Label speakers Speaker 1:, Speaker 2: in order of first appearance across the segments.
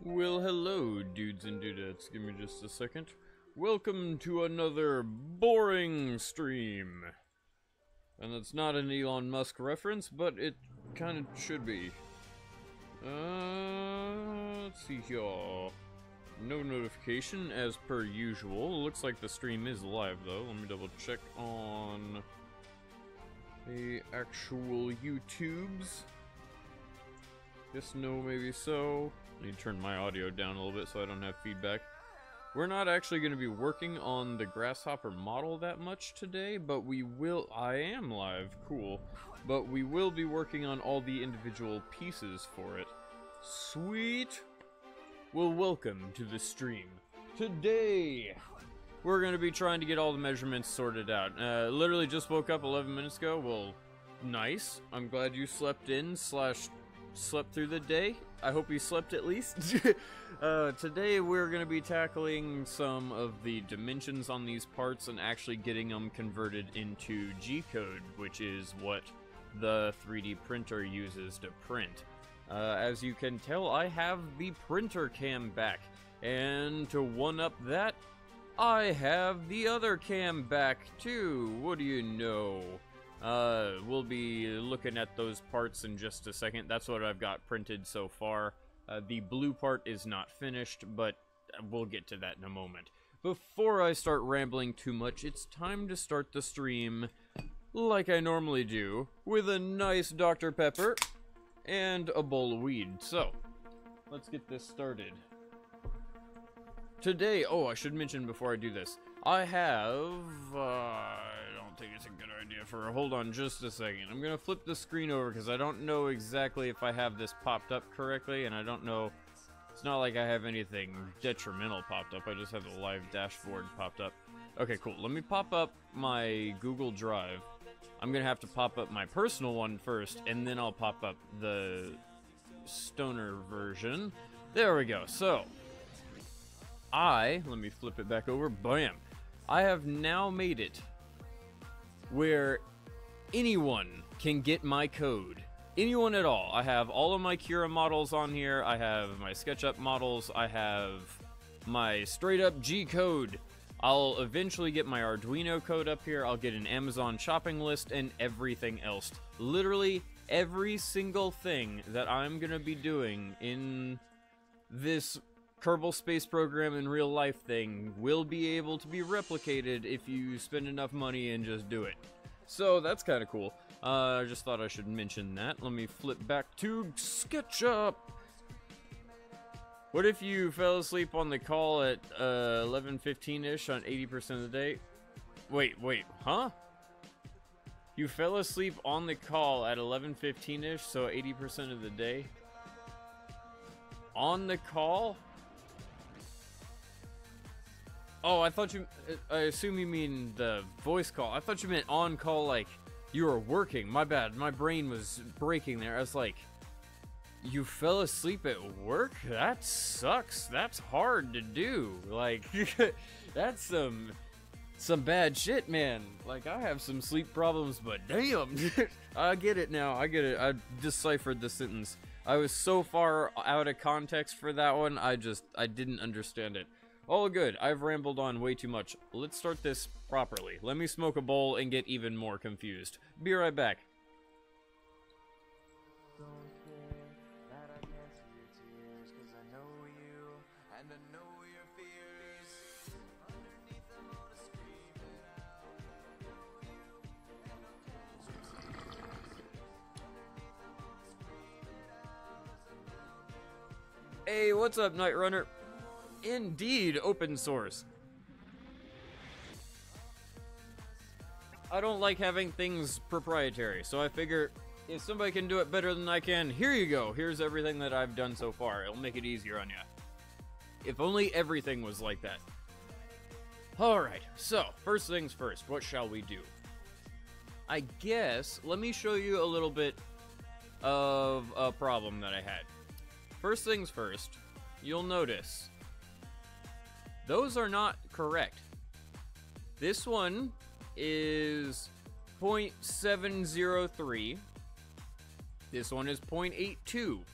Speaker 1: Well, hello, dudes and dudettes. Give me just a second. Welcome to another boring stream. And that's not an Elon Musk reference, but it kind of should be. Let's see here. No notification, as per usual. Looks like the stream is live, though. Let me double check on the actual YouTubes. Yes, no, maybe so. I need to turn my audio down a little bit so I don't have feedback. We're not actually going to be working on the grasshopper model that much today, but we will. I am live, cool. But we will be working on all the individual pieces for it. Sweet! Well, welcome to the stream. Today, we're going to be trying to get all the measurements sorted out. Literally just woke up 11 minutes ago. Well, nice. I'm glad you slept in / slept through the day. I hope you slept at least. Today we're going to be tackling some of the dimensions on these parts and actually getting them converted into G-code, which is what the 3D printer uses to print. As you can tell, I have the printer cam back, and to one-up that, I have the other cam back too. What do you know? We'll be looking at those parts in just a second. That's what I've got printed so far. The blue part is not finished, but we'll get to that in a moment. Before I start rambling too much, it's time to start the stream like I normally do, with a nice Dr. Pepper and a bowl of weed. So, let's get this started. Today, oh, I should mention before I do this, I have, I don't think it's a good idea for, hold on just a second. I'm gonna flip the screen over because I don't know exactly if I have this popped up correctly, and I don't know, it's not like I have anything detrimental popped up, I just have the live dashboard popped up. Okay, cool, let me pop up my Google Drive. I'm gonna have to pop up my personal one first, and then I'll pop up the stoner version. There we go, so, let me flip it back over, bam. I have now made it where anyone can get my code. Anyone at all. I have all of my Cura models on here. I have my SketchUp models. I have my straight up G code. I'll eventually get my Arduino code up here. I'll get an Amazon shopping list and everything else. Literally every single thing that I'm gonna be doing in this Kerbal Space Program in real life thing will be able to be replicated if you spend enough money and just do it. So that's kind of cool. I just thought I should mention that. Let me flip back to SketchUp. What if you fell asleep on the call at 11:15-ish on 80% of the day? Wait, huh? You fell asleep on the call at 11:15-ish, so 80% of the day? On the call? Oh, I thought you, I assume you mean the voice call. I thought you meant on call like you were working. My bad, my brain was breaking there. I was like, you fell asleep at work? That sucks. That's hard to do. Like, that's some bad shit, man. Like, I have some sleep problems, but damn. I get it now, I get it. I deciphered the sentence. I was so far out of context for that one, I didn't understand it. All good, I've rambled on way too much. Let's start this properly. Let me smoke a bowl and get even more confused. Be right back.
Speaker 2: Don't care that I can't see your tears, 'cause I know you, and I know your fears. Underneath them all to scream it out. I know you, and I'll catch your tears. Underneath them all to scream it out, 'cause I found you.
Speaker 1: Hey, what's up, Night Runner? Indeed, open source. I don't like having things proprietary, so I figure if somebody can do it better than I can, here you go. Here's everything that I've done so far. It'll make it easier on you. If only everything was like that. Alright, so, first things first, what shall we do? I guess, let me show you a little bit of a problem that I had. First things first, you'll notice those are not correct. This one is 0.703. This one is 0.82.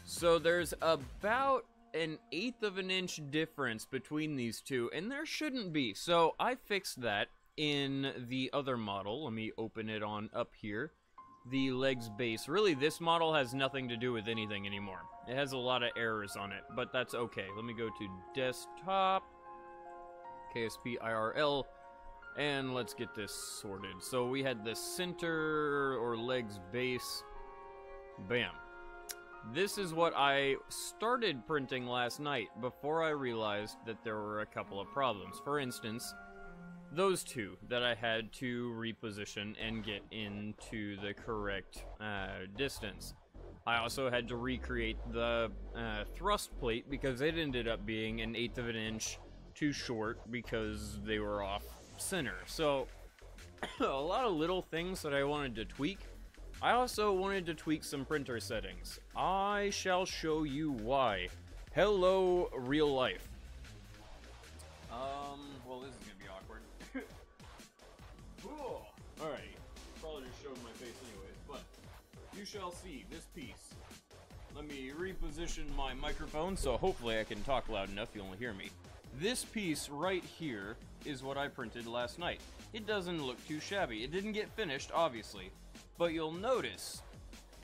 Speaker 1: So there's about an 1/8 of an inch difference between these two, and there shouldn't be. So I fixed that in the other model. Let me open it on up here. The legs base. Really, this model has nothing to do with anything anymore. It has a lot of errors on it, but that's okay. Let me go to desktop, KSP IRL, and let's get this sorted. So we had the center or legs base. Bam. This is what I started printing last night before I realized that there were a couple of problems. For instance, those two that I had to reposition and get into the correct distance. I also had to recreate the thrust plate because it ended up being an 1/8 of an inch too short because they were off center. So, a lot of little things that I wanted to tweak. I also wanted to tweak some printer settings. I shall show you why. Hello, real life. Well, this is gonna be awkward. Cool. Alright. Probably just showed my face anyways, but you shall see this piece. Let me reposition my microphone so hopefully I can talk loud enough you'll hear me. This piece right here is what I printed last night. It doesn't look too shabby. It didn't get finished, obviously. But you'll notice,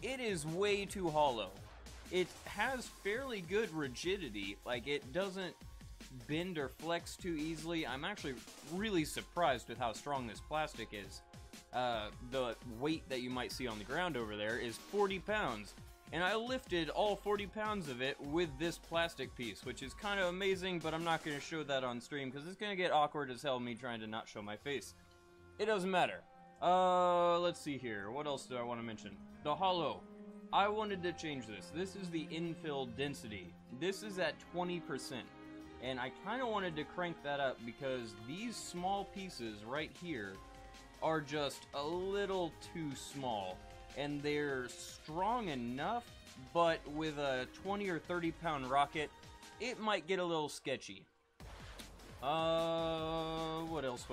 Speaker 1: it is way too hollow. It has fairly good rigidity, like it doesn't bend or flex too easily. I'm actually really surprised with how strong this plastic is. The weight that you might see on the ground over there is 40 pounds. And I lifted all 40 pounds of it with this plastic piece, which is kind of amazing, but I'm not going to show that on stream because it's going to get awkward as hell me trying to not show my face. It doesn't matter. Let's see here. What else do I want to mention? The hollow. I wanted to change this. This is the infill density. This is at 20%. And I kind of wanted to crank that up because these small pieces right here are just a little too small. And they're strong enough, but with a 20 or 30 pound rocket, it might get a little sketchy. What else?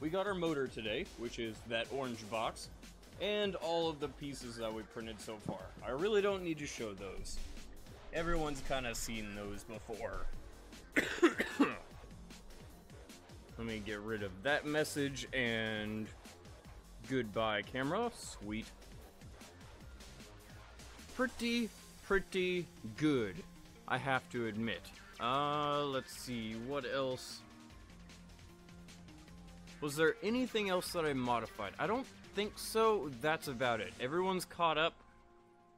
Speaker 1: We got our motor today, which is that orange box, and all of the pieces that we printed so far. I really don't need to show those. Everyone's kind of seen those before. Let me get rid of that message and goodbye camera. Sweet. Pretty good, I have to admit. Let's see, what else? Was there anything else that I modified? I don't think so. That's about it. Everyone's caught up.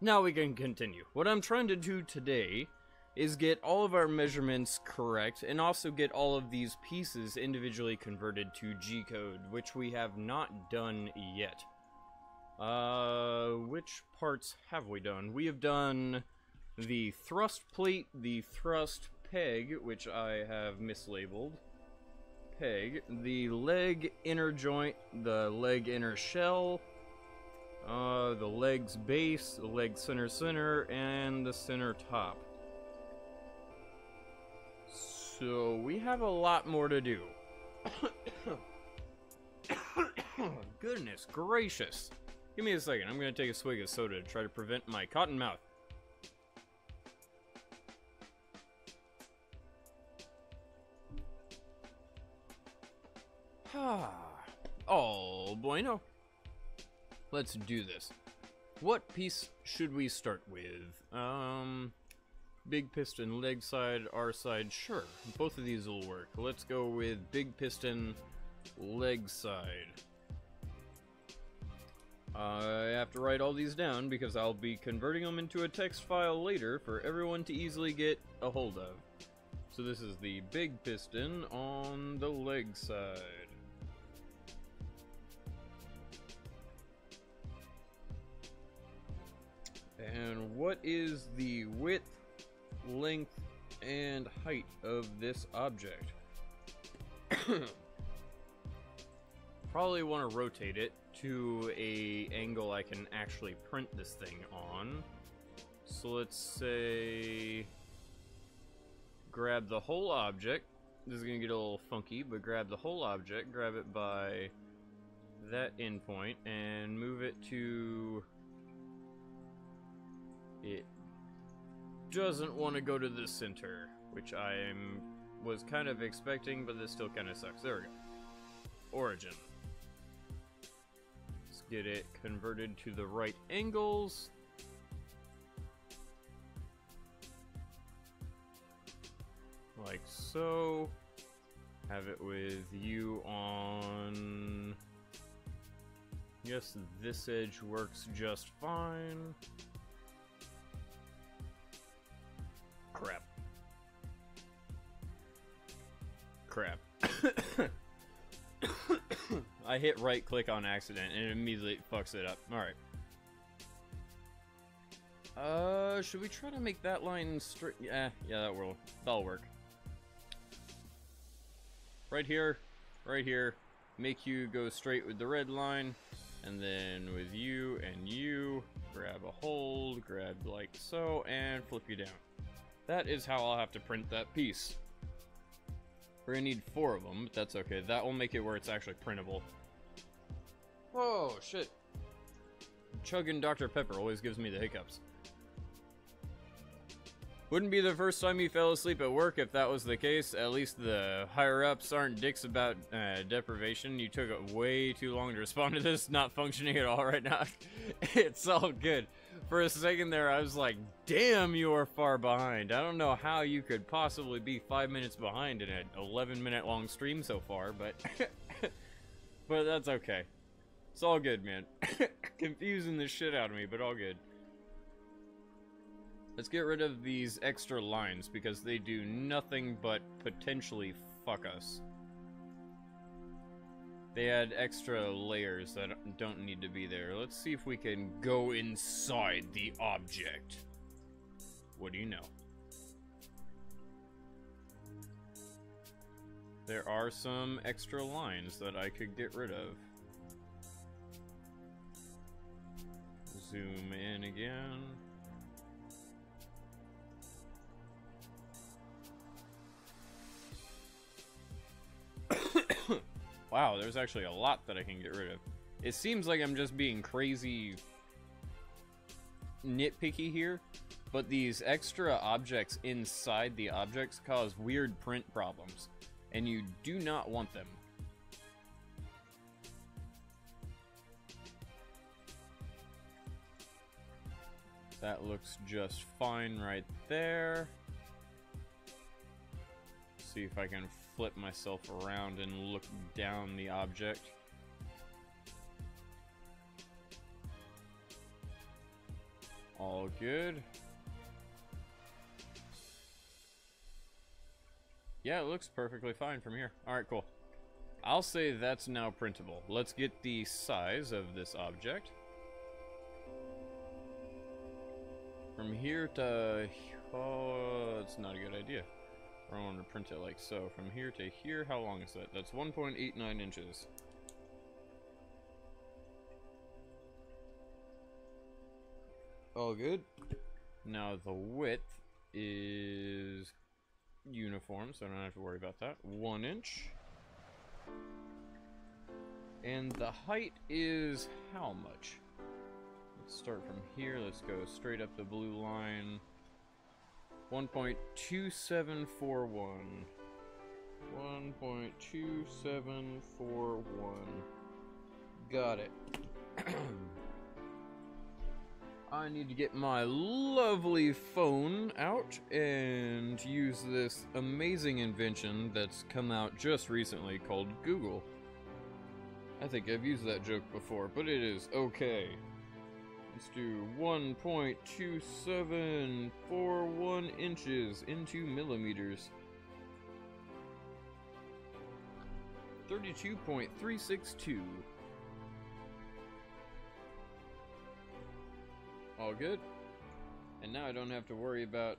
Speaker 1: Now we can continue. What I'm trying to do today is get all of our measurements correct and also get all of these pieces individually converted to G-code, which we have not done yet. Which parts have we done? We have done the thrust plate, the thrust peg, which I have mislabeled. Peg, the leg inner joint, the leg inner shell, the legs base, the leg center, and the center top. So we have a lot more to do. Goodness gracious. Give me a second, I'm gonna take a swig of soda to try to prevent my cotton mouth. Oh, bueno. Let's do this. What piece should we start with? Big piston, leg side, R side, sure. Both of these will work. Let's go with big piston, leg side. I have to write all these down because I'll be converting them into a text file later for everyone to easily get a hold of. So this is the big piston on the leg side. And what is the width, length, and height of this object? Probably want to rotate it to a angle I can actually print this thing on. So let's say grab the whole object. This is gonna get a little funky, but grab the whole object, grab it by that endpoint, and move it to it doesn't want to go to the center, which was kind of expecting, but this still kind of sucks. There we go. Origin. Let's get it converted to the right angles. Like so. Have it with you on... Yes, this edge works just fine. Crap. Crap. I hit right click on accident and it immediately fucks it up. Alright. Should we try to make that line straight? Yeah, that'll work. Right here, make you go straight with the red line, and then with you and you, grab a hold, grab like so, and flip you down. That is how I'll have to print that piece. We're gonna need 4 of them, but that's okay. That will make it where it's actually printable. Oh, shit. Chugging Dr. Pepper always gives me the hiccups. Wouldn't be the first time you fell asleep at work if that was the case. At least the higher-ups aren't dicks about deprivation. You took way too long to respond to this. Not functioning at all right now. It's all good. For a second there, I was like, damn, you are far behind. I don't know how you could possibly be 5 minutes behind in an 11-minute long stream so far, but... but that's okay. It's all good, man. Confusing the shit out of me, but all good. Let's get rid of these extra lines, because they do nothing but potentially fuck us. They add extra layers that don't need to be there. Let's see if we can go inside the object. What do you know? There are some extra lines that I could get rid of. Zoom in again. Wow, there's actually a lot that I can get rid of. It seems like I'm just being crazy nitpicky here, but these extra objects inside the objects cause weird print problems, and you do not want them. That looks just fine right there. See if I can flip myself around and look down the object. All good. Yeah, it looks perfectly fine from here. Alright, cool. I'll say that's now printable. Let's get the size of this object. From here to... Oh, that's not a good idea. I want to print it like so. From here to here, how long is that? That's 1.89 inches. All good. Now the width is uniform, so I don't have to worry about that. 1 inch. And the height is how much? Let's start from here. Let's go straight up the blue line. 1.2741. 1.2741. Got it. I need to get my lovely phone out and use this amazing invention that's come out just recently called Google. I think I've used that joke before, but it is okay. Let's do 1.2741 inches into millimeters. 32.362. All good. And now I don't have to worry about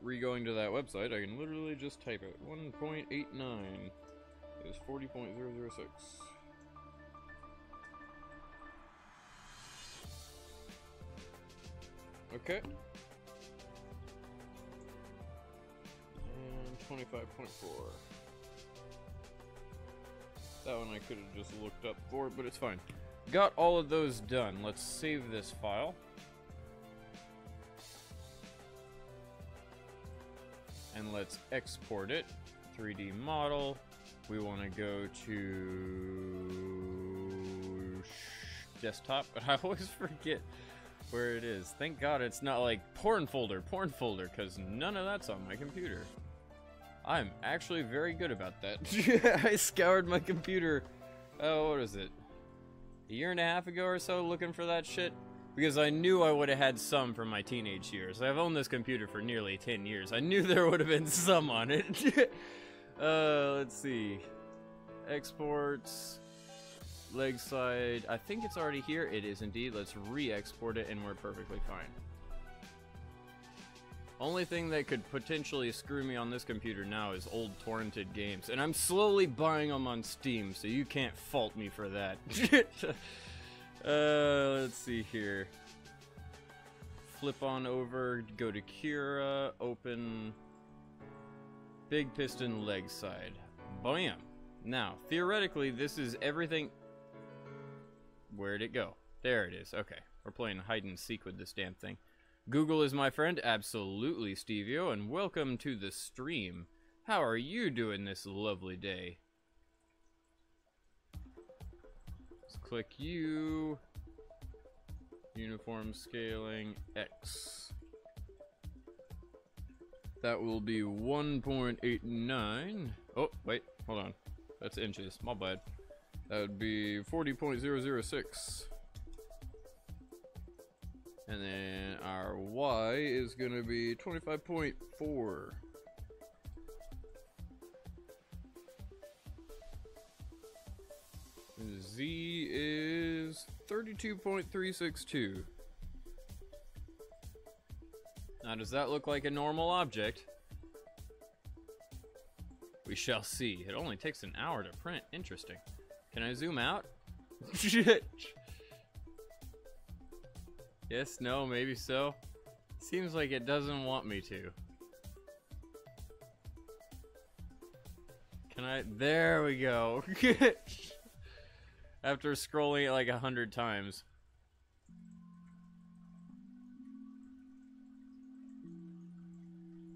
Speaker 1: re-going to that website. I can literally just type it. 1.89 is 40.006. Okay. And 25.4. That one I could have just looked up for, but it's fine. Got all of those done. Let's save this file. And let's export it. 3D model. We want to go to desktop, but I always forget where it is. Thank God it's not like porn folder, because none of that's on my computer. I'm actually very good about that. I scoured my computer, what is it? A year and a half ago or so looking for that shit. Because I knew I would have had some from my teenage years. I've owned this computer for nearly 10 years. I knew there would have been some on it. Let's see. Exports. Leg side. I think it's already here. It is indeed. Let's re-export it and we're perfectly fine. Only thing that could potentially screw me on this computer now is old torrented games. And I'm slowly buying them on Steam, so you can't fault me for that. Let's see here. Flip on over, go to Kira, open big piston leg side. Bam! Now, theoretically, this is everything. Where'd it go? There it is. Okay, we're playing hide and seek with this damn thing. Google is my friend, absolutely, Stevio, and welcome to the stream. How are you doing this lovely day? Click U, uniform scaling X. That will be 1.89. Oh, wait, hold on. That's inches, my bad. That would be 40.006. And then our Y is gonna be 25.4. Z is 32.362. Now, does that look like a normal object? We shall see. It only takes an hour to print. Interesting. Can I zoom out? Yes, no, maybe so. Seems like it doesn't want me to. Can I? There we go. After scrolling it like 100 times.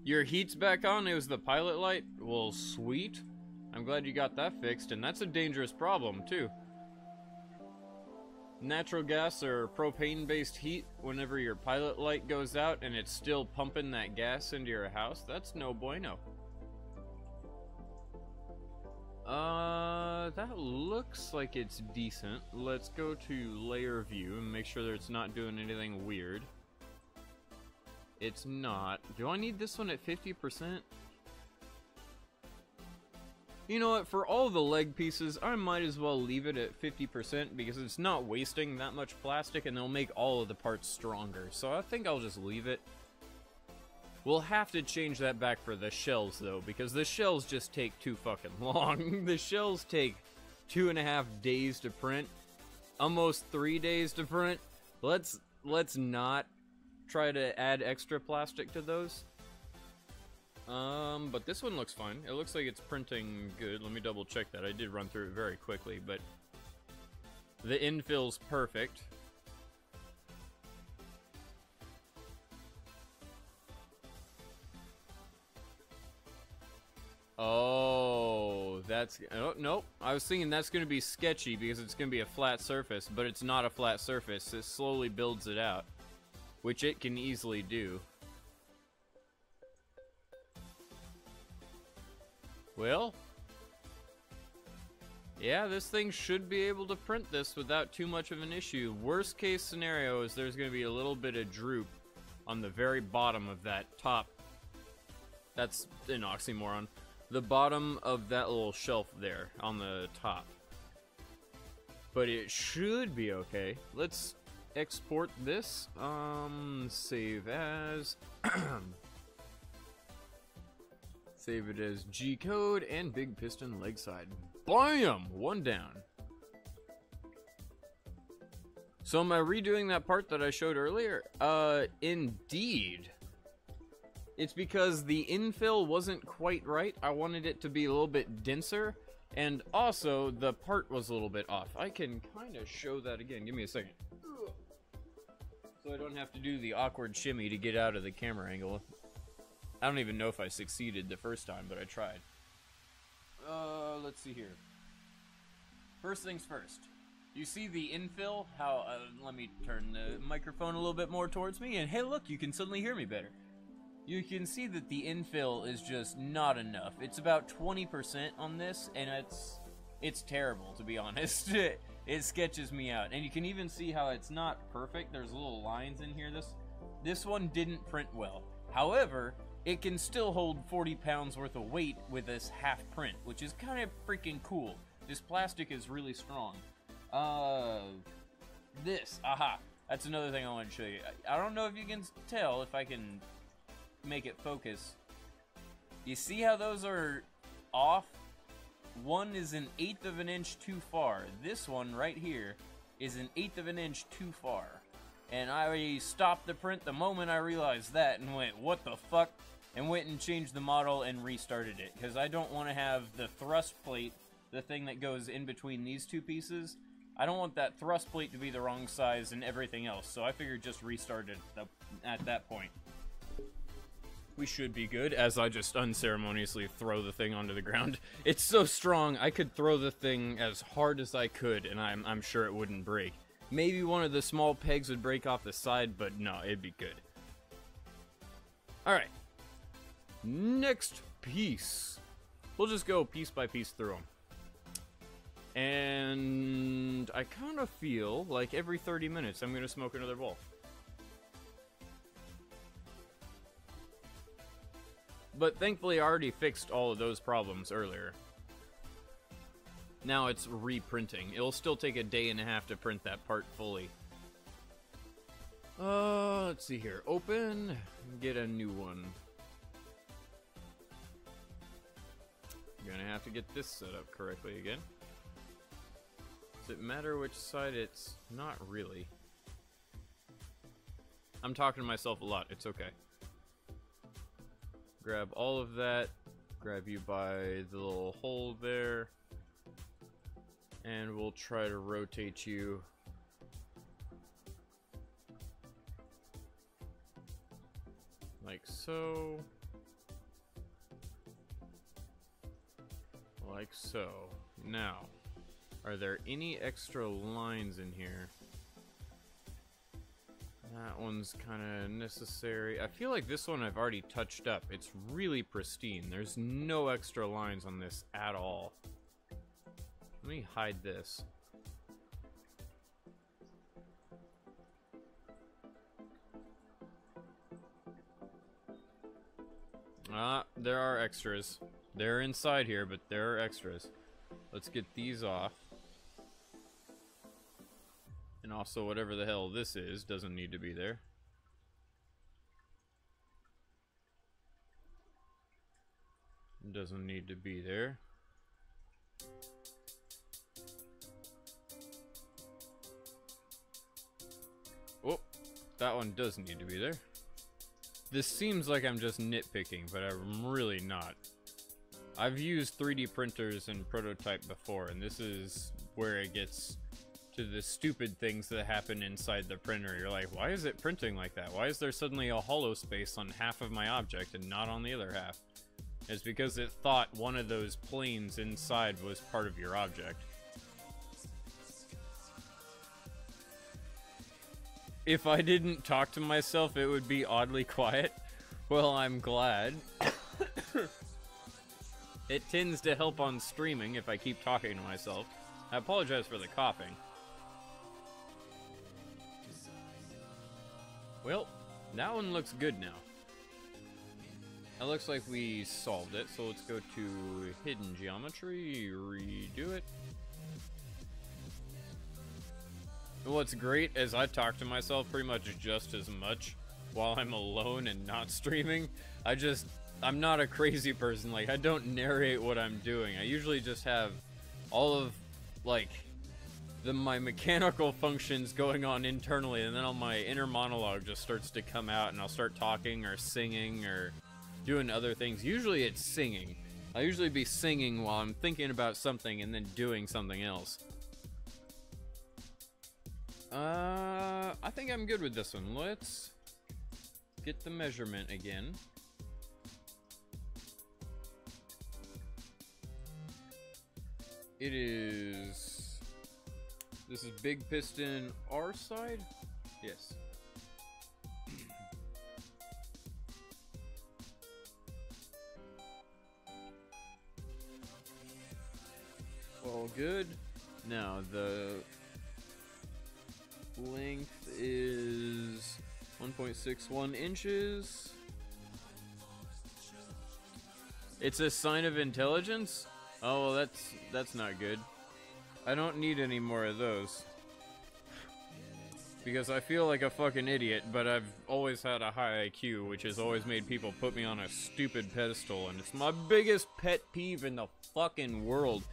Speaker 1: Your heat's back on? It was the pilot light? Well, sweet. I'm glad you got that fixed, and that's a dangerous problem, too. Natural gas or propane-based heat, whenever your pilot light goes out and it's still pumping that gas into your house, that's no bueno. That looks like it's decent. Let's go to layer view and make sure that it's not doing anything weird. It's not. Do I need this one at 50%? You know what, for all the leg pieces, I might as well leave it at 50% because it's not wasting that much plastic and they'll make all of the parts stronger. So I think I'll just leave it. We'll have to change that back for the shells though, because the shells just take too fucking long. The shells take 2.5 days to print, almost 3 days to print. Let's not try to add extra plastic to those. But this one looks fine. It looks like it's printing good. Let me double check that. I did run through it very quickly, but the infill's perfect. Oh, that's... Oh, nope. I was thinking that's going to be sketchy because it's going to be a flat surface, but it's not a flat surface. It slowly builds it out, which it can easily do. Well, yeah, this thing should be able to print this without too much of an issue. Worst case scenario is there's going to be a little bit of droop on the very bottom of that top. That's an oxymoron. The bottom of that little shelf there on the top. But it should be okay. Let's export this. Save as. Save it as G code and big piston leg side. Bam! One down. So am I redoing that part that I showed earlier? Indeed. It's because the infill wasn't quite right. I wanted it to be a little bit denser. And also, the part was a little bit off. I can kind of show that again. Give me a second. So I don't have to do the awkward shimmy to get out of the camera angle. I don't even know if I succeeded the first time, but I tried. Let's see here. First things first. You see the infill? How, let me turn the microphone a little bit more towards me, and hey look, you can suddenly hear me better. You can see that the infill is just not enough. It's about 20% on this, and it's terrible, to be honest. It sketches me out. And you can even see how it's not perfect. There's little lines in here. This one didn't print well. However, it can still hold 40 pounds worth of weight with this half print, which is kind of freaking cool. This plastic is really strong. That's another thing I want to show you. I don't know if you can tell, if I can make it focus. You see how those are off? One is an 1/8 of an inch too far. This one right here is an 1/8 of an inch too far. And I stopped the print the moment I realized that and went, what the fuck? And went and changed the model and restarted it. Because I don't want to have the thrust plate, the thing that goes in between these two pieces, I don't want that thrust plate to be the wrong size and everything else. So I figured just restart it at that point. We should be good, as I just unceremoniously throw the thing onto the ground. It's so strong, I could throw the thing as hard as I could, and I'm sure it wouldn't break. Maybe one of the small pegs would break off the side, but no, it'd be good. Alright. Next piece. We'll just go piece by piece through them. And I kind of feel like every 30 minutes I'm going to smoke another bowl. But thankfully I already fixed all of those problems earlier. Now it's reprinting. It'll still take a day and a half to print that part fully. Let's see here. Open. Get a new one. Gonna have to get this set up correctly again. Does it matter which side it's... Not really. I'm talking to myself a lot. It's okay. Grab all of that. Grab you by the little hole there. And we'll try to rotate you. Like so. Like so. Now, are there any extra lines in here? That one's kind of necessary. I feel like this one I've already touched up. It's really pristine. There's no extra lines on this at all. Let me hide this. There are extras. They're inside here, but there are extras. Let's get these off. And also whatever the hell this is doesn't need to be there. Doesn't need to be there. Oh, that one does need to be there. This seems like I'm just nitpicking, but I'm really not. I've used 3D printers in prototype before, and this is where it gets to the stupid things that happen inside the printer. You're like, why is it printing like that? Why is there suddenly a hollow space on half of my object and not on the other half? It's because it thought one of those planes inside was part of your object. If I didn't talk to myself, it would be oddly quiet. Well, I'm glad. It tends to help on streaming if I keep talking to myself. I apologize for the coughing. Well, that one looks good now. It looks like we solved it, so let's go to hidden geometry, redo it. What's great is I talk to myself pretty much just as much while I'm alone and not streaming. I'm not a crazy person. Like, I don't narrate what I'm doing. I usually just have all of, like, my mechanical functions going on internally, and then all my inner monologue just starts to come out, and I'll start talking or singing or doing other things. Usually it's singing. I'll usually be singing while I'm thinking about something and then doing something else. I think I'm good with this one. Let's get the measurement again. It is... This is big piston R side? Yes. All good. Now the length is 1.61 inches. It's a sign of intelligence? Oh, well, that's not good. I don't need any more of those. Because I feel like a fucking idiot, but I've always had a high IQ, which has always made people put me on a stupid pedestal, and it's my biggest pet peeve in the fucking world.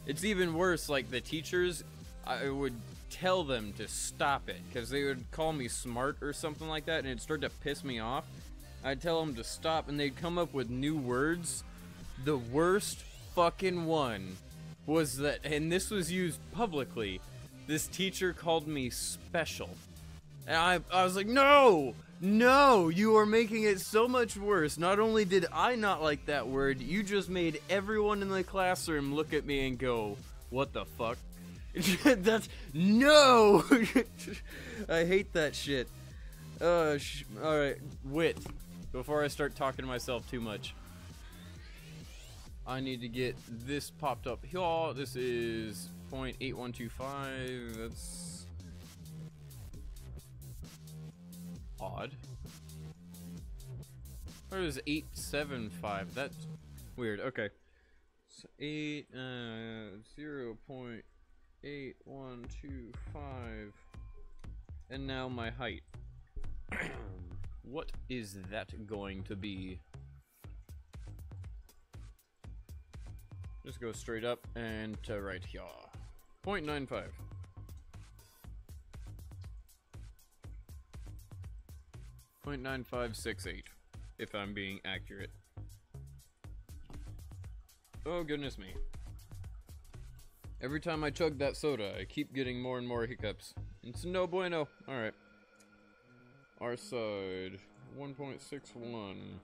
Speaker 1: It's even worse, like the teachers, I would tell them to stop it, because they would call me smart or something like that, and it'd start to piss me off. I'd tell them to stop, and they'd come up with new words. The worst fucking one was that, and this was used publicly, this teacher called me special. And I was like, no! No! You are making it so much worse. Not only did I not like that word, you just made everyone in the classroom look at me and go, what the fuck? That's... No! I hate that shit. Alright, width. Before I start talking to myself too much. I need to get this popped up here. This is 0.8125. That's odd. Or is 875? That's weird. Okay. So 0.8125. And now my height. What is that going to be? Just go straight up and to right here. 0.95. .9568, if I'm being accurate. Oh goodness me. Every time I chug that soda, I keep getting more and more hiccups. It's no bueno. Alright. Our side, 1.61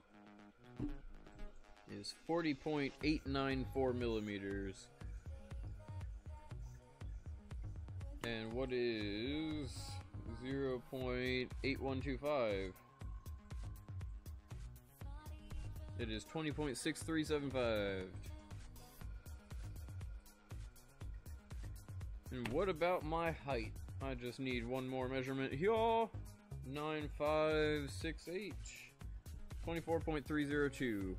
Speaker 1: is 40.894 millimeters. And what is 0.8125? It is 20.6375. And what about my height? I just need one more measurement here. 956H. 24.302.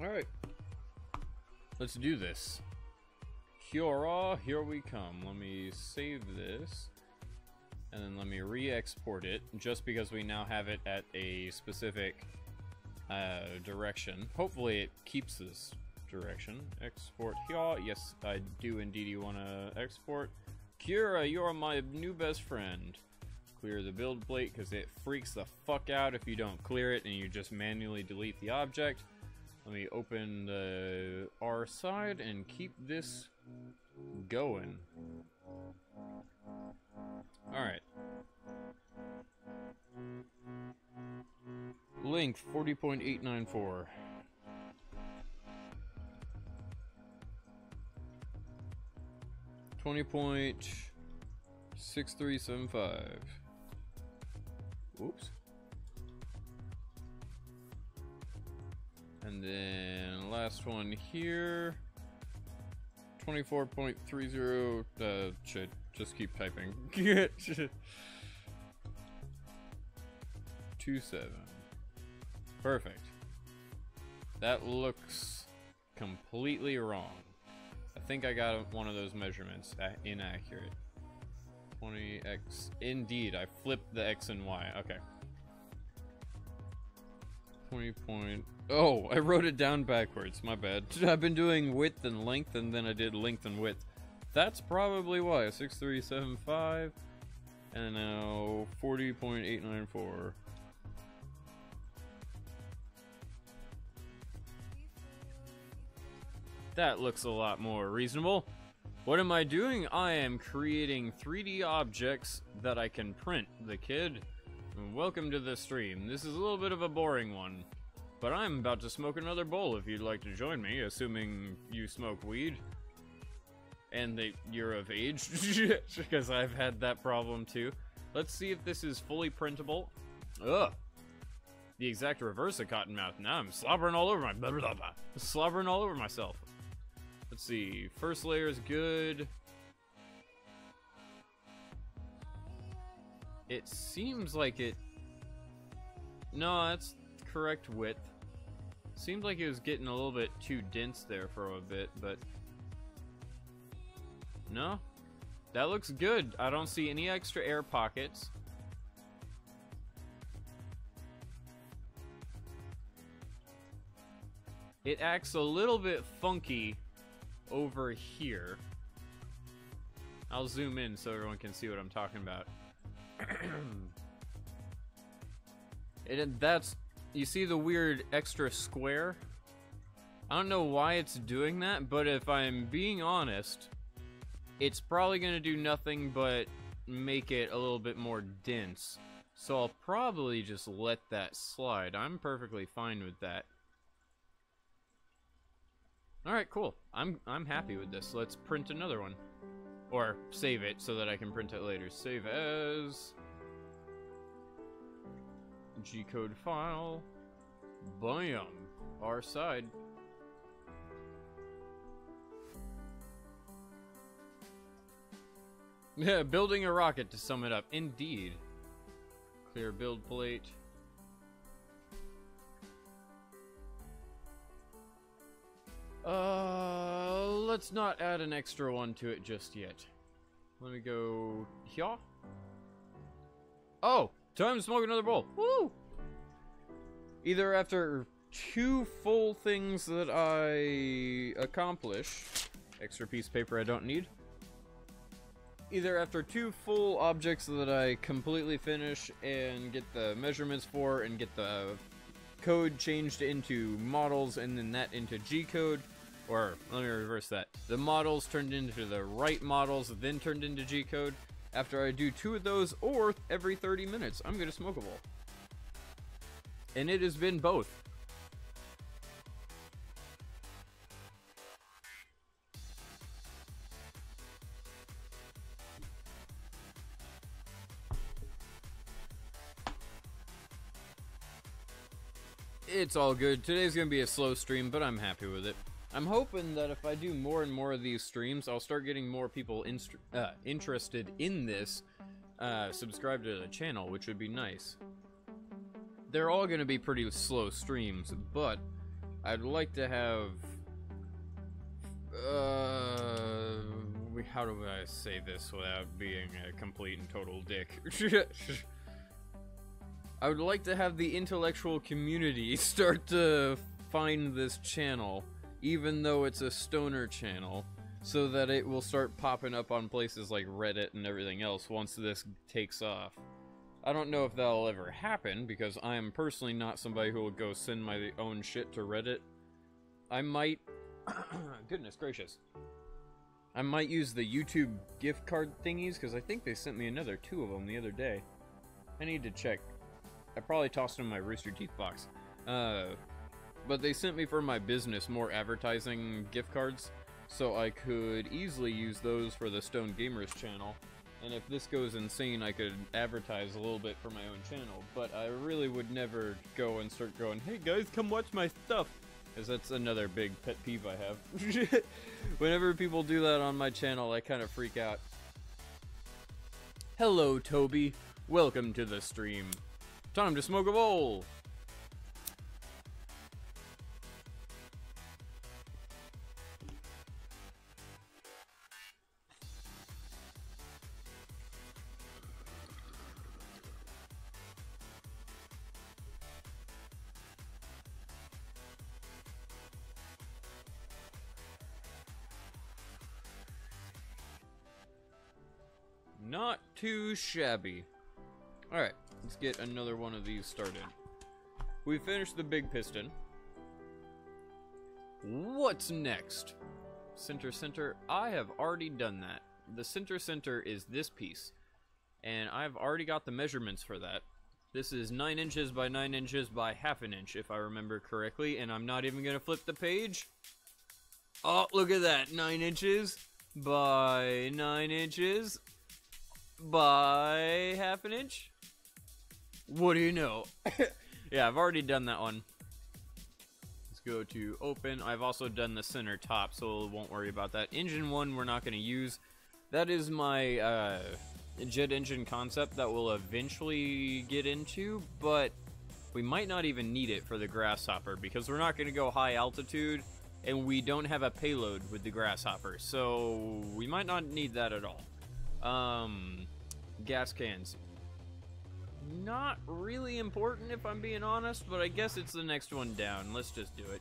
Speaker 1: Alright. Let's do this. Here we come. Let me save this. And then let me re-export it. Just because we now have it at a specific direction. Hopefully it keeps this direction. Export here. Yes, I do indeed want to export. Kira, you are my new best friend. Clear the build plate because it freaks the fuck out if you don't clear it and you just manually delete the object. Let me open the R side and keep this going. Alright. Length 40.894. .6375. Whoops. And then last one here. 24.30. Shit. Just keep typing. 27. Perfect. That looks completely wrong. I think I got one of those measurements inaccurate. 20x. Indeed, I flipped the x and y. Okay. 20 point. Oh, I wrote it down backwards. My bad. I've been doing width and length, and then I did length and width. That's probably why. 6375. And now 40.894. That looks a lot more reasonable. What am I doing? I am creating 3D objects that I can print. The kid. Welcome to the stream. This is a little bit of a boring one. But I'm about to smoke another bowl if you'd like to join me, assuming you smoke weed. And that you're of age, because I've had that problem too. Let's see if this is fully printable. Ugh. The exact reverse of Cottonmouth. Now I'm slobbering all over my blah, blah, blah. Slobbering all over myself. Let's see. First layer is good. It seems like it... No, that's correct width. Seemed like it was getting a little bit too dense there for a bit, but... No. That looks good. I don't see any extra air pockets. It acts a little bit funky over here. I'll zoom in so everyone can see what I'm talking about. That's... You see the weird extra square? I don't know why it's doing that, but if I'm being honest, it's probably going to do nothing but make it a little bit more dense. So I'll probably just let that slide. I'm perfectly fine with that. Alright, cool. I'm happy with this. Let's print another one. Or save it so that I can print it later. Save as... G-code file. Bam. Our side. Yeah, building a rocket to sum it up. Indeed. Clear build plate. Let's not add an extra one to it just yet. Let me go here. Oh, time to smoke another bowl. Woo! Either after 2 full things that I accomplish, extra piece of paper I don't need. Either after 2 full objects that I completely finish and get the measurements for and get the code changed into models and then that into G-code, or let me reverse that. The models turned into the right models, then turned into G-code. After I do 2 of those, or every 30 minutes, I'm gonna smoke a bowl. And it has been both. It's all good. Today's gonna be a slow stream, but I'm happy with it. I'm hoping that if I do more and more of these streams, I'll start getting more people interested in this, subscribe to the channel, which would be nice. They're all gonna be pretty slow streams, but I'd like to have... how do I say this without being a complete and total dick? I would like to have the intellectual community start to find this channel, even though it's a stoner channel, so that it will start popping up on places like Reddit and everything else once this takes off. I don't know if that'll ever happen, because I am personally not somebody who will go send my own shit to Reddit. I might... Goodness gracious. I might use the YouTube gift card thingies, because I think they sent me another 2 of them the other day. I need to check. I probably tossed them in my Rooster Teeth box. But they sent me for my business more advertising gift cards, so I could easily use those for the Stone Gamers channel. And if this goes insane, I could advertise a little bit for my own channel. But I really would never go and start going, hey guys, come watch my stuff. Because that's another big pet peeve I have. Whenever people do that on my channel, I kind of freak out. Hello, Toby. Welcome to the stream. Time to smoke a bowl. Not too shabby. Alright, let's get another one of these started. We finished the big piston. What's next? Center. I have already done that. The center is this piece. And I've already got the measurements for that. This is 9 inches by 9 inches by half an inch, if I remember correctly, and I'm not even gonna flip the page. Oh, look at that, 9 inches by 9 inches by half an inch. What do you know? Yeah, I've already done that one. Let's go to open. I've also done the center top, so won't worry about that. Engine 1 we're not gonna use. That is my jet engine concept that we'll eventually get into, but we might not even need it for the Grasshopper because we're not going to go high altitude and we don't have a payload with the Grasshopper, so we might not need that at all. Gas cans. Not really important if I'm being honest, but I guess it's the next one down. Let's just do it.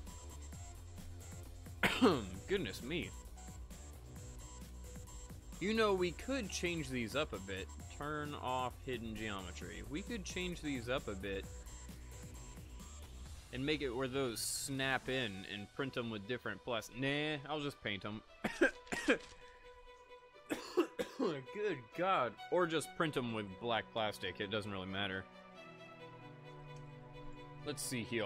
Speaker 1: Goodness me. You know, we could change these up a bit. Turn off hidden geometry. We could change these up a bit and make it where those snap in and print them with different plastic. Nah, I'll just paint them. Good God. Or just print them with black plastic. It doesn't really matter. Let's see here.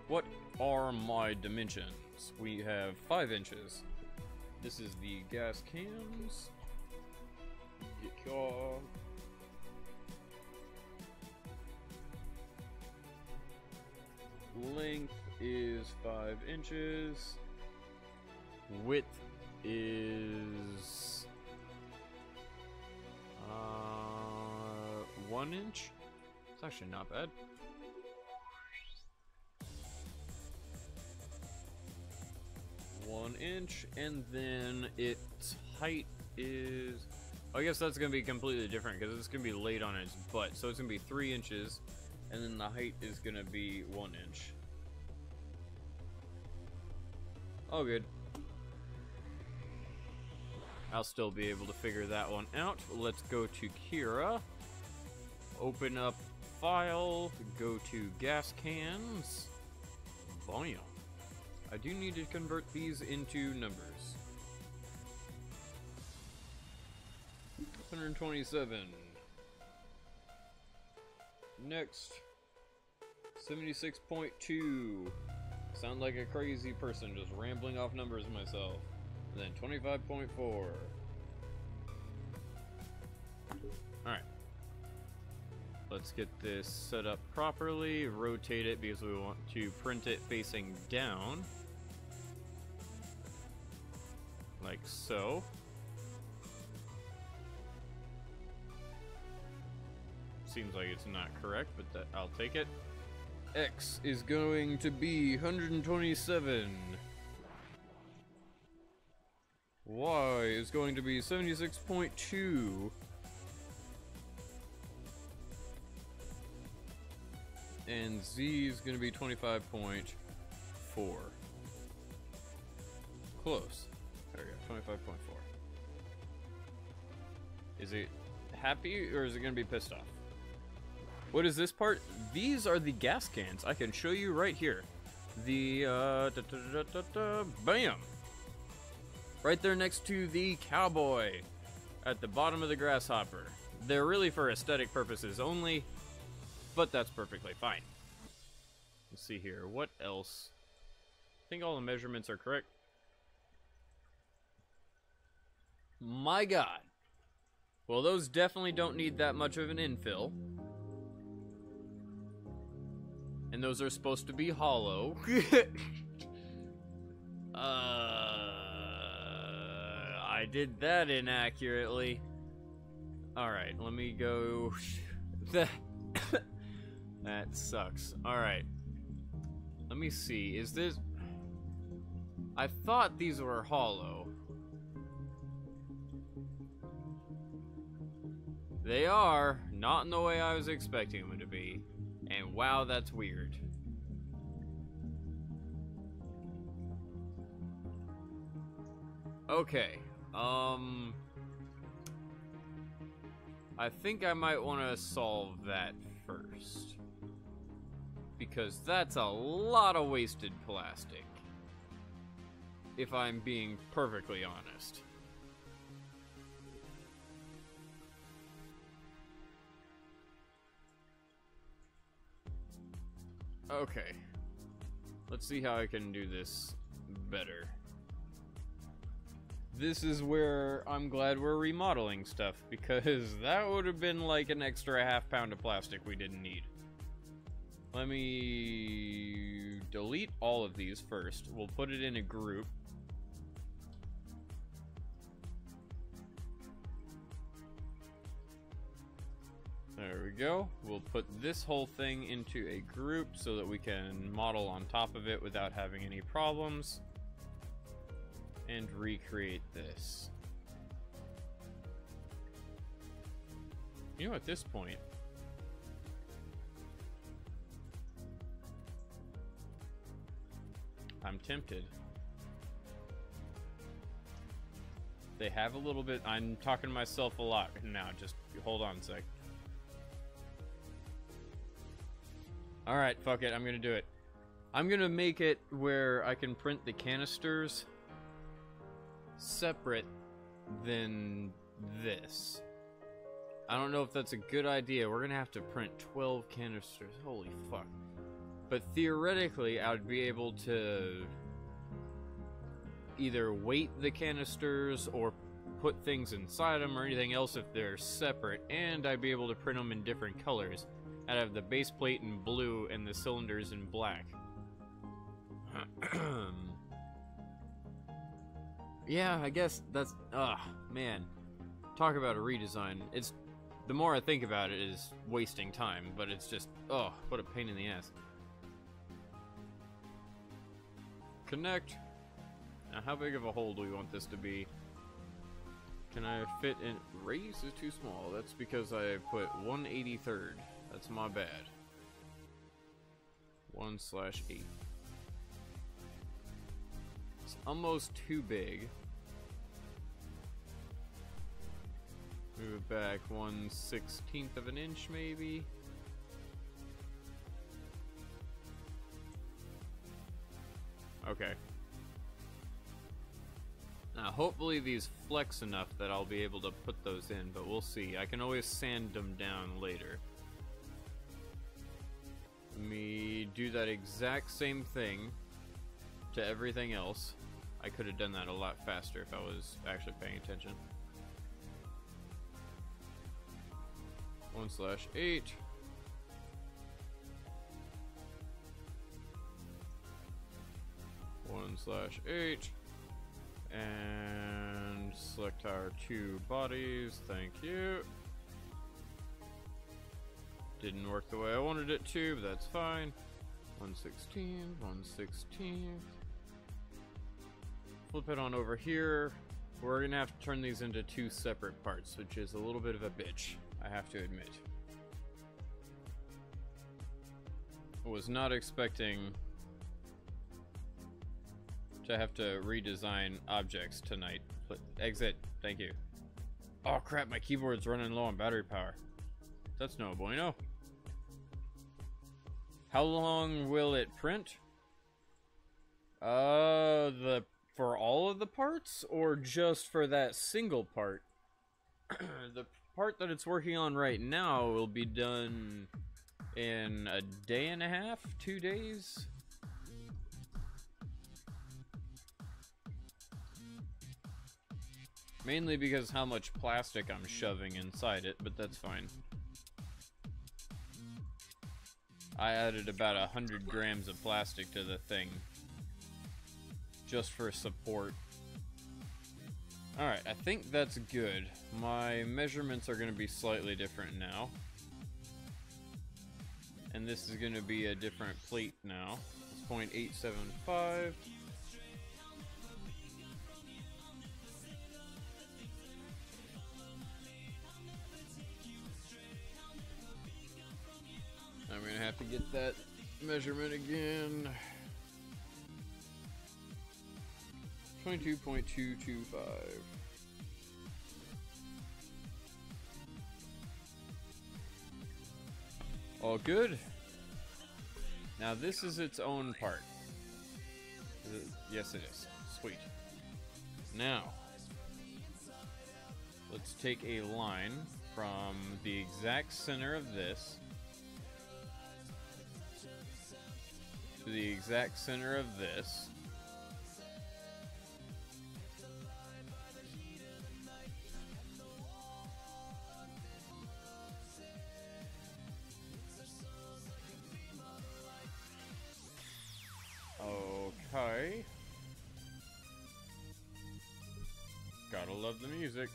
Speaker 1: What are my dimensions? We have 5 inches. This is the gas cans. Get your... Length is 5 inches. Width is 1 inch. It's actually not bad. Inch, and then its height is, I guess that's gonna be completely different because it's gonna be laid on its butt, so it's gonna be 3 inches, and then the height is gonna be 1 inch. Oh, good. I'll still be able to figure that one out. Let's go to Kira, open up file, go to gas cans. Bam. I do need to convert these into numbers. 127. Next. 76.2. Sound like a crazy person just rambling off numbers myself. And then 25.4. Alright. Let's get this set up properly. Rotate it because we want to print it facing down. Like so. Seems like it's not correct, but that, I'll take it. X is going to be 127. Y is going to be 76.2. And Z is going to be 25.4. Close. There we go, 25.4. Is it happy or is it going to be pissed off? What is this part? These are the gas cans. I can show you right here. The, bam! Right there next to the cowboy at the bottom of the Grasshopper. They're really for aesthetic purposes only, but that's perfectly fine. Let's see here. What else? I think all the measurements are correct. My God. Well, those definitely don't need that much of an infill. And those are supposed to be hollow. I did that inaccurately. Alright, let me go. That sucks. Alright. Let me see. Is this... I thought these were hollow. They are. Not in the way I was expecting them to be. And wow, that's weird. Okay. I think I might want to solve that first. Because that's a lot of wasted plastic. If I'm being perfectly honest. Okay. Let's see how I can do this better. This is where I'm glad we're remodeling stuff, because that would have been like an extra half-pound of plastic we didn't need. Let me delete all of these first. We'll put it in a group. There we go. We'll put this whole thing into a group so that we can model on top of it without having any problems. And recreate this. You know, at this point, I'm tempted. They have a little bit. I'm talking to myself a lot now. Just hold on a sec. Alright, fuck it. I'm gonna do it. I'm gonna make it where I can print the canisters separate than this. I don't know if that's a good idea. We're gonna have to print 12 canisters. Holy fuck. But theoretically, I would be able to either weight the canisters or put things inside them or anything else if they're separate, and I'd be able to print them in different colors. I'd have the base plate in blue and the cylinders in black. Yeah, I guess that's... man. Talk about a redesign. It's... The more I think about it, is wasting time, but it's just... what a pain in the ass. Connect. Now, how big of a hole do we want this to be? Can I fit in... Raise is too small. That's because I put 1/83rd. That's my bad. 1/8. It's almost too big. Move it back 1/16 of an inch, maybe. Okay. Now, hopefully these flex enough that I'll be able to put those in, but we'll see. I can always sand them down later. Let me do that exact same thing to everything else. I could have done that a lot faster if I was actually paying attention. 1/8. /8. And select our two bodies. Thank you. Didn't work the way I wanted it to, but that's fine. 1/16, 1/16. Flip it on over here. We're gonna have to turn these into two separate parts, which is a little bit of a bitch, I have to admit. I was not expecting to have to redesign objects tonight. Exit, thank you. Oh crap, my keyboard's running low on battery power. That's no bueno. How long will it print? For all of the parts, or just for that single part? The part that it's working on right now will be done in a day and a half, 2 days. Mainly because how much plastic I'm shoving inside it, but that's fine. I added about 100 grams of plastic to the thing, just for support. Alright, I think that's good. My measurements are going to be slightly different now. And this is going to be a different plate now. It's 0.875. I'm going to have to get that measurement again. 22.225. All good. Now this is its own part. Yes, it is. Sweet. Now, let's take a line from the exact center of this to the exact center of this. Okay. Gotta love the music.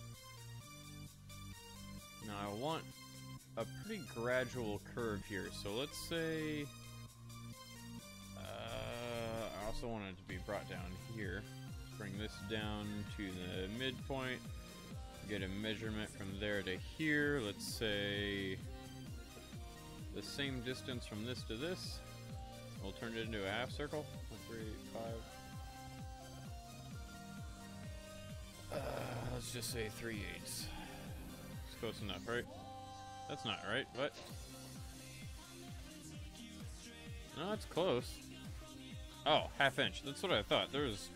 Speaker 1: Now I want a pretty gradual curve here, so let's say I also want it to be brought down here. Bring this down to the midpoint, get a measurement from there to here. Let's say the same distance from this to this. We'll turn it into a half circle. 1, 3, 5. Let's just say 3/8. It's close enough, right? That's not right. What? No, it's close. Oh, .5 inch. That's what I thought. There was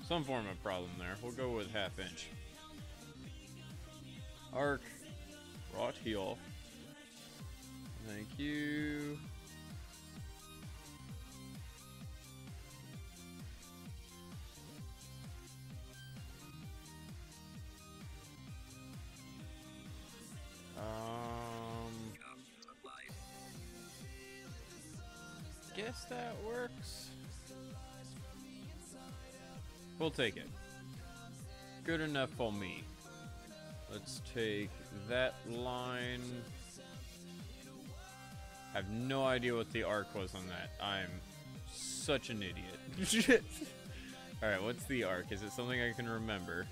Speaker 1: some form of problem there. We'll go with .5 inch. Arc. Wrought heel. Thank you. Guess that works. We'll take it. Good enough for me. Let's take that line. I have no idea what the arc was on that. I'm such an idiot. Alright, what's the arc? Is it something I can remember?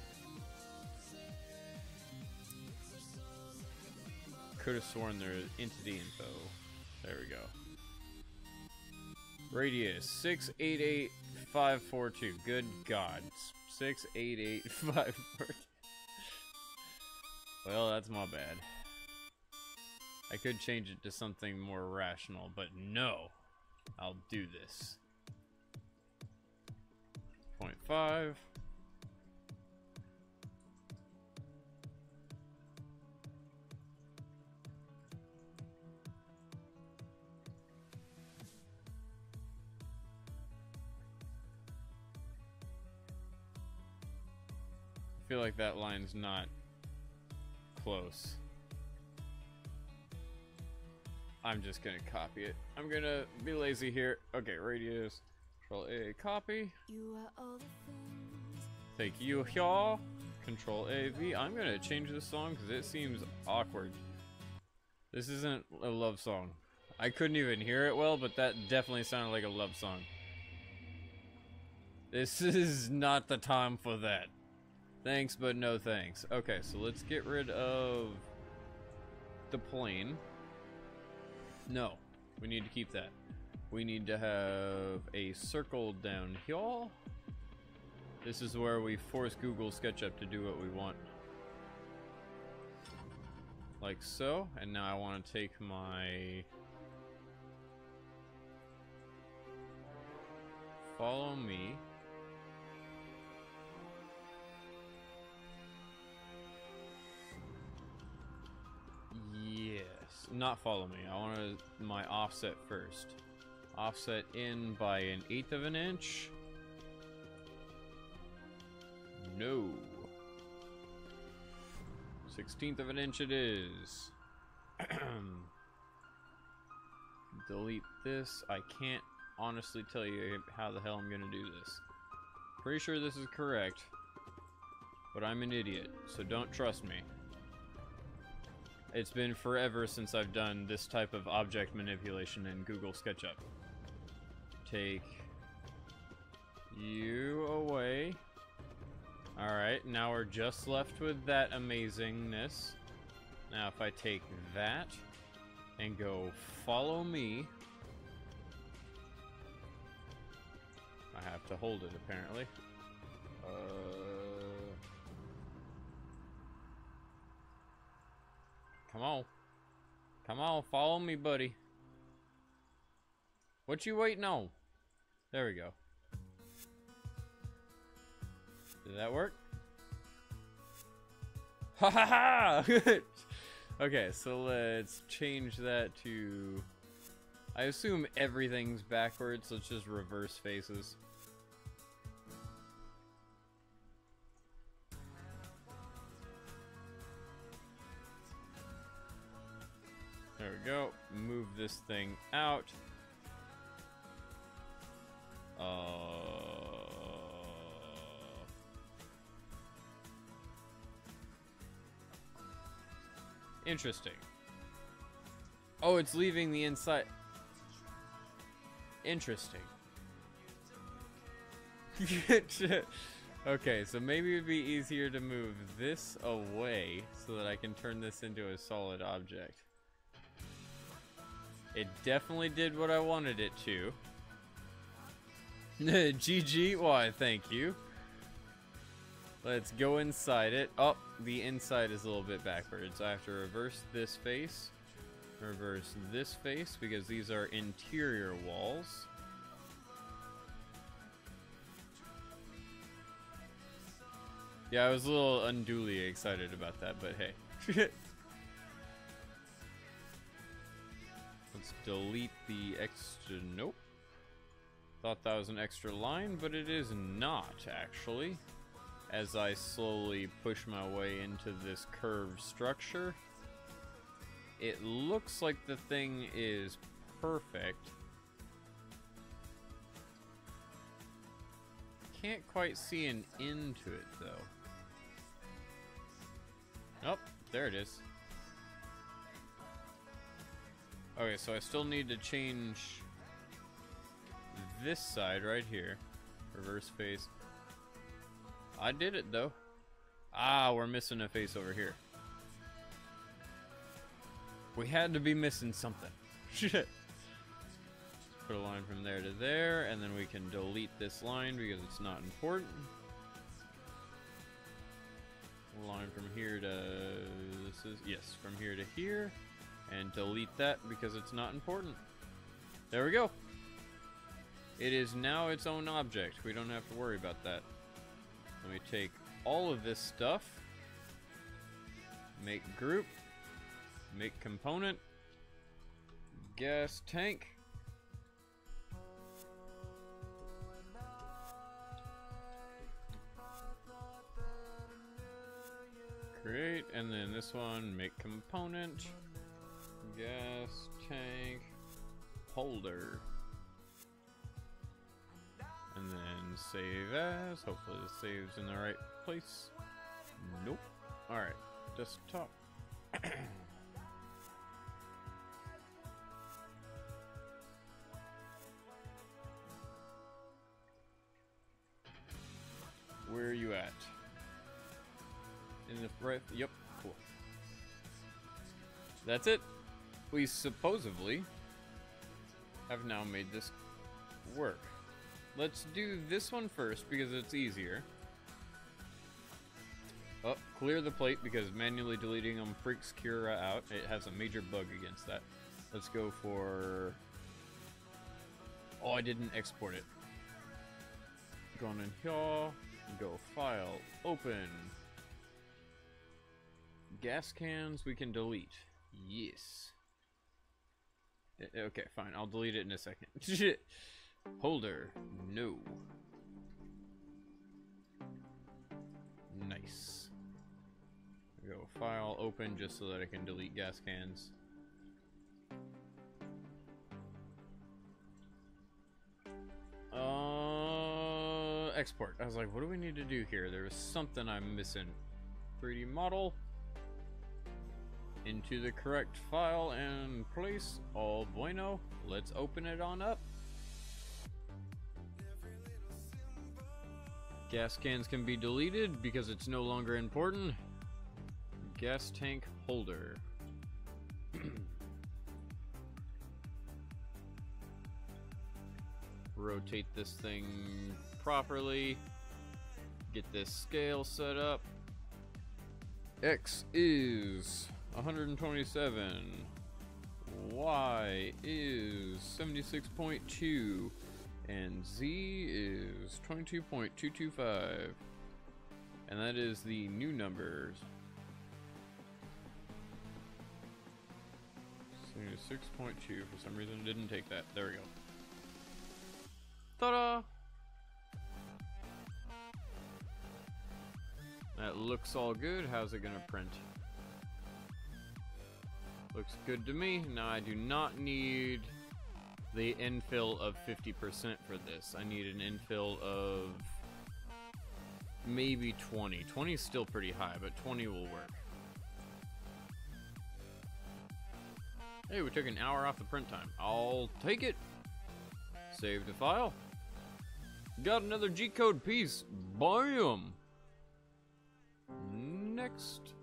Speaker 1: Could have sworn there was entity info. There we go. Radius 688,542. Good God. 688,542. Well, that's my bad. I could change it to something more rational, but no. I'll do this. 0.5. I feel like that line's not close. I'm just gonna copy it. I'm gonna be lazy here. Okay, radius. Control A, copy.
Speaker 3: You are all the things.
Speaker 1: Thank you, y'all. Control A, V. I'm gonna change this song because it seems awkward. This isn't a love song. I couldn't even hear it well, but that definitely sounded like a love song. This is not the time for that. Thanks, but no thanks. Okay, so let's get rid of the plane. No, we need to keep that. We need to have a circle down here. This is where we force Google SketchUp to do what we want. Like so. And now I want to take my... Follow me. Yes, not follow me. I want my offset first. Offset in by 1/8 of an inch. No. 1/16 of an inch it is. Delete this. I can't honestly tell you how the hell I'm gonna do this. Pretty sure this is correct, but I'm an idiot, so don't trust me. It's been forever since I've done this type of object manipulation in Google SketchUp. Take you away. Alright, now we're just left with that amazingness. Now if I take that and go follow me, I have to hold it apparently. Come on. Come on, follow me, buddy. What you waiting on? There we go. Did that work? Ha ha ha! Okay, so let's change that to I assume everything's backwards, so it's just reverse faces. There we go. Move this thing out. Interesting. Oh, it's leaving the inside. Interesting. Okay, so maybe it'd be easier to move this away so that I can turn this into a solid object. It definitely did what I wanted it to. GG, why, thank you. Let's go inside it. Oh, the inside is a little bit backwards. I have to reverse this face. Reverse this face because these are interior walls. Yeah, I was a little unduly excited about that, but hey. Let's delete the extra. Nope. Thought that was an extra line, but it is not, actually. As I slowly push my way into this curved structure, it looks like the thing is perfect. Can't quite see an end to it, though. Oh, there it is. Okay, so I still need to change this side right here. Reverse face. I did it, though. Ah, we're missing a face over here. We had to be missing something. Shit. Put a line from there to there, and then we can delete this line because it's not important. A line from here to... this is... yes, from here to here. And delete that because it's not important. There we go. It is now its own object. We don't have to worry about that. Let me take all of this stuff. Make group. Make component. Gas tank. Create, and then this one, make component. Gas tank holder. And then save as. Hopefully it saves in the right place. Nope. Alright. Desktop. Where are you at? In the right. Yep. Cool. That's it. We supposedly have now made this work. Let's do this one first because it's easier. Oh, clear the plate because manually deleting them freaks Kira out. It has a major bug against that. Let's go for... oh, I didn't export it. Going in here. Go file. Open. Gas cans we can delete. Yes. Okay, fine. I'll delete it in a second. Holder. No. Nice. Go file, open, just so that I can delete gas cans. Export. I was like, what do we need to do here? There was something I'm missing. 3D model. Into the correct file and place. All bueno. Let's open it on up. Gas cans can be deleted because it's no longer important. Gas tank holder. Rotate this thing properly. Get this scale set up. X is 127. Y is 76.2. And Z is 22.225. And that is the new numbers. 6.2. For some reason, it didn't take that. There we go. Ta-da! That looks all good. How's it gonna print? Looks good to me. Now I do not need the infill of 50% for this. I need an infill of maybe 20. 20 is still pretty high, but 20 will work. Hey, we took an hour off the print time. I'll take it. Save the file. Got another G-code piece. Bam! Next.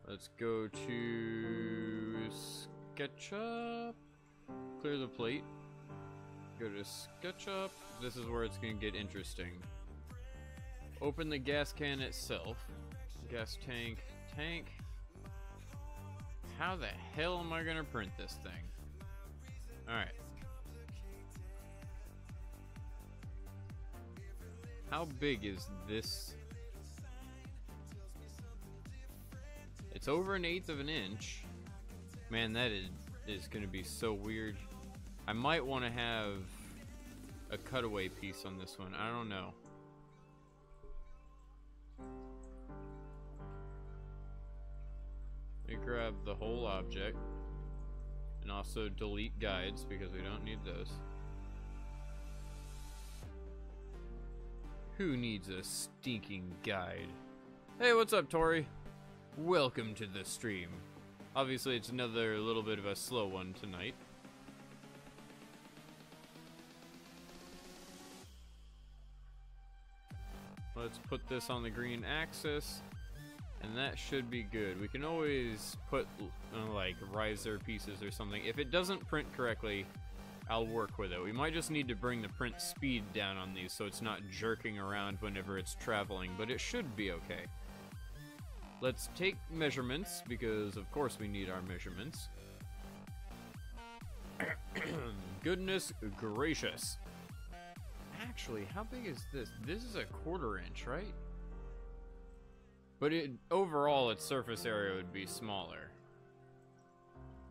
Speaker 1: Let's go to SketchUp. Clear the plate. Go to SketchUp. This is where it's going to get interesting. Open the gas can itself. Gas tank. Tank. How the hell am I going to print this thing? Alright. How big is this? It's over 1/8 of an inch. Man, that is going to be so weird. I might want to have a cutaway piece on this one. I don't know. Let me grab the whole object and also delete guides because we don't need those. Who needs a stinking guide? Hey, what's up, Tori? Welcome to the stream. Obviously, it's another little bit of a slow one tonight. Let's put this on the green axis, and that should be good. We can always put like riser pieces or something. If it doesn't print correctly, I'll work with it. We might just need to bring the print speed down on these so it's not jerking around whenever it's traveling, but it should be okay. Let's take measurements, because of course we need our measurements. Goodness gracious. Actually, how big is this? This is a 1/4 inch, right? But overall, its surface area would be smaller.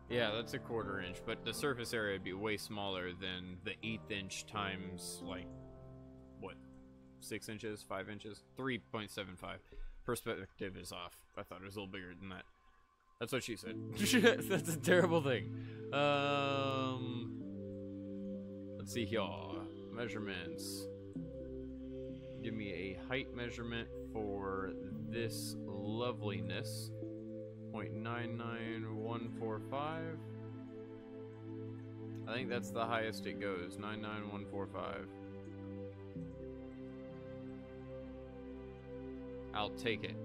Speaker 1: Yeah, that's a 1/4 inch, but the surface area would be way smaller than the 1/8 inch times, like, what, 6 inches, 5 inches? 3.75. Perspective is off. I thought it was a little bigger than that. That's what she said. That's a terrible thing. Let's see here. Measurements. Give me a height measurement for this loveliness. 0.99145. I think that's the highest it goes. 99145. I'll take it.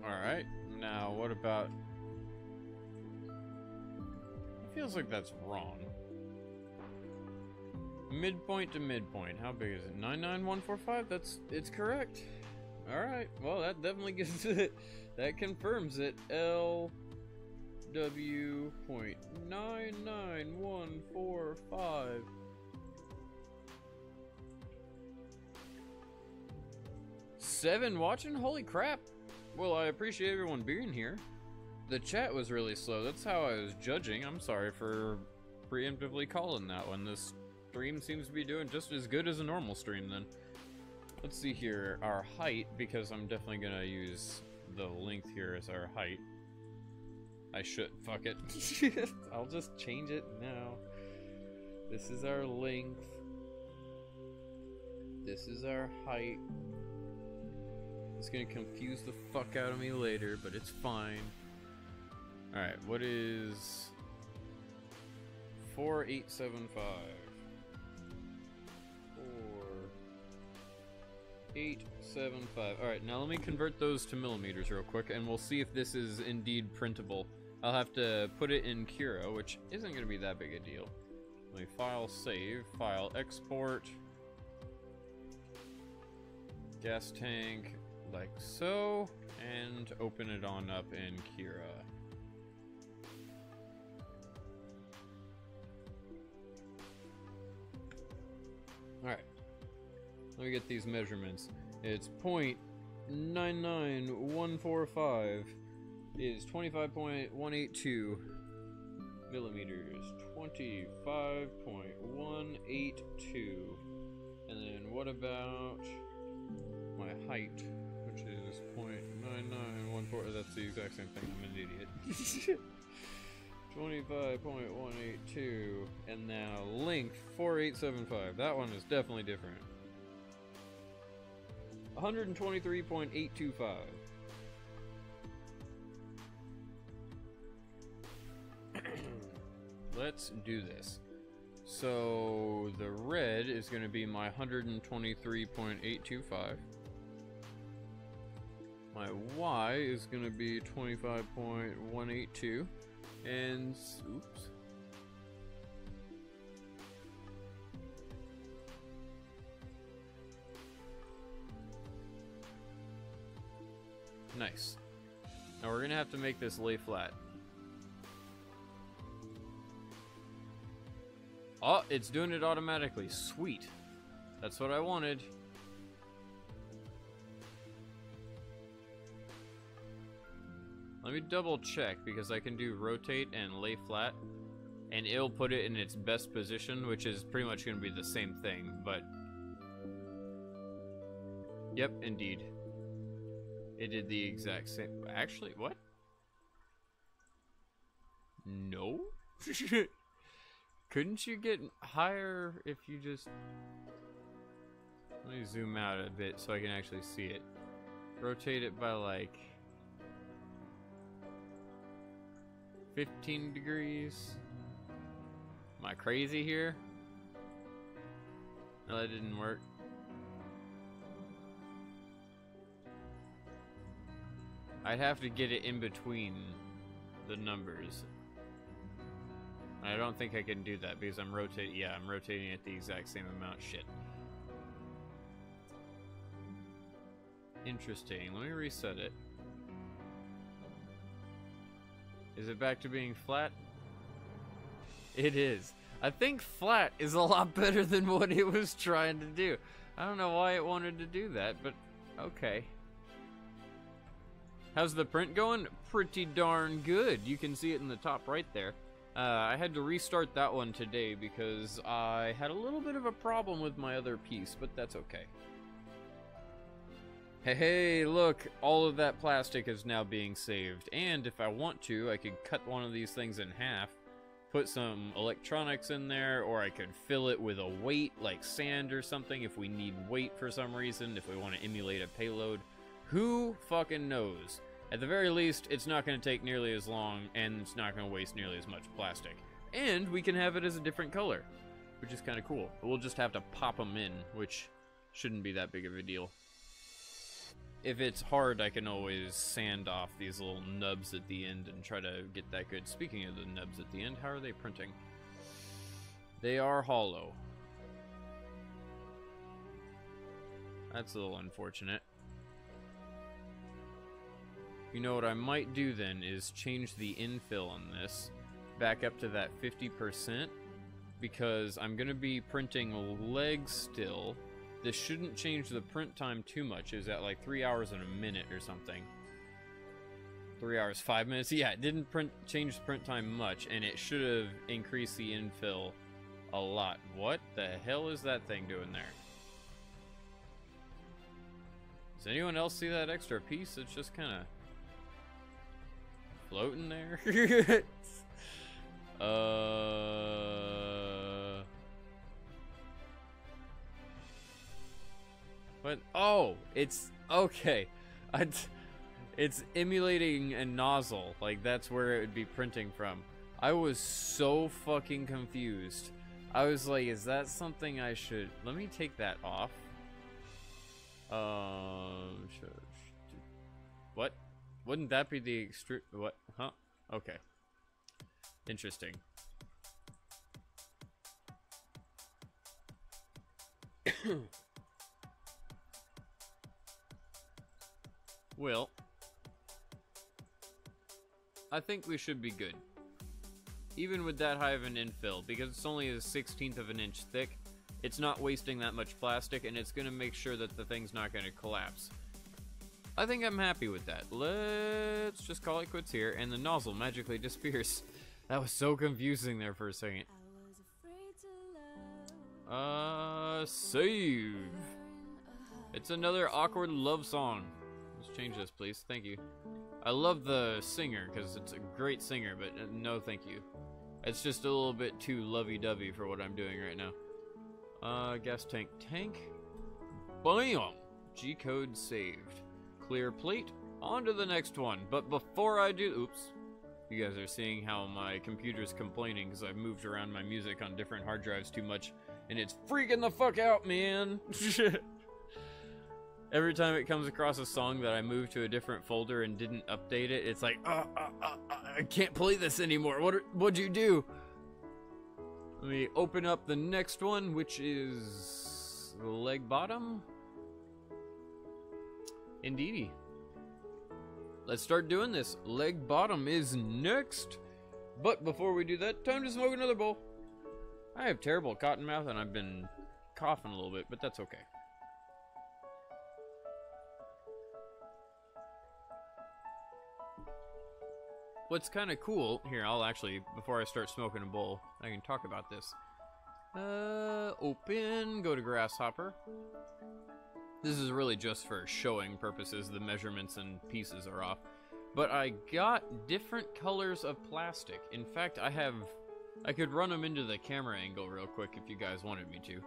Speaker 1: Alright, now what about... It feels like that's wrong. Midpoint to midpoint. How big is it? 99145? It's correct. Alright, well that definitely gives it, that confirms it. LW.99145. Seven watching? Holy crap. Well, I appreciate everyone being here. The chat was really slow. That's how I was judging. I'm sorry for preemptively calling that one. This stream seems to be doing just as good as a normal stream then. Let's see here. Our height, because I'm definitely gonna use the length here as our height. I should. Fuck it. I'll just change it now. This is our length. This is our height. It's gonna confuse the fuck out of me later, but it's fine. Alright, what is 4875? 4875. Alright, now let me convert those to millimeters real quick, and we'll see if this is indeed printable. I'll have to put it in Cura, which isn't gonna be that big a deal. Let me file save, file export, gas tank, like so, and open it on up in Kira. Alright, let me get these measurements. It's 0.99145 is 25.182 millimeters. 25.182. And then what about my height, which is 0.9914? That's the exact same thing. I'm an idiot. 25.182. And now length 4875. That one is definitely different. 123.825. Let's do this. So the red is going to be my 123.825. My Y is going to be 25.182. And oops. Nice. Now we're going to have to make this lay flat. Oh, it's doing it automatically. Sweet. That's what I wanted. Let me double check because I can do rotate and lay flat and it'll put it in its best position, which is pretty much going to be the same thing, but yep, indeed. It did the exact same. Actually, what? No? Couldn't you get higher if you just... Let me zoom out a bit so I can actually see it. Rotate it by like 15 degrees. Am I crazy here? No, that didn't work. I'd have to get it in between the numbers. I don't think I can do that because I'm rotating. Yeah, I'm rotating at the exact same amount. Shit. Interesting. Let me reset it. Is it back to being flat? It is. I think flat is a lot better than what it was trying to do. I don't know why it wanted to do that, but okay. How's the print going? Pretty darn good. You can see it in the top right there. I had to restart that one today because I had a little bit of a problem with my other piece, but that's okay. Hey, look, all of that plastic is now being saved, and if I want to, I could cut one of these things in half, put some electronics in there, or I could fill it with a weight, like sand or something, if we need weight for some reason, if we want to emulate a payload. Who fucking knows? At the very least, it's not going to take nearly as long, and it's not going to waste nearly as much plastic. And we can have it as a different color, which is kind of cool. We'll just have to pop them in, which shouldn't be that big of a deal. If it's hard, I can always sand off these little nubs at the end and try to get that good. Speaking of the nubs at the end, how are they printing? They are hollow. That's a little unfortunate. You know what I might do then is change the infill on this back up to that 50% because I'm going to be printing legs still. This shouldn't change the print time too much. Is at like 3 hours and a minute or something. 3 hours, 5 minutes. Yeah, it didn't change the print time much, and it should have increased the infill a lot. What the hell is that thing doing there? Does anyone else see that extra piece? It's just kind of floating there. But oh, it's okay. It's emulating a nozzle. Like that's where it would be printing from. I was so fucking confused. I was like, is that something I should? Let me take that off. What? Wouldn't that be the extrude? What? Huh? Okay. Interesting. Well, I think we should be good. Even with that high of an infill, because it's only a 1/16 of an inch thick, it's not wasting that much plastic, and it's going to make sure that the thing's not going to collapse. I think I'm happy with that. Let's just call it quits here, and the nozzle magically disappears. That was so confusing there for a second. Save. It's another awkward love song. Let's change this, please. Thank you. I love the singer, because it's a great singer, but no thank you. It's just a little bit too lovey-dovey for what I'm doing right now. Gas tank. Bam! G-code saved. Clear plate. On to the next one. But before I do... Oops. You guys are seeing how my computer's complaining because I've moved around my music on different hard drives too much, and it's freaking the fuck out, man! Every time it comes across a song that I moved to a different folder and didn't update it, it's like, I can't play this anymore. What'd you do? Let me open up the next one, which is the leg bottom. Indeedy. Let's start doing this. Leg bottom is next. But before we do that, time to smoke another bowl. I have terrible cotton mouth and I've been coughing a little bit, but that's okay. What's kind of cool, here, I'll actually, before I start smoking a bowl, I can talk about this. Open, go to grasshopper. This is really just for showing purposes, the measurements and pieces are off. But I got different colors of plastic. In fact, I could run them into the camera angle real quick if you guys wanted me to.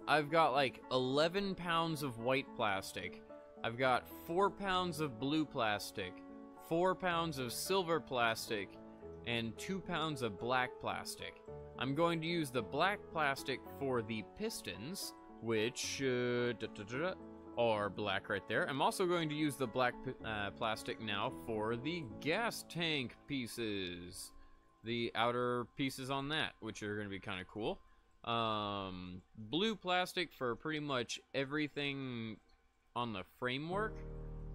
Speaker 1: I've got like 11 pounds of white plastic. I've got 4 pounds of blue plastic, 4 pounds of silver plastic, and 2 pounds of black plastic. I'm going to use the black plastic for the pistons, which are black right there. I'm also going to use the black plastic now for the gas tank pieces. The outer pieces on that, which are going to be kind of cool. Blue plastic for pretty much everything on the framework.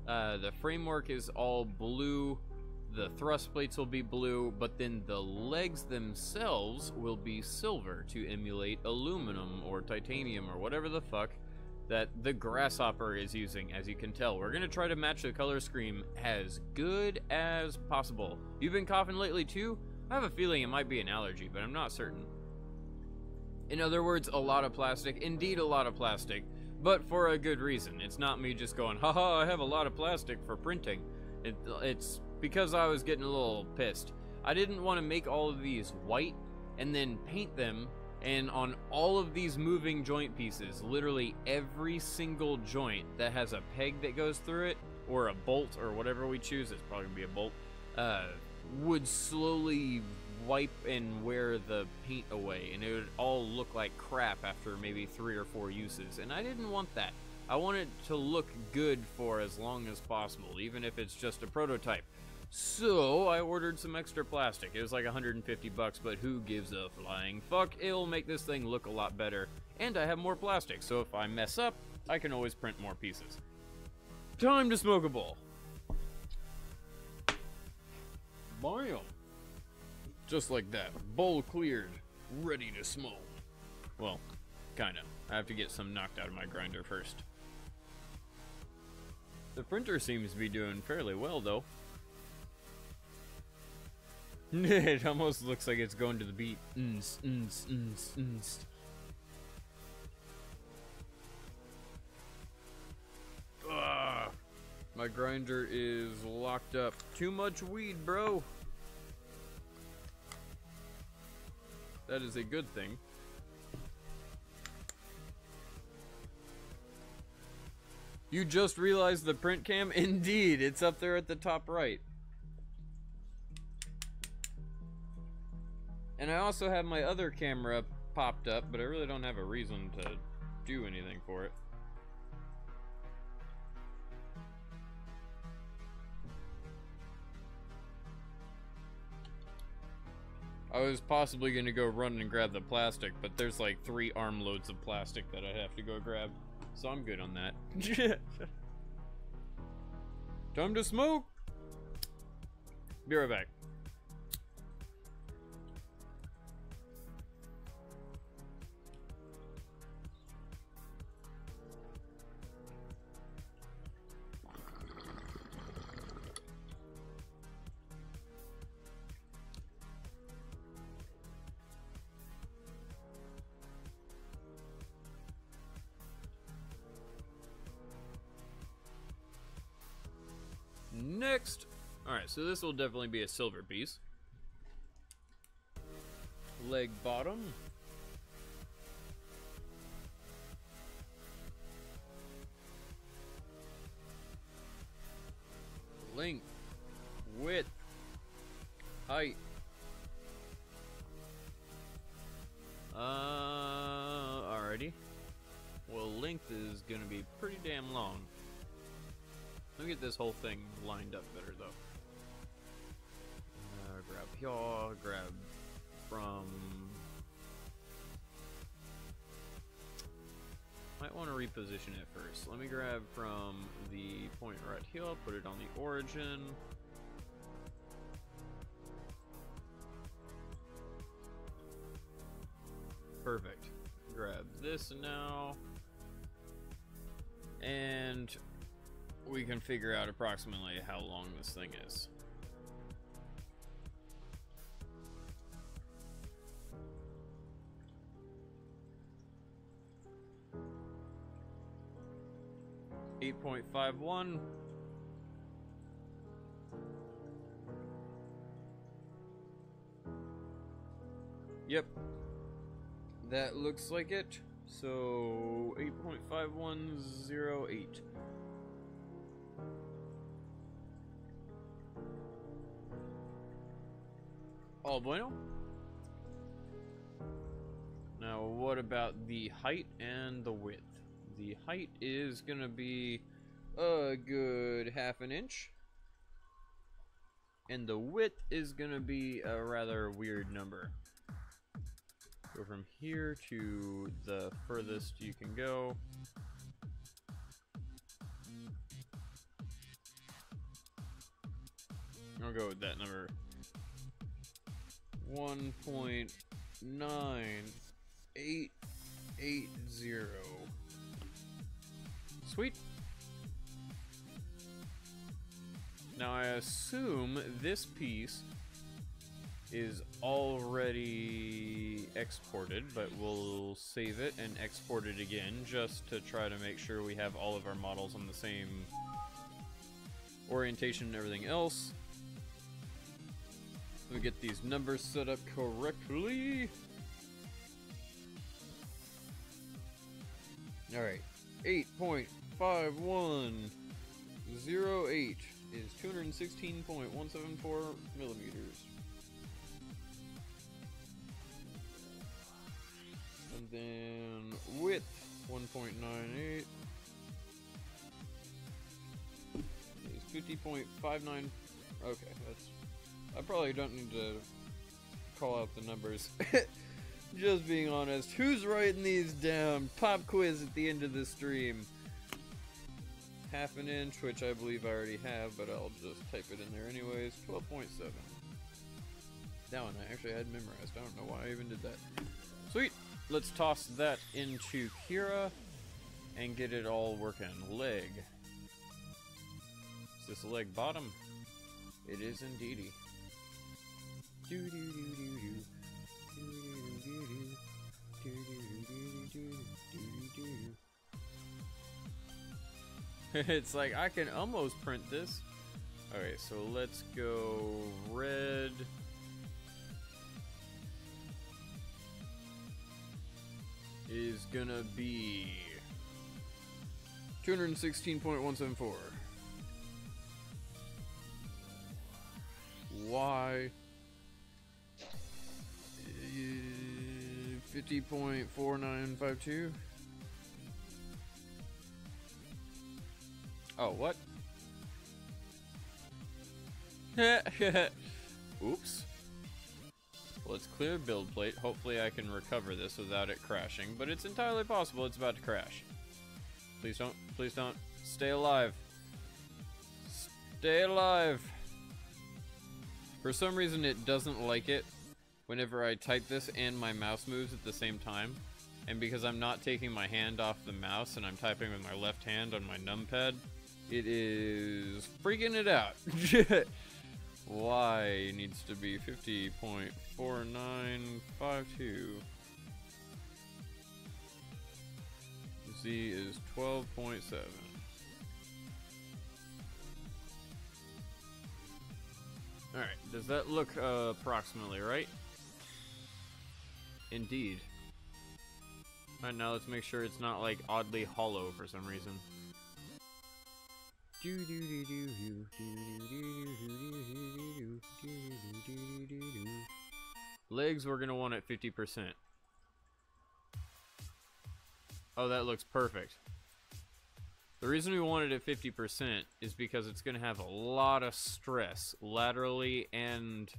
Speaker 1: The framework is all blue. The thrust plates will be blue, but then the legs themselves will be silver to emulate aluminum or titanium or whatever the fuck that the grasshopper is using. As you can tell, we're going to try to match the color scheme as good as possible. You've been coughing lately too? I have a feeling it might be an allergy, but I'm not certain. In other words, a lot of plastic. Indeed, a lot of plastic. But for a good reason. It's not me just going, haha, I have a lot of plastic for printing. It's because I was getting a little pissed. I didn't want to make all of these white and then paint them, and on all of these moving joint pieces, literally every single joint that has a peg that goes through it, or a bolt, or whatever we choose, it's probably going to be a bolt, would slowly wipe and wear the paint away, and it would all look like crap after maybe 3 or 4 uses, and I didn't want that. I want it to look good for as long as possible, even if it's just a prototype. So I ordered some extra plastic. It was like 150 bucks, but who gives a flying fuck? It'll make this thing look a lot better, and I have more plastic, so if I mess up, I can always print more pieces. Time to smoke a bowl. Bam! Just like that. Bowl cleared. Ready to smoke. Well, kinda. I have to get some knocked out of my grinder first. The printer seems to be doing fairly well, though. It almost looks like it's going to the beat. Ugh. My grinder is locked up. Too much weed, bro. That is a good thing. You just realized the print cam? Indeed, it's up there at the top right. And I also have my other camera popped up, but I really don't have a reason to do anything for it. I was possibly going to go run and grab the plastic, but there's like 3 armloads of plastic that I have to go grab. So I'm good on that. Time to smoke! Be right back. Next, alright, so this will definitely be a silver piece. Leg bottom. Length, width, height. Alrighty. Well, length is gonna be pretty damn long. Let me get this whole thing lined up better, though. Grab here, grab from... Might want to reposition it first. Let me grab from the point right here, put it on the origin. Perfect. Grab this now. And we can figure out approximately how long this thing is. .51. Yep. That looks like it. So 8.5108. All bueno. Now, what about the height and the width? The height is gonna be a good ½ an inch. And the width is gonna be a rather weird number. Go from here to the furthest you can go. I'll go with that number. 1.9880. Sweet. Now I assume this piece is already exported, but we'll save it and export it again just to try to make sure we have all of our models on the same orientation and everything else. Let me get these numbers set up correctly. Alright, 8.5108 is 216.174 millimeters. And then width, 1.98 is 50.59. Okay, that's... I probably don't need to call out the numbers. Just being honest. Who's writing these down? Pop quiz at the end of the stream. ½ an inch, which I believe I already have, but I'll just type it in there anyways. 12.7. That one I actually had memorized. I don't know why I even did that. Sweet. Let's toss that into Kira and get it all working. Leg. Is this a leg bottom? It is indeedy. Do do do do do. It's like I can almost print this. Okay, so let's go red. Is gonna be 216.174. Y 50.4952. Oh, what? Oops. Let's clear build plate. Hopefully I can recover this without it crashing, but it's entirely possible it's about to crash. Please don't stay alive. Stay alive. For some reason, it doesn't like it whenever I type this and my mouse moves at the same time. And because I'm not taking my hand off the mouse and I'm typing with my left hand on my numpad, it is freaking it out. Y needs to be 50.4952. Z is 12.7. Alright, does that look approximately right? Indeed. Alright, now let's make sure it's not like oddly hollow for some reason. Legs we're gonna want at 50%. Oh, that looks perfect. The reason we want it at 50% is because it's gonna have a lot of stress laterally and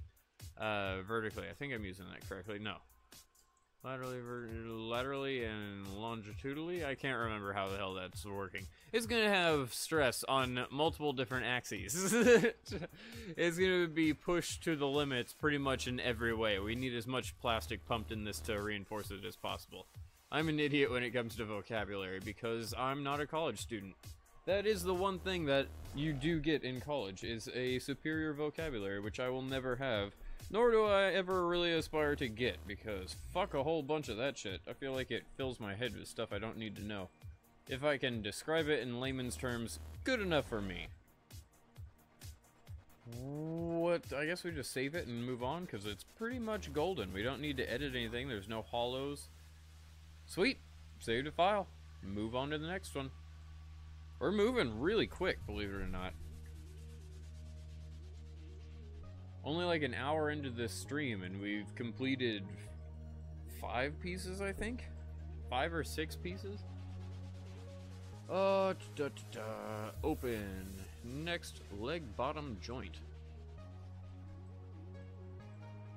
Speaker 1: vertically. I think I'm using that correctly. No. Laterally and longitudinally? I can't remember how the hell that's working. It's gonna have stress on multiple different axes. It's gonna be pushed to the limits pretty much in every way. We need as much plastic pumped in this to reinforce it as possible. I'm an idiot when it comes to vocabulary because I'm not a college student. That is the one thing that you do get in college, is a superior vocabulary, which I will never have. Nor do I ever really aspire to get, because fuck a whole bunch of that shit. I feel like it fills my head with stuff I don't need to know. If I can describe it in layman's terms, good enough for me. What? I guess we just save it and move on, because it's pretty much golden. We don't need to edit anything. There's no hollows. Sweet. Saved a file. Move on to the next one. We're moving really quick, believe it or not. Only like an hour into this stream and we've completed 5 pieces, I think? 5 or 6 pieces? Open. Next, leg bottom joint.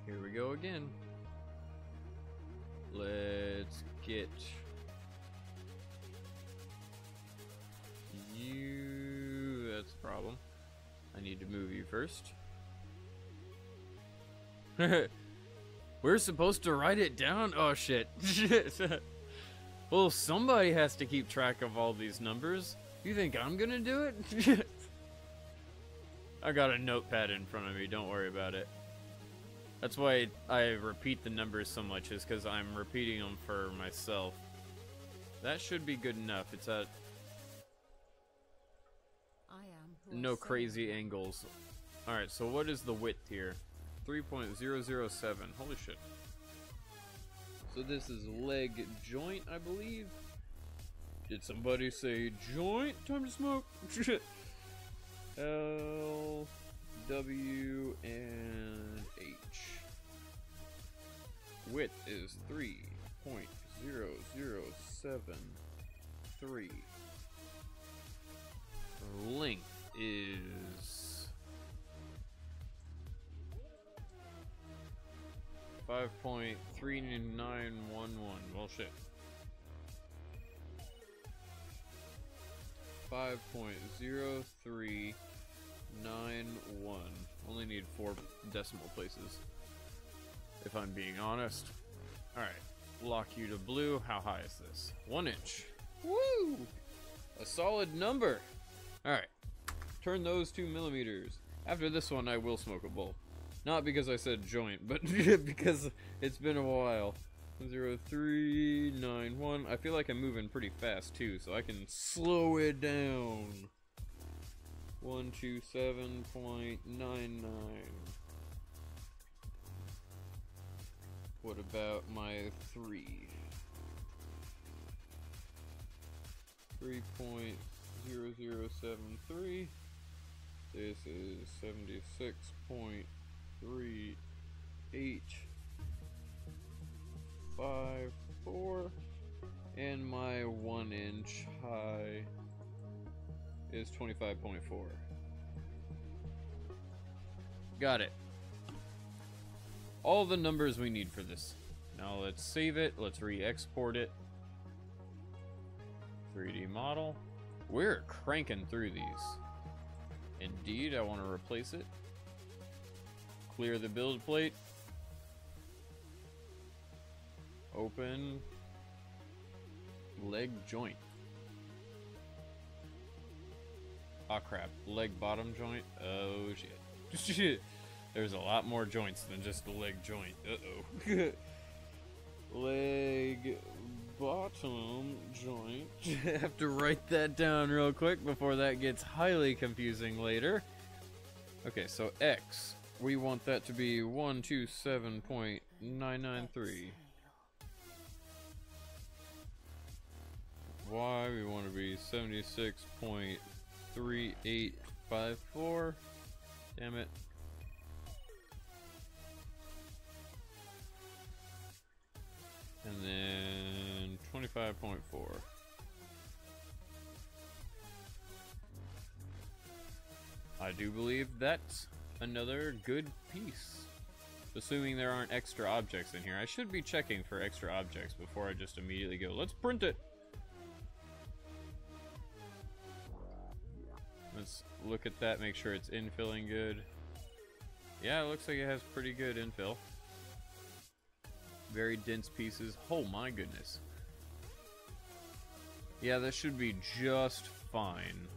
Speaker 1: Here we go again. Let's get you. That's the problem. I need to move you first. We're supposed to write it down? Oh shit. Well, somebody has to keep track of all these numbers. You think I'm gonna do it? I got a notepad in front of me, don't worry about it. That's why I repeat the numbers so much, is because I'm repeating them for myself. That should be good enough. It's at no crazy angles. Alright, so what is the width here? 3.007. Holy shit. So this is leg joint, I believe. Did somebody say joint? Time to smoke. L, W, and H. Width is 3.0073. Length is 5.3911. Well, shit. 5.0391. Only need 4 decimal places, if I'm being honest. Alright, lock you to blue. How high is this? 1 inch. Woo! A solid number. Alright, turn those 2 millimeters. After this one, I will smoke a bowl. Not because I said joint, but because it's been a while. 0391. I feel like I'm moving pretty fast too, so I can slow it down. 127.99. What about my 3? 3.0073. This is 76.3854, and my 1 inch high is 25.4. Got it. All the numbers we need for this. Now let's save it. Let's re-export it. 3D model. We're cranking through these. Indeed, I want to replace it. Clear the build plate. Open. Leg joint. Ah, crap. Leg bottom joint. Oh, shit. There's a lot more joints than just the leg joint. Uh-oh. Leg bottom joint. Have to write that down real quick before that gets highly confusing later. Okay, so X. We want that to be 127.993. Y, we want to be 76.3854. Damn it. And then 25.4. I do believe that's another good piece. Assuming there aren't extra objects in here. I should be checking for extra objects before I just immediately go, let's print it! Let's look at that, make sure it's infilling good. Yeah, it looks like it has pretty good infill. Very dense pieces. Oh my goodness. Yeah, that should be just fine.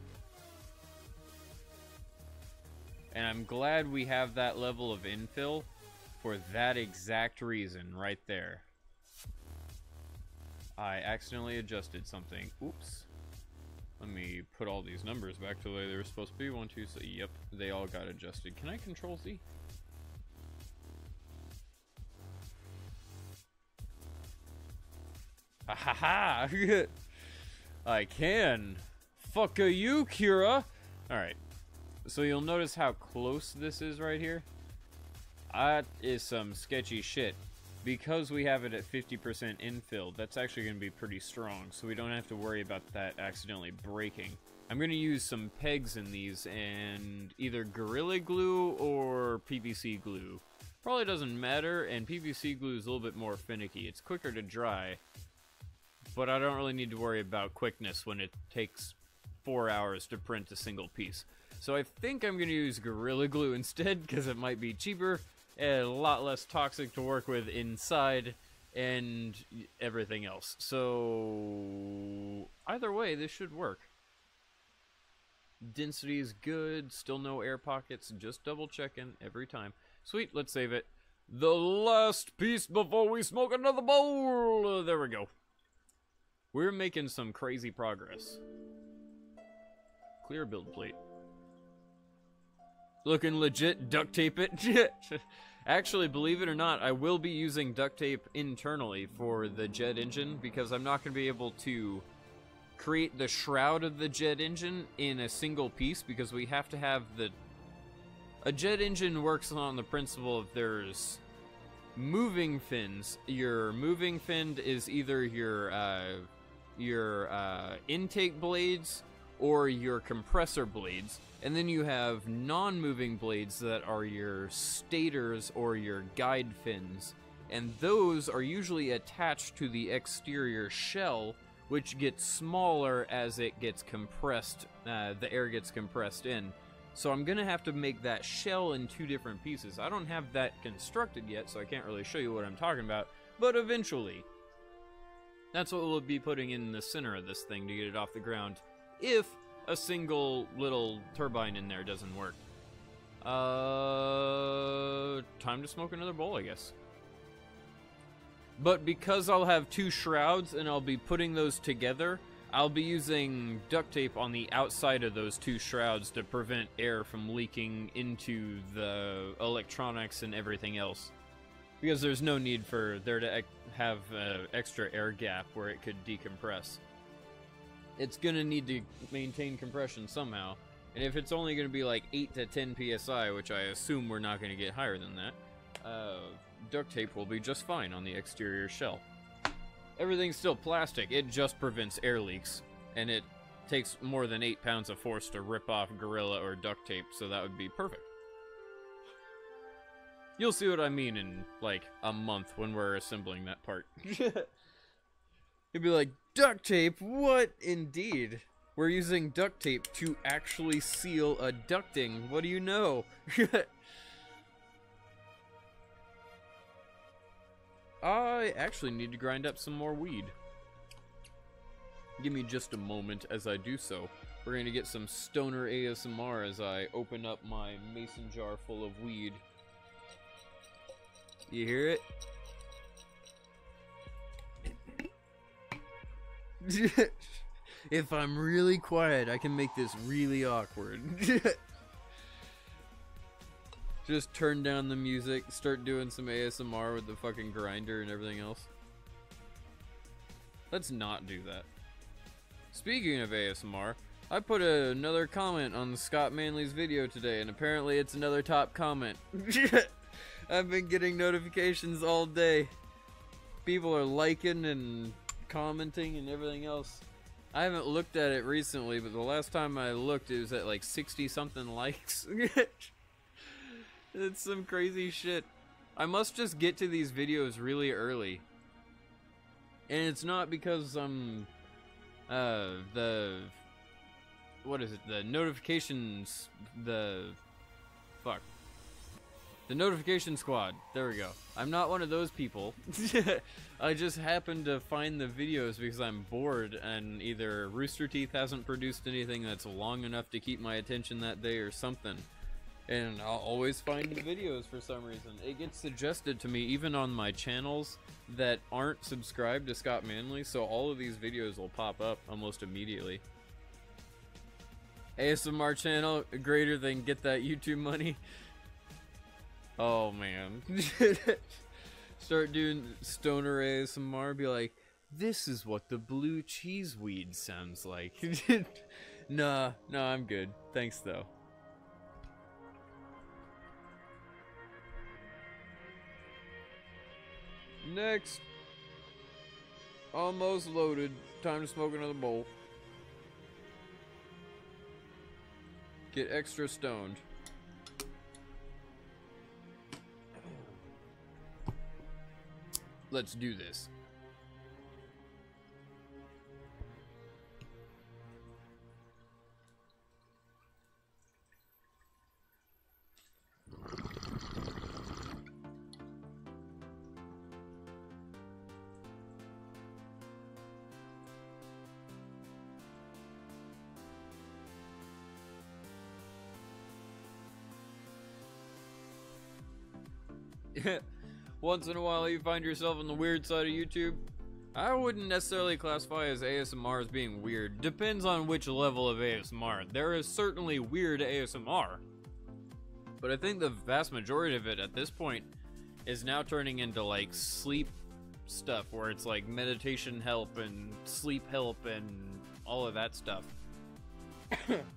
Speaker 1: And I'm glad we have that level of infill for that exact reason right there. I accidentally adjusted something. Oops. Let me put all these numbers back to the way they were supposed to be. 1, 2, 3. Yep, they all got adjusted. Can I control Z? Ha ha ha! I can. Fuck you, Kira. Alright. So you'll notice how close this is right here. That is some sketchy shit. Because we have it at 50% infill, that's actually going to be pretty strong, so we don't have to worry about that accidentally breaking. I'm going to use some pegs in these and either Gorilla Glue or PVC glue. Probably doesn't matter, and PVC glue is a little bit more finicky. It's quicker to dry, but I don't really need to worry about quickness when it takes 4 hours to print a single piece. So I think I'm going to use Gorilla Glue instead, because it might be cheaper and a lot less toxic to work with inside and everything else. So either way, this should work. Density is good, still no air pockets, just double checking every time. Sweet, let's save it. The last piece before we smoke another bowl. There we go. We're making some crazy progress. Clear build plate. Looking legit, duct tape it. Actually, believe it or not, I will be using duct tape internally for the jet engine because I'm not going to be able to create the shroud of the jet engine in a single piece because we have to have the... A jet engine works on the principle of there's moving fins. Your moving fin is either your intake blades or your compressor blades, and then you have non-moving blades that are your stators or your guide fins, and those are usually attached to the exterior shell, which gets smaller as it gets compressed, the air gets compressed in. So I'm gonna have to make that shell in 2 different pieces. I don't have that constructed yet, so I can't really show you what I'm talking about, but eventually. That's what we'll be putting in the center of this thing to get it off the ground, if a single little turbine in there doesn't work. Time to smoke another bowl, I guess. But because I'll have 2 shrouds and I'll be putting those together, I'll be using duct tape on the outside of those 2 shrouds to prevent air from leaking into the electronics and everything else. Because there's no need for there to have an extra air gap where it could decompress. It's gonna need to maintain compression somehow, and if it's only gonna be like 8 to 10 psi, which I assume we're not gonna get higher than that, duct tape will be just fine on the exterior shell. Everything's still plastic, it just prevents air leaks, and it takes more than 8 pounds of force to rip off Gorilla or duct tape, so that would be perfect. You'll see what I mean in like a month when we're assembling that part. You'd be like, duct tape? What? Indeed. We're using duct tape to actually seal a ducting. What do you know? I actually need to grind up some more weed. Give me just a moment as I do so. We're going to get some stoner ASMR as I open up my mason jar full of weed. You hear it? If I'm really quiet, I can make this really awkward. Just turn down the music, start doing some ASMR with the fucking grinder and everything else. Let's not do that. Speaking of ASMR, I put another comment on Scott Manley's video today, and apparently it's another top comment. I've been getting notifications all day. People are liking and commenting and everything else. I haven't looked at it recently, but the last time I looked, it was at like 60-something likes. It's some crazy shit. I must just get to these videos really early. And it's not because I'm... what is it? The notifications... Fuck. The notification squad. There we go. I'm not one of those people. I just happen to find the videos because I'm bored and either Rooster Teeth hasn't produced anything that's long enough to keep my attention that day or something. And I'll always find the videos for some reason. It gets suggested to me even on my channels that aren't subscribed to Scott Manley, so all of these videos will pop up almost immediately. ASMR channel greater than get that YouTube money. Oh man. Start doing stoner ASMR, be like, this is what the blue cheese weed sounds like. Nah, I'm good. Thanks though. Next. Almost loaded. Time to smoke another bowl. Get extra stoned. Let's do this. Once in a while you find yourself on the weird side of YouTube. I wouldn't necessarily classify as ASMR as being weird. Depends on which level of ASMR. There is certainly weird ASMR. But I think the vast majority of it at this point is now turning into like sleep stuff where it's like meditation help and sleep help and all of that stuff.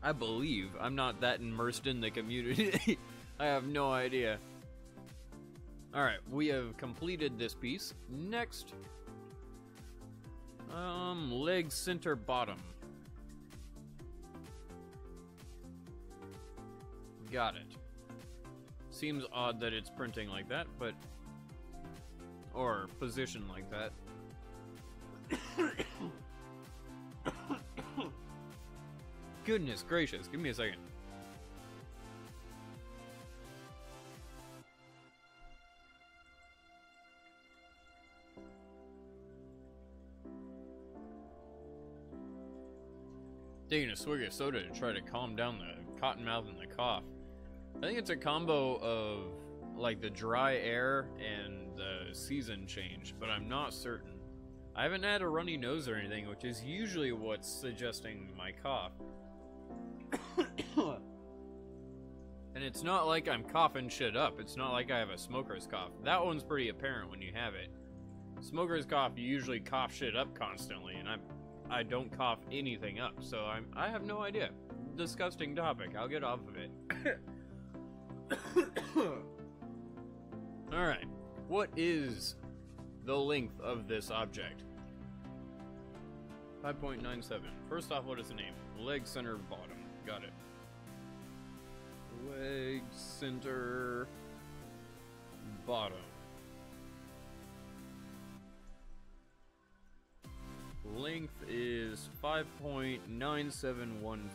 Speaker 1: I believe. I'm not that immersed in the community. I have no idea. Alright, we have completed this piece. Next. Leg center bottom. Got it. Seems odd that it's printing like that, but... or positioned like that. Goodness gracious, give me a second. Taking a swig of soda to try to calm down the cotton mouth and the cough. I think it's a combo of like the dry air and the season change, but I'm not certain. I haven't had a runny nose or anything, which is usually what's suggesting my cough. And it's not like I'm coughing shit up. It's not like I have a smoker's cough. That one's pretty apparent when you have it. Smoker's cough, you usually cough shit up constantly, and I don't cough anything up, so I have no idea. Disgusting topic. I'll get off of it. Alright. What is the length of this object? 5.97. First off, what is the name? Leg center bottom. Got it. Leg center bottom. Length is 5.9715.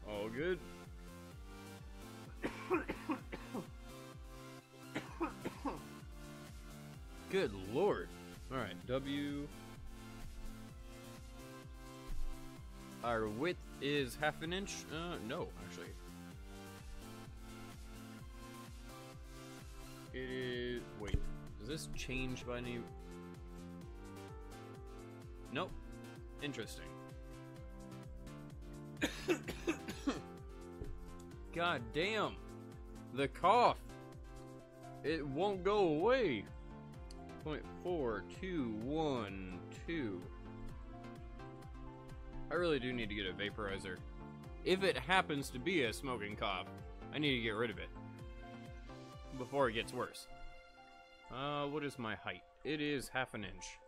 Speaker 1: All good. Good lord. Alright, W. Our width is half an inch. No, actually. It is. Wait, does this change by any. Nope. Interesting. God damn. The cough. It won't go away. 0.4212. I really do need to get a vaporizer. If it happens to be a smoking cough, I need to get rid of it before it gets worse. What is my height? It is half an inch,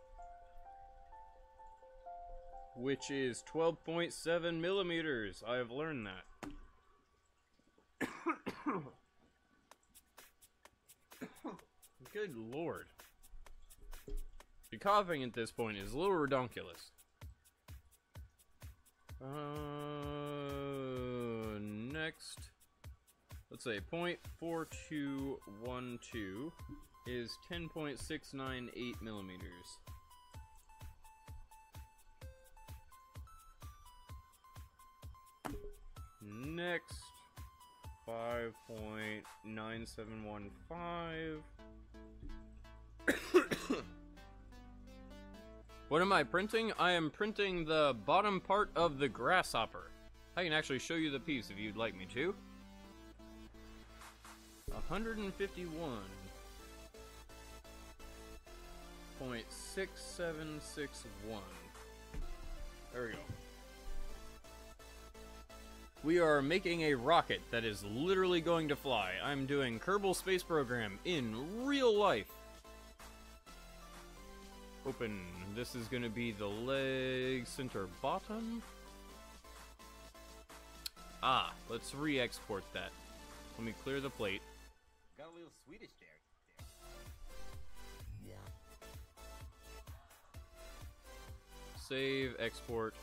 Speaker 1: which is 12.7 millimeters. I have learned that. Good lord. The coughing at this point is a little redonkulous. Next, let's say 0.4212 is 10.698 millimeters. Next, 5.9715. What am I printing? I am printing the bottom part of the grasshopper. I can actually show you the piece if you'd like me to. 151.6761. There we go. We are making a rocket that is literally going to fly. I'm doing Kerbal Space Program in real life. Open. This is going to be the leg center bottom. Ah, let's re-export that. Let me clear the plate.
Speaker 4: Got a little Swedish there.
Speaker 1: Save, export.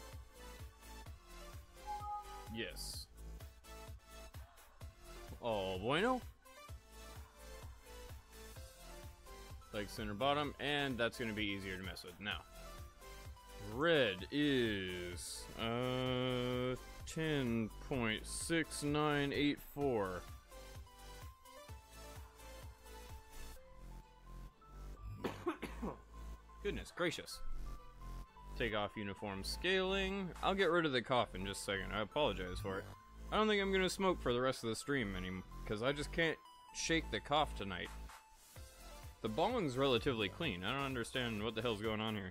Speaker 1: Yes. Oh, bueno. Like center bottom, and that's going to be easier to mess with. Now, red is 10.6984. Goodness gracious. Take off uniform scaling. I'll get rid of the cough in just a second. I apologize for it. I don't think I'm going to smoke for the rest of the stream anymore, because I just can't shake the cough tonight. The bong's relatively clean. I don't understand what the hell's going on here.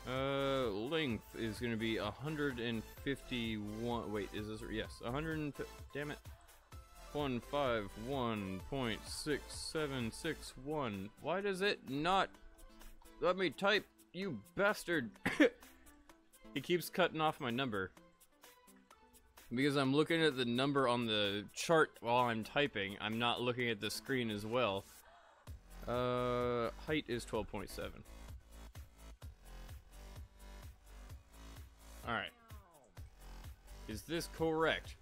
Speaker 1: Length is going to be 151. Wait, is this? Yes, 100. Damn it. 151.6761. Why does it not let me type, you bastard? He keeps cutting off my number. Because I'm looking at the number on the chart while I'm typing. I'm not looking at the screen as well. Height is 12.7. Alright. Is this correct?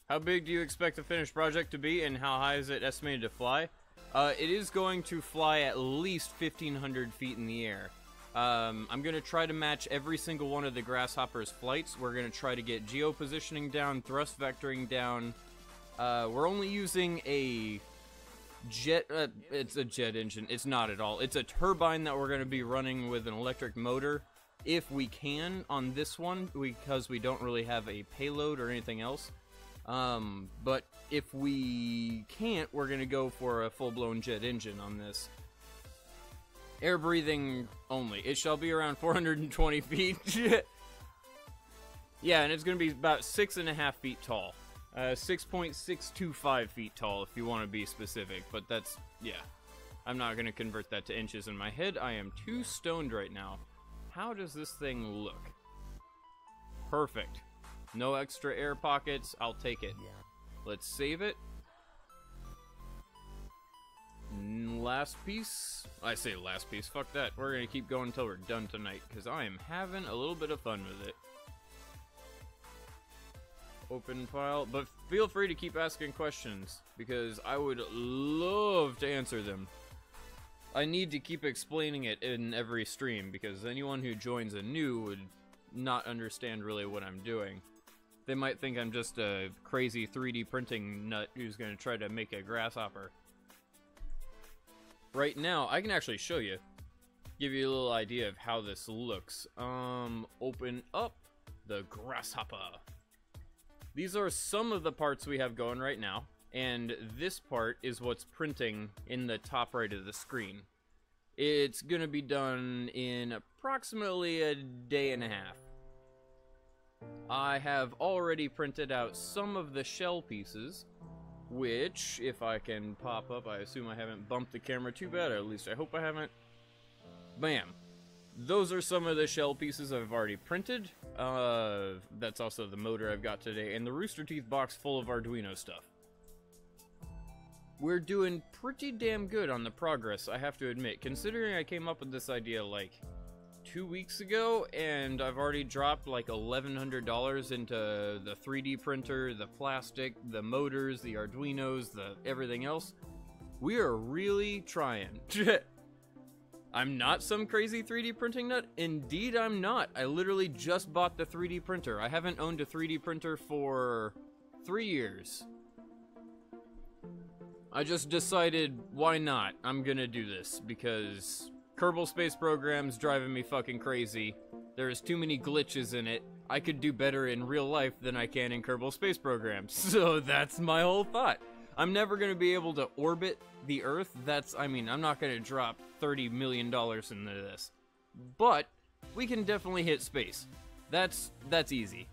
Speaker 1: How big do you expect the finished project to be, and how high is it estimated to fly? It is going to fly at least 1,500 feet in the air. I'm going to try to match every single one of the Grasshopper's flights. We're going to try to get geo-positioning down, thrust vectoring down. We're only using a jet, it's a jet engine. It's not at all. It's a turbine that we're going to be running with an electric motor, if we can, on this one, because we don't really have a payload or anything else. But if we can't, we're going to go for a full-blown jet engine on this. Air breathing only. It shall be around 420 feet. Yeah, and it's going to be about 6.5 feet tall. 6.625 feet tall, if you want to be specific. But that's, yeah. I'm not going to convert that to inches in my head. I am too stoned right now. How does this thing look? Perfect. No extra air pockets. I'll take it. Let's save it. Last piece. I say last piece. Fuck that. We're gonna keep going until we're done tonight, because I am having a little bit of fun with it. Open file, but feel free to keep asking questions, because I would love to answer them. I need to keep explaining it in every stream, because anyone who joins anew would not understand really what I'm doing. They might think I'm just a crazy 3D printing nut who's going to try to make a grasshopper. Right now, I can actually show you. Give you a little idea of how this looks. Open up the grasshopper. These are some of the parts we have going right now, and this part is what's printing in the top right of the screen. It's going to be done in approximately a day and a half. I have already printed out some of the shell pieces, which, if I can pop up, I assume I haven't bumped the camera too bad, or at least I hope I haven't. Bam! Those are some of the shell pieces I've already printed. That's also the motor I've got today, and the Rooster Teeth box full of Arduino stuff. We're doing pretty damn good on the progress, I have to admit, considering I came up with this idea like 2 weeks ago, and I've already dropped like $1,100 into the 3D printer, the plastic, the motors, the Arduinos, the everything else. We are really trying. I'm not some crazy 3D printing nut. Indeed, I'm not. I literally just bought the 3D printer. I haven't owned a 3D printer for 3 years. I just decided, why not? I'm gonna do this, because Kerbal Space Program's driving me fucking crazy. There's too many glitches in it. I could do better in real life than I can in Kerbal Space Program. So that's my whole thought. I'm never gonna be able to orbit the Earth. I'm not gonna drop $30 million into this. But we can definitely hit space. That's easy.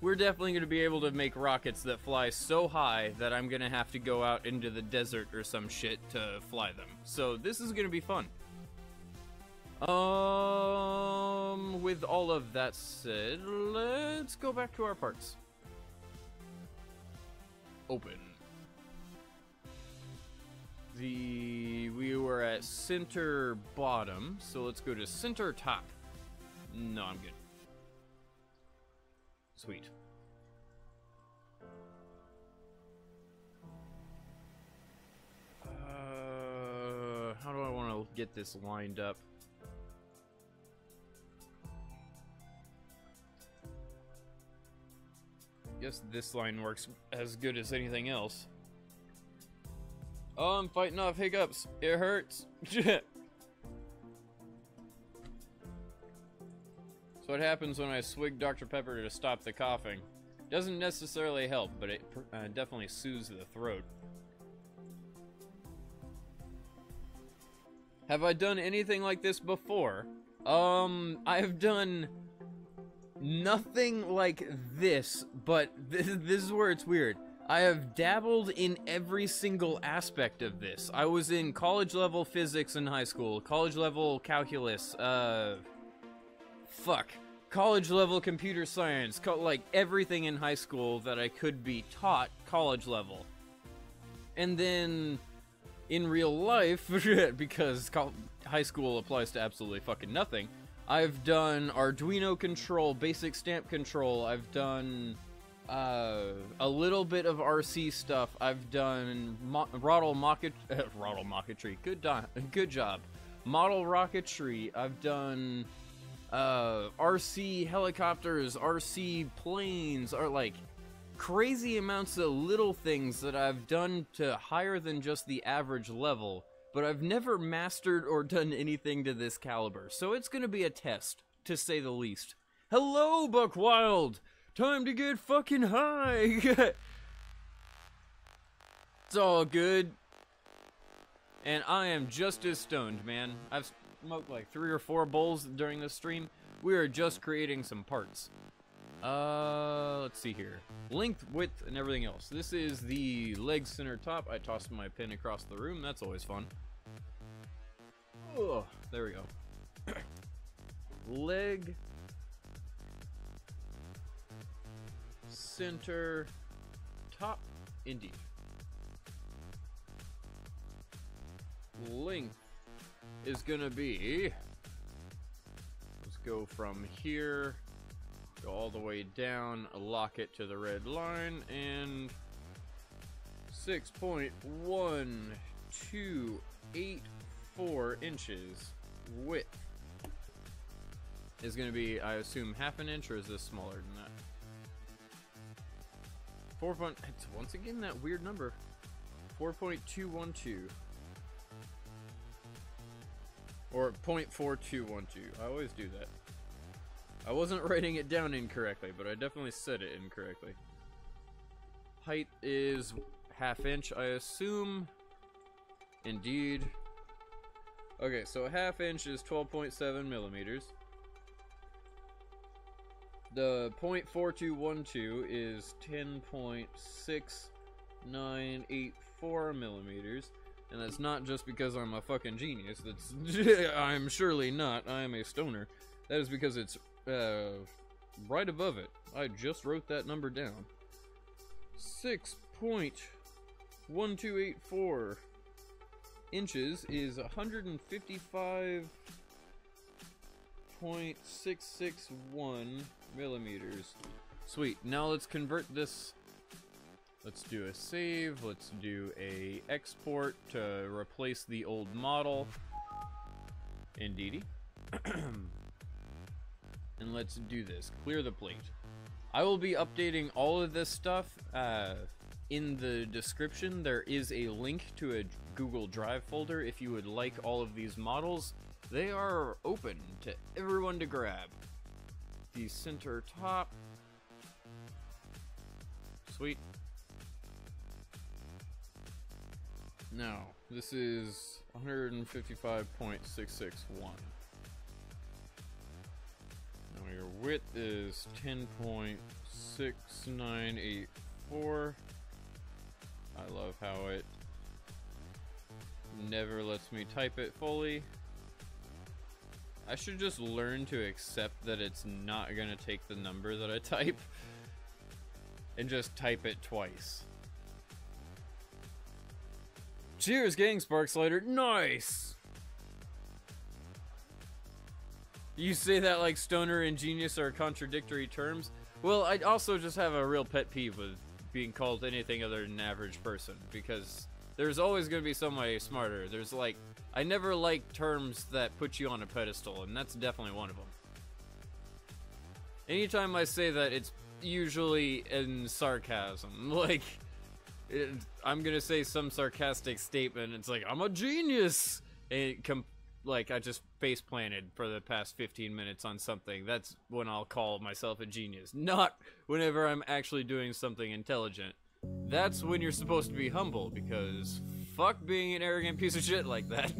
Speaker 1: We're definitely going to be able to make rockets that fly so high that I'm going to have to go out into the desert or some shit to fly them. So this is going to be fun. With all of that said, let's go back to our parts. Open. We were at center bottom, so let's go to center top. No, I'm good. Sweet. How do I want to get this lined up? Guess this line works as good as anything else. Oh, I'm fighting off hiccups. It hurts. What happens when I swig Dr. Pepper to stop the coughing? Doesn't necessarily help, but it definitely soothes the throat. Have I done anything like this before? I've done nothing like this, but this is where it's weird. I have dabbled in every single aspect of this. I was in college level physics in high school, college level calculus, college level computer science, like everything in high school that I could be taught college level. And then in real life, because high school applies to absolutely fucking nothing, I've done Arduino control, basic stamp control, I've done a little bit of RC stuff, I've done rocketry, good job. Model rocketry, I've done RC helicopters, RC planes, or like crazy amounts of little things that I've done to higher than just the average level, but I've never mastered or done anything to this caliber, so it's gonna be a test, to say the least. Hello, Buck Wild! Time to get fucking high! It's all good. And I am just as stoned, man. I've smoked like 3 or 4 bowls during this stream. We are just creating some parts. Let's see here. Length, width, and everything else. This is the leg center top. I tossed my pin across the room. That's always fun. Oh, there we go. Leg. Center top. Indeed. length is gonna be, let's go from here, go all the way down, lock it to the red line, and 6.1284 inches width is gonna be, I assume, half an inch, or is this smaller than that? 4. It's once again that weird number. 4.212. Or 0.4212. I always do that. I wasn't writing it down incorrectly, but I definitely said it incorrectly. Height is half inch, I assume. Indeed. Okay, so a half inch is 12.7 millimeters. The 0.4212 is 10.6984 millimeters, and that's not just because I'm a fucking genius. That's I'm surely not. I am a stoner. That is because it's right above it. I just wrote that number down. 6.1284 inches is 155.661 millimeters. Sweet. Now let's convert this. Let's do a save. Let's do a export to replace the old model. Indeedy. And let's do this. Clear the plate. I will be updating all of this stuff. In the description, there is a link to a Google Drive folder if you would like all of these models. They are open to everyone to grab. The center top. Sweet. Now, this is 155.661. Now your width is 10.6984. I love how it never lets me type it fully. I should just learn to accept that it's not gonna take the number that I type and just type it twice. Cheers, gang, Sparkslider. Nice! You say that like stoner and genius are contradictory terms? Well, I also just have a real pet peeve with being called anything other than an average person, because there's always going to be somebody smarter. There's like, I never like terms that put you on a pedestal, and that's definitely one of them. Anytime I say that, it's usually in sarcasm. Like, I'm going to say some sarcastic statement, it's like, I'm a genius! And like, I just face planted for the past 15 minutes on something. That's when I'll call myself a genius. Not whenever I'm actually doing something intelligent. That's when you're supposed to be humble, because fuck being an arrogant piece of shit like that.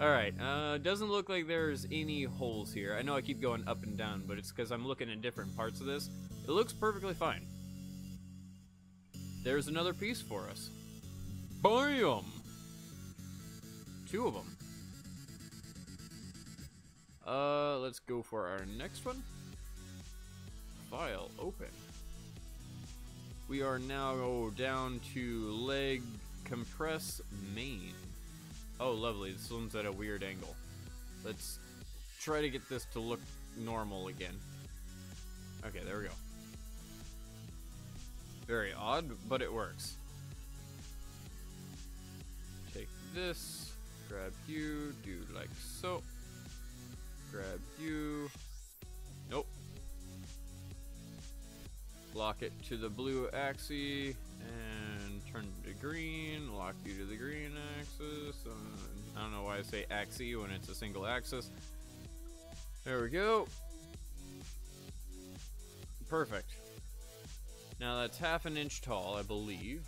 Speaker 1: Alright, doesn't look like there's any holes here. I know I keep going up and down, but it's because I'm looking at different parts of this. It looks perfectly fine. There's another piece for us. BAM! 2 of them. Let's go for our next one. File open. We are now down to leg compress main. Oh, lovely. This one's at a weird angle. Let's try to get this to look normal again. Okay, there we go. Very odd, but it works. Take this, grab you, do like so. Grab you. Nope. Lock it to the blue axis and turn it to green. Lock you to the green axis. I don't know why I say axis when it's a single axis. There we go. Perfect. Now that's half an inch tall, I believe.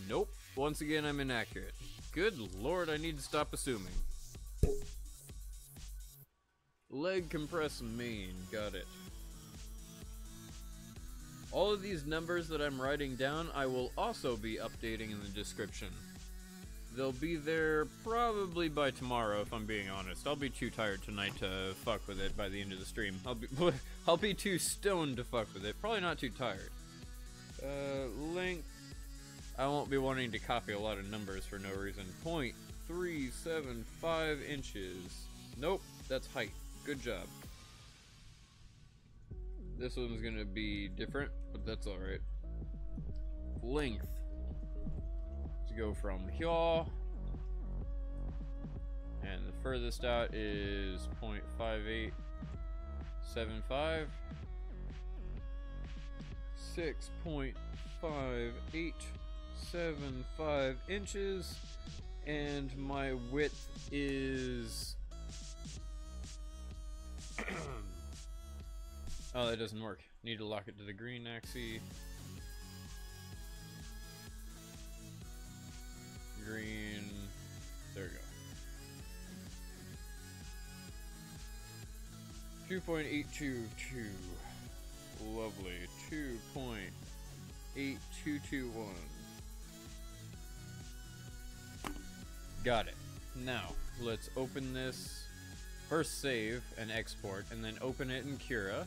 Speaker 1: Nope. Once again, I'm inaccurate. Good lord, I need to stop assuming. Leg compress main, got it. All of these numbers that I'm writing down, I will also be updating in the description. They'll be there probably by tomorrow, if I'm being honest. I'll be too tired tonight to fuck with it by the end of the stream. I'll be too stoned to fuck with it. Probably not too tired. Length. I won't be wanting to copy a lot of numbers for no reason. 0.375 inches. Nope, that's height. Good job. This one's gonna be different, but that's alright. Length. Let's go from here. And the furthest out is 0.5875. 6.5875 inches. And my width is... Oh, that doesn't work. Need to lock it to the green axis. Green. There we go. 2.822. Lovely. 2.8221. Got it. Now, let's open this. First save and export, and then open it in Cura.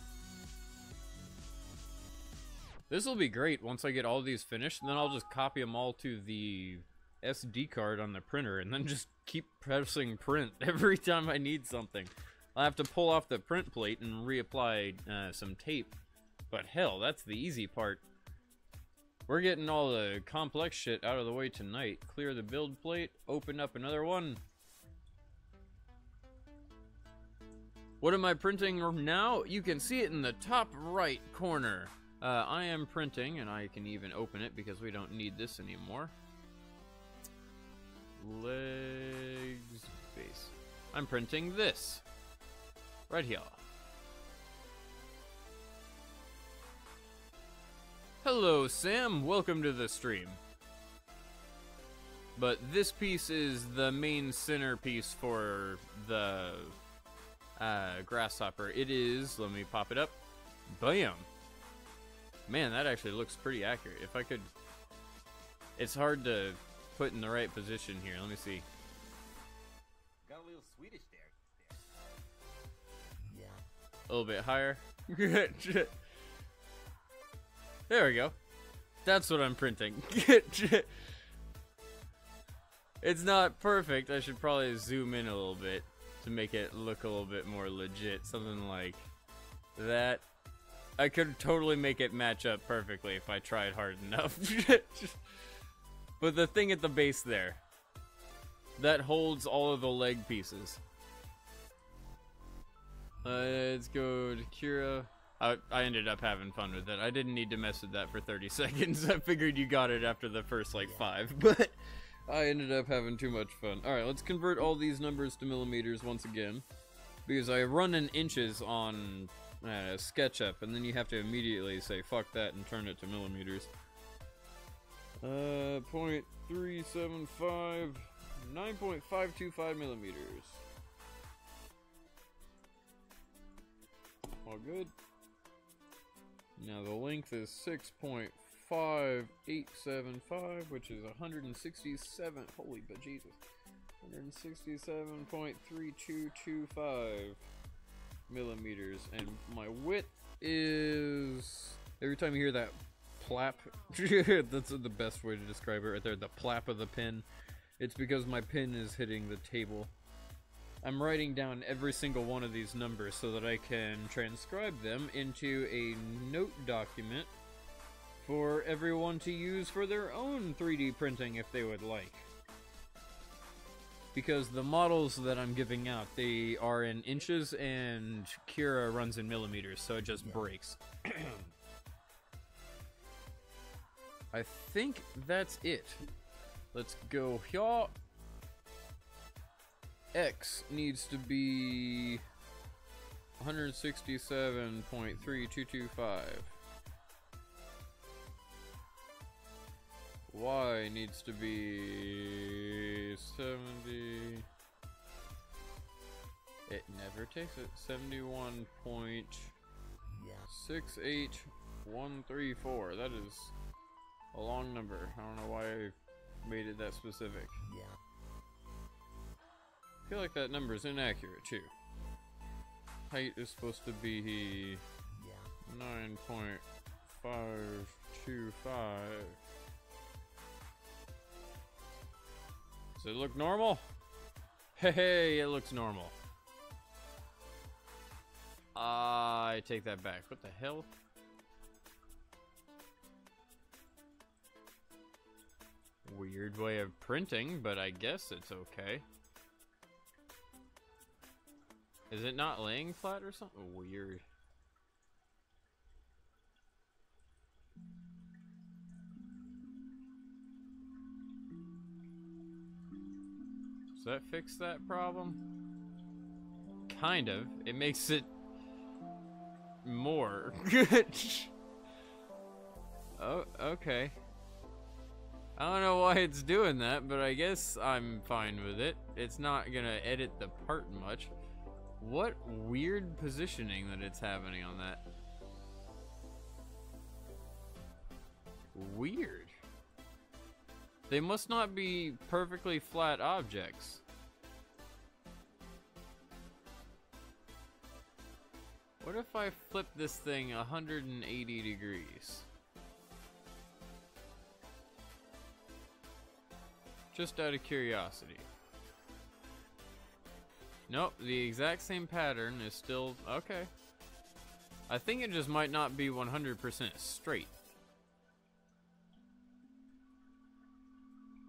Speaker 1: This will be great once I get all these finished, and then I'll just copy them all to the SD card on the printer, and then just keep pressing print every time I need something. I'll have to pull off the print plate and reapply some tape. But hell, that's the easy part. We're getting all the complex shit out of the way tonight. Clear the build plate, open up another one. What am I printing now? You can see it in the top right corner. I am printing, and I can even open it because we don't need this anymore. Legs, base. I'm printing this. Right here. Hello, Sam. Welcome to the stream. But this piece is the main centerpiece for the grasshopper. It is, let me pop it up. Bam! Man, that actually looks pretty accurate. If I could... It's hard to put in the right position here. Let me see.
Speaker 4: Got a little Swedish there.
Speaker 1: A little bit higher. There we go. That's what I'm printing. It's not perfect. I should probably zoom in a little bit to make it look a little bit more legit. Something like that. I could totally make it match up perfectly if I tried hard enough. But the thing at the base there, that holds all of the leg pieces. Let's go to Kira. I ended up having fun with it. I didn't need to mess with that for 30 seconds. I figured you got it after the first, like, 5. But I ended up having too much fun. Alright, let's convert all these numbers to millimeters once again. Because I run in inches on SketchUp, and then you have to immediately say, fuck that, and turn it to millimeters. 0.375, 9.525 millimeters. All good. Now the length is 6.5875, which is 167. Holy bejesus. 167.3225 millimeters. And my width is... Every time you hear that plap, that's the best way to describe it right there. The plap of the pen. It's because my pen is hitting the table. I'm writing down every single one of these numbers so that I can transcribe them into a note document for everyone to use for their own 3D printing if they would like. Because the models that I'm giving out, they are in inches and Kira runs in millimeters, so it just breaks. I think that's it. Let's go here. X needs to be 167.3225. Y needs to be 70. It never takes it. 71.68134. That is a long number. I don't know why I made it that specific. I feel like that number is inaccurate too. Height is supposed to be 9.525. Does it look normal? Hey, it looks normal. I take that back. What the hell? Weird way of printing, but I guess it's okay. Is it not laying flat or something? Weird. Does that fix that problem? Kind of. It makes it more good. Oh, okay. I don't know why it's doing that, but I guess I'm fine with it. It's not gonna edit the part much. What weird positioning that it's happening on that. Weird. They must not be perfectly flat objects. What if I flip this thing 180 degrees? Just out of curiosity. Nope, the exact same pattern is still okay. I think it just might not be 100% straight.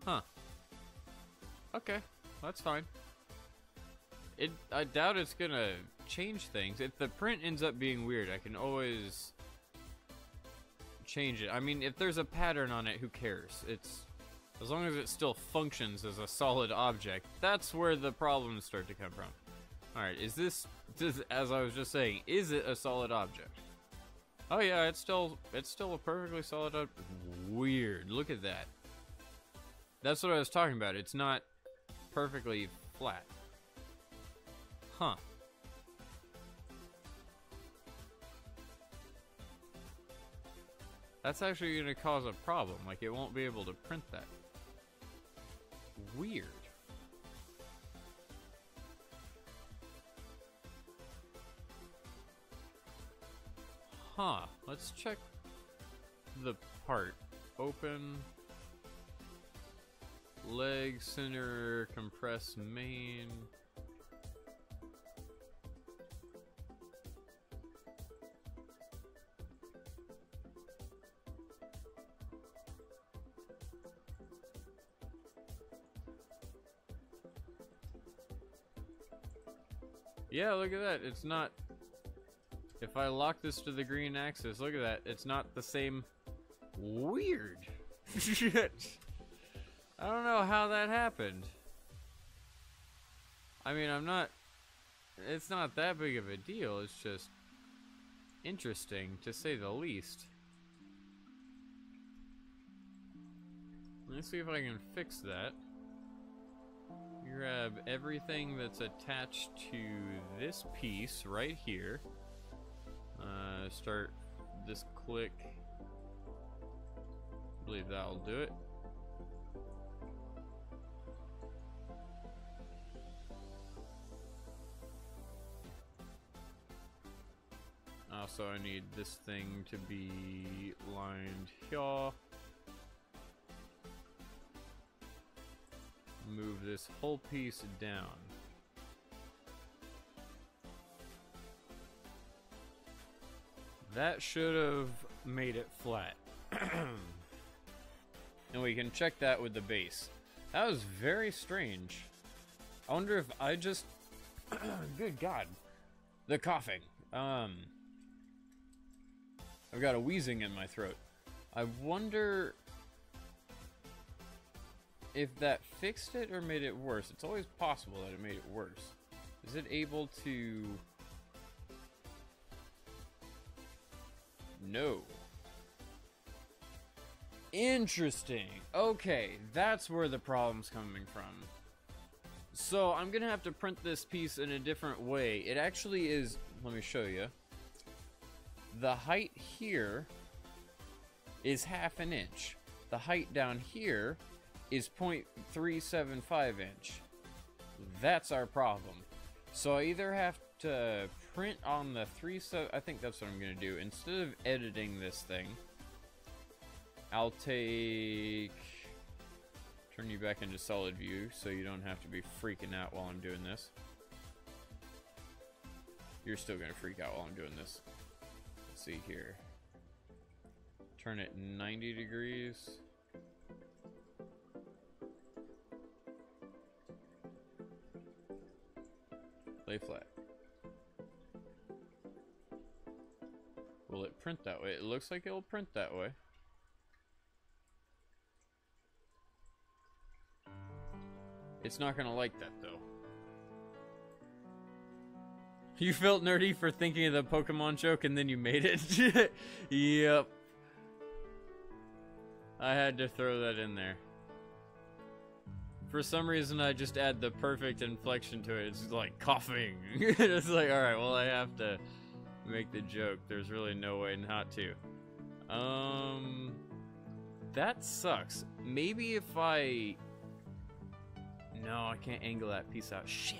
Speaker 1: Huh. Okay, that's fine. I doubt it's gonna change things. If the print ends up being weird, I can always change it. I mean, if there's a pattern on it, who cares? It's as long as it still functions as a solid object, that's where the problems start to come from. Alright, is this, as I was just saying, is it a solid object? Oh yeah, it's still a perfectly solid object. Weird, look at that. That's what I was talking about. It's not perfectly flat. Huh. That's actually going to cause a problem. Like, it won't be able to print that. Weird. Huh. Let's check the part. Open. Leg, center, compress main. Yeah, look at that. It's not... If I lock this to the green axis, look at that. It's not the same... Weird. Shit. I don't know how that happened. I mean, it's not that big of a deal. It's just interesting, to say the least. Let's see if I can fix that. Grab everything that's attached to this piece right here. Start this click. I believe that'll do it. Also, I need this thing to be lined here. Move this whole piece down. That should have made it flat. And we can check that with the base. That was very strange. I wonder if I just... Good God. The coughing. I've got a wheezing in my throat. I wonder if that fixed it or made it worse. It's always possible that it made it worse. Is it able to... No. Interesting. Okay, that's where the problem's coming from. So I'm gonna have to print this piece in a different way. It actually is... Let me show you. The height here is ½ an inch. The height down here is 0.375 inch. That's our problem. So I either have to print on the I think that's what I'm gonna do. Instead of editing this thing, I'll take... Turn you back into solid view so you don't have to be freaking out while I'm doing this. You're still gonna freak out while I'm doing this. Let's see here. Turn it 90 degrees. Lay flat. Will it print that way? It looks like it'll print that way. It's not gonna like that though. You felt nerdy for thinking of the Pokemon joke and then you made it? Yep. I had to throw that in there. For some reason I just add the perfect inflection to it. It's like coughing. It's like, alright, well I have to make the joke. There's really no way not to. That sucks. Maybe if I... No, I can't angle that piece out. Shit.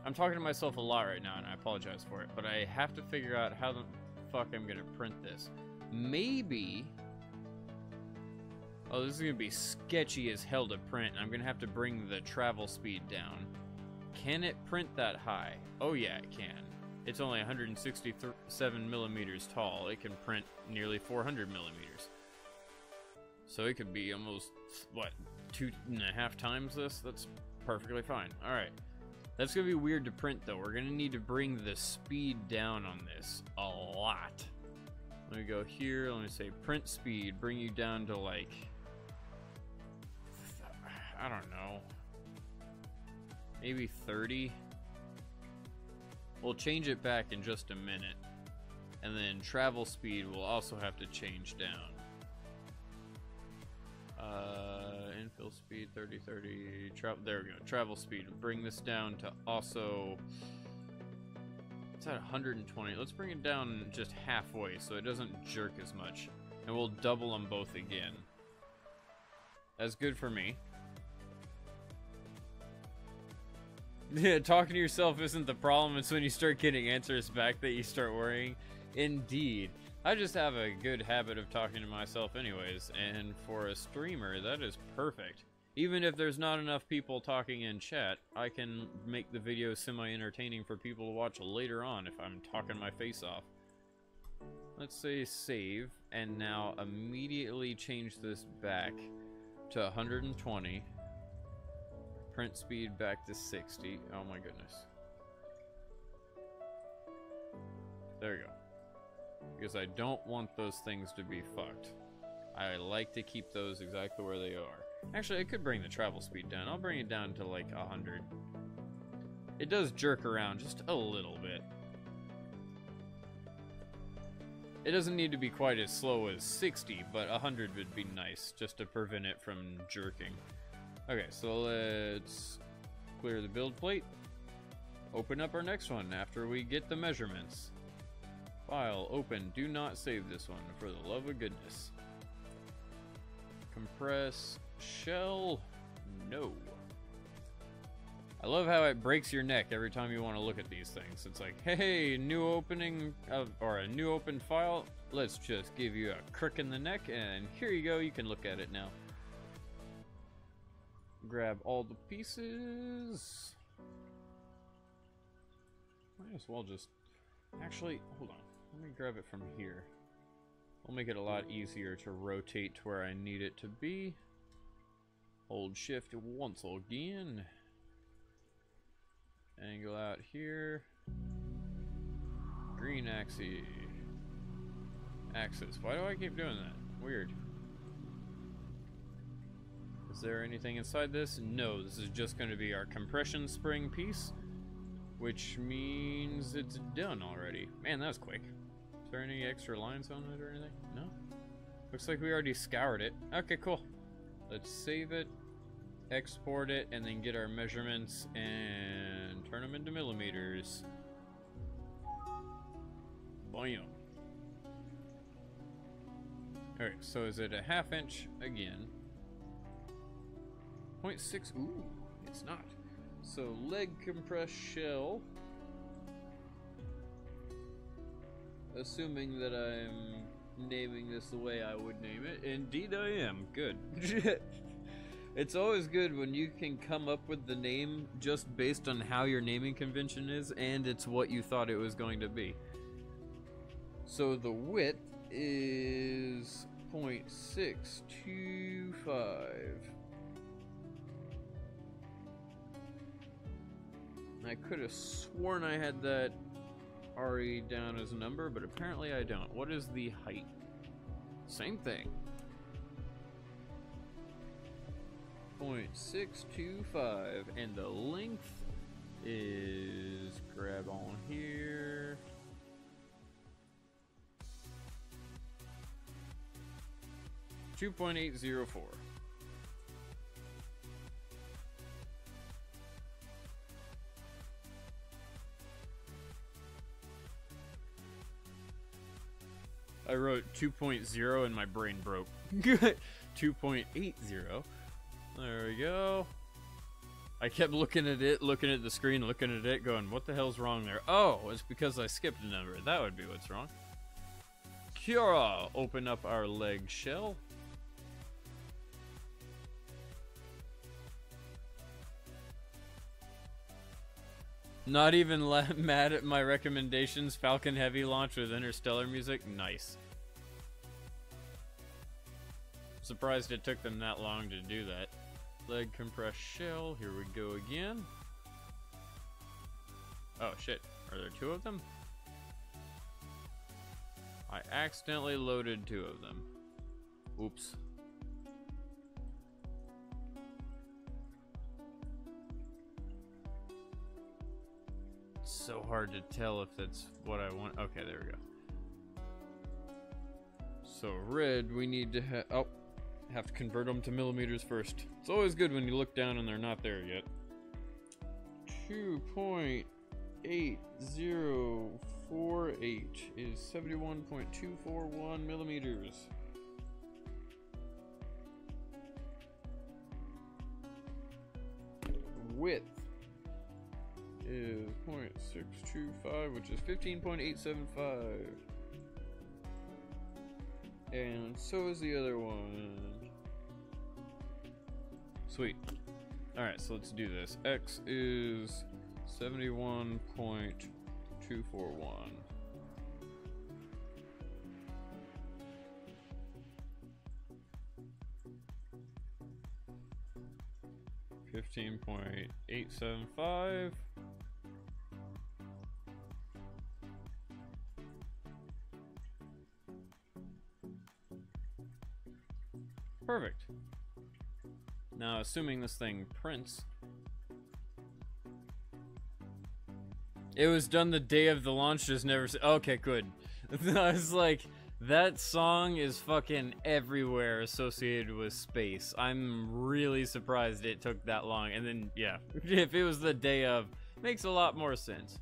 Speaker 1: I'm talking to myself a lot right now, and I apologize for it, but I have to figure out how the fuck I'm gonna print this. Maybe... Oh, this is gonna be sketchy as hell to print. I'm gonna have to bring the travel speed down. Can it print that high? Oh yeah, it can. It's only 167 millimeters tall. It can print nearly 400 millimeters. So it could be almost, what, 2.5 times this? That's perfectly fine. Alright. That's gonna be weird to print though. We're gonna need to bring the speed down on this a lot. Let me go here. Let me say print speed. Bring you down to like, I don't know, maybe 30. We'll change it back in just a minute. And then travel speed will also have to change down. Infill speed 30. There we go. Travel speed. Bring this down to also. It's at 120. Let's bring it down just halfway so it doesn't jerk as much. And we'll double them both again. That's good for me. Yeah, talking to yourself isn't the problem. It's when you start getting answers back that you start worrying. Indeed. I just have a good habit of talking to myself anyways, and for a streamer, that is perfect. Even if there's not enough people talking in chat, I can make the video semi-entertaining for people to watch later on if I'm talking my face off. Let's say save, and now immediately change this back to 120. Print speed back to 60. Oh my goodness. There you go. Because I don't want those things to be fucked. I like to keep those exactly where they are. Actually, I could bring the travel speed down. I'll bring it down to like 100. It does jerk around just a little bit. It doesn't need to be quite as slow as 60, but 100 would be nice, just to prevent it from jerking. Okay, so let's clear the build plate. Open up our next one after we get the measurements. File, open, do not save this one, for the love of goodness. Compress, shell, no. I love how it breaks your neck every time you want to look at these things. It's like, hey, new opening, or a new open file. Let's just give you a crick in the neck, and here you go, you can look at it now. Grab all the pieces. Might as well just, actually, hold on. Let me grab it from here. We'll make it a lot easier to rotate to where I need it to be. Hold shift once again. Angle out here. Green axis. Why do I keep doing that? Weird. Is there anything inside this? No, this is just going to be our compression spring piece, which means it's done already. Man, that was quick. Is there any extra lines on it or anything? No? Looks like we already scoured it. Okay, cool. Let's save it, export it, and then get our measurements and turn them into millimeters. Bam. Alright, so is it a 1/2 inch again? 0.6, ooh, it's not. So leg compressed shell. Assuming that I'm naming this the way I would name it. Indeed I am. Good. It's always good when you can come up with the name just based on how your naming convention is, and it's what you thought it was going to be. So the width is 0.625. I could have sworn I had that already down as a number, but apparently I don't. What is the height? Same thing. 0.625, and the length is, grab on here, .804. I wrote 2.0 and my brain broke. 2.80. There we go. I kept looking at it, looking at the screen, looking at it, going, what the hell's wrong there? Oh, it's because I skipped a number. That would be what's wrong. Cura, open up our leg shell. Not even mad at my recommendations. Falcon Heavy launch with interstellar music. Nice. Surprised it took them that long to do that. Leg compressed shell. Here we go again. Oh shit. Are there two of them? I accidentally loaded two of them. Oops. So hard to tell if that's what I want. Okay, there we go. So red, we need to have to convert them to millimeters first. It's always good when you look down and they're not there yet. 2.8048 is 71.241 millimeters. Width is 0.625, which is 15.875. And so is the other one. Sweet. Alright, so let's do this. X is 71.241. $15.875. Perfect. Now, assuming this thing prints. It was done the day of the launch, just never. Okay, good. I was like, that song is fucking everywhere associated with space. I'm really surprised it took that long. And then, yeah, if it was the day of, makes a lot more sense.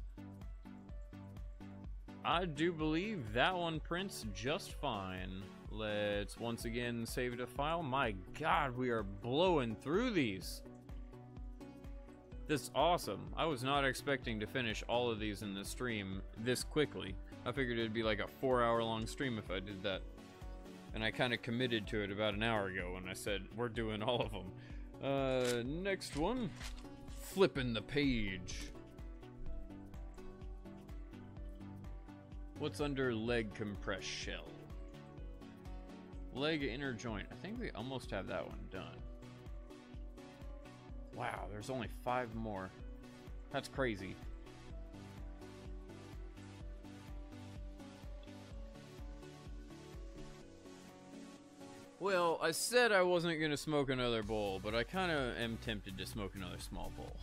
Speaker 1: I do believe that one prints just fine. Let's once again save it a file. My god, we are blowing through these. This is awesome. I was not expecting to finish all of these in the stream this quickly. I figured it'd be like a 4-hour-long stream if I did that. And I kind of committed to it about an hour ago when I said we're doing all of them. Next one. Flipping the page. What's under leg compressed shell? Leg inner joint. I think we almost have that one done. Wow, there's only 5 more. That's crazy. Well, I said I wasn't gonna smoke another bowl, but I kind of am tempted to smoke another small bowl.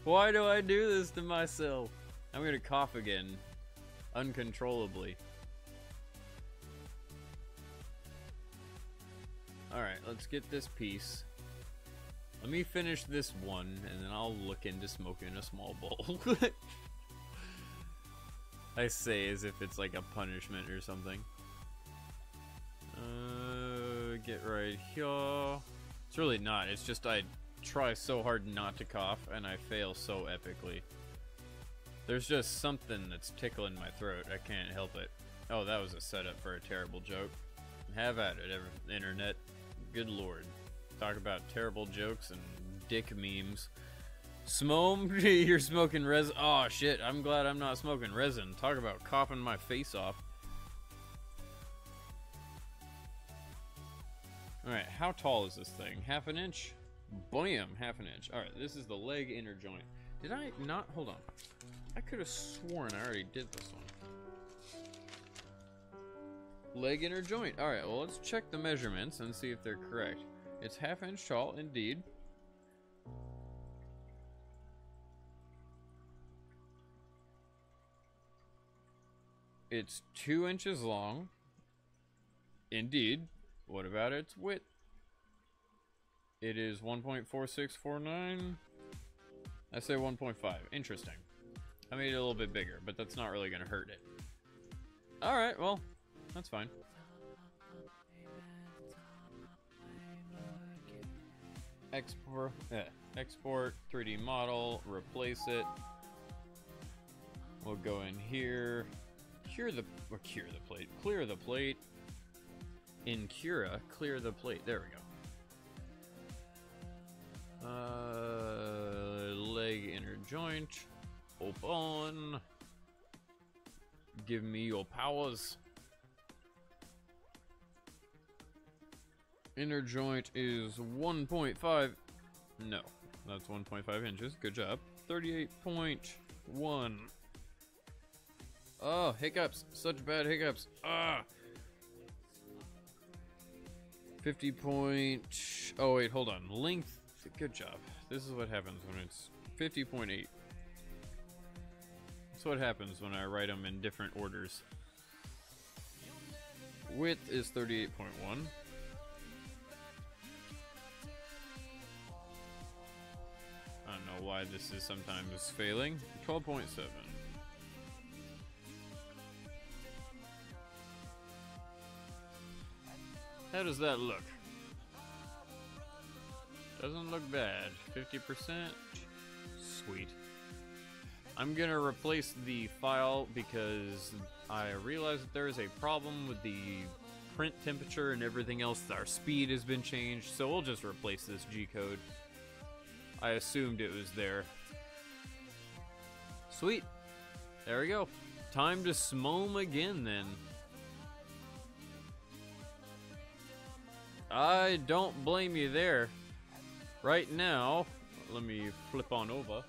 Speaker 1: Why do I do this to myself? I'm gonna cough again, uncontrollably. Alright, let's get this piece. Let me finish this one, and then I'll look into smoking a small bowl. I say as if it's like a punishment or something. Get right here. It's really not. It's just I try so hard not to cough, and I fail so epically. There's just something that's tickling my throat. I can't help it. Oh, that was a setup for a terrible joke. Have at it, internet. Good lord. Talk about terrible jokes and dick memes. Smome, you're smoking resin. Oh shit, I'm glad I'm not smoking resin. Talk about coughing my face off. Alright, how tall is this thing? Half an inch? Bam, half an inch. Alright, this is the leg inner joint. Did I not? Hold on. I could have sworn I already did this one. Leg inner joint. Alright, well, let's check the measurements and see if they're correct. It's half inch tall, indeed. It's 2 inches long. Indeed. What about its width? It is 1.4649. I say 1.5. Interesting. I made it a little bit bigger, but that's not really going to hurt it. Alright, well, that's fine. Export 3D model, replace it. We'll go in here, clear the plate. In Cura, clear the plate. There we go. Leg inner joint. Open. Give me your powers. Inner joint is 1.5. No, that's 1.5 inches. Good job. 38.1. Oh, hiccups. Such bad hiccups. Ah. 50 point. Oh, wait, hold on. Length. Good job. This is what happens when it's 50.8. That's what happens when I write them in different orders. Width is 38.1. I don't know why this is sometimes failing. 12.7. How does that look? Doesn't look bad. 50%. Sweet. I'm gonna replace the file because I realized that there is a problem with the print temperature and everything else. Our speed has been changed, so we'll just replace this G-code. I assumed it was there. Sweet. There we go. Time to smome again then. I don't blame you there. Right now, let me flip on over.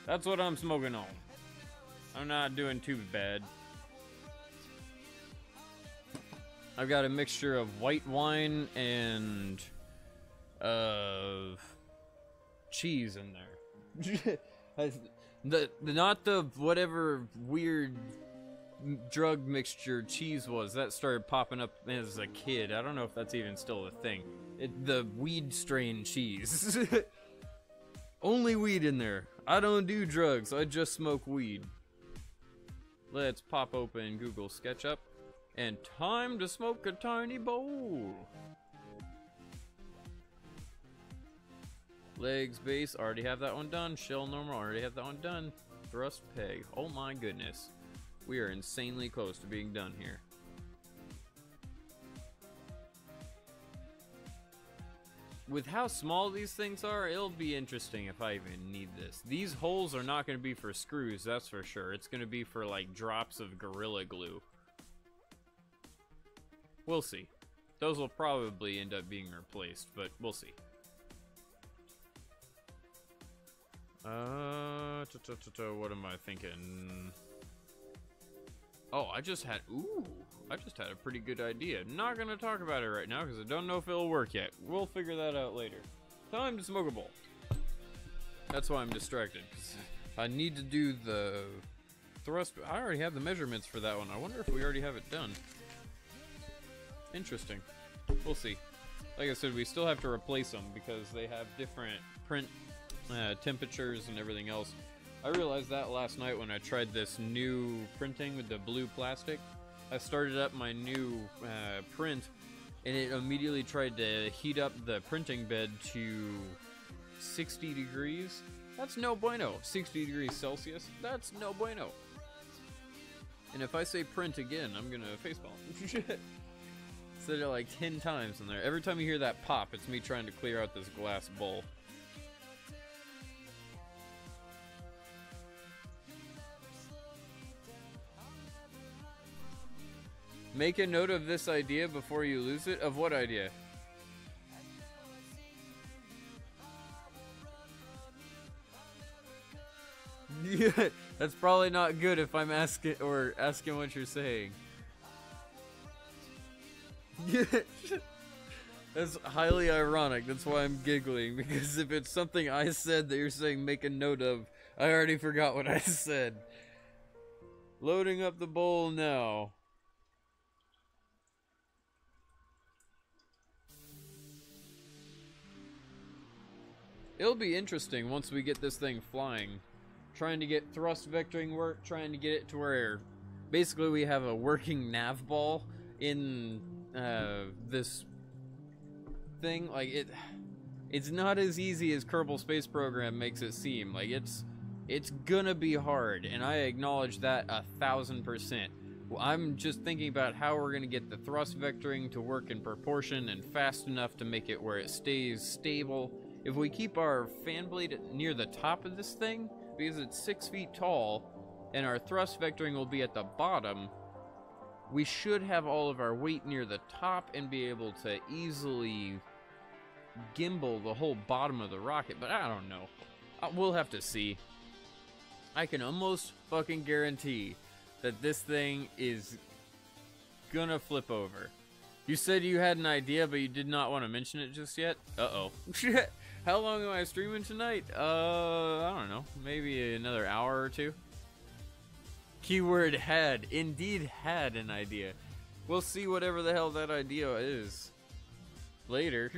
Speaker 1: That's what I'm smoking on. I'm not doing too bad. I've got a mixture of white wine and cheese in there. Not the whatever weird drug mixture cheese was that started popping up as a kid. I don't know if that's even still a thing. The weed strain cheese. Only weed in there. I don't do drugs, I just smoke weed. Let's pop open Google SketchUp. And time to smoke a tiny bowl. Legs, base, already have that one done. Shell normal, already have that one done. Thrust peg, oh my goodness. We are insanely close to being done here. With how small these things are, it'll be interesting if I even need this. These holes are not going to be for screws, that's for sure. It's going to be for like drops of Gorilla Glue. We'll see. Those will probably end up being replaced, but we'll see. What am I thinking? Oh, I just had a pretty good idea. Not gonna talk about it right now because I don't know if it'll work yet. We'll figure that out later. Time to smoke a bowl. That's why I'm distracted, because I need to do the thrust. I already have the measurements for that one. I wonder if we already have it done. Interesting. We'll see. Like I said, we still have to replace them because they have different print temperatures and everything else. I realized that last night when I tried this new printing with the blue plastic. I started up my new print, and it immediately tried to heat up the printing bed to 60 degrees. That's no bueno. 60 degrees Celsius, that's no bueno. And if I say print again, I'm gonna facepalm. Said it like 10 times in there. Every time you hear that pop, it's me trying to clear out this glass bowl. Make a note of this idea before you lose it. Of what idea? Yeah, that's probably not good if I'm asking what you're saying. Yeah. That's highly ironic. That's why I'm giggling, because if it's something I said that you're saying make a note of, I already forgot what I said. Loading up the bowl now. It'll be interesting once we get this thing flying. Trying to get thrust vectoring work, trying to get it to where basically we have a working nav ball in this thing. Like, it's not as easy as Kerbal Space Program makes it seem. Like, it's gonna be hard, and I acknowledge that 1000%. Well, I'm just thinking about how we're gonna get the thrust vectoring to work in proportion and fast enough to make it where it stays stable. If we keep our fan blade near the top of this thing, because it's 6 feet tall, and our thrust vectoring will be at the bottom, we should have all of our weight near the top and be able to easily gimbal the whole bottom of the rocket, but I don't know. We'll have to see. I can almost fucking guarantee that this thing is gonna flip over. You said you had an idea, but you did not want to mention it just yet? Uh-oh. How long am I streaming tonight? I don't know. Maybe another hour or two. Keyword had. Indeed had an idea. We'll see whatever the hell that idea is later.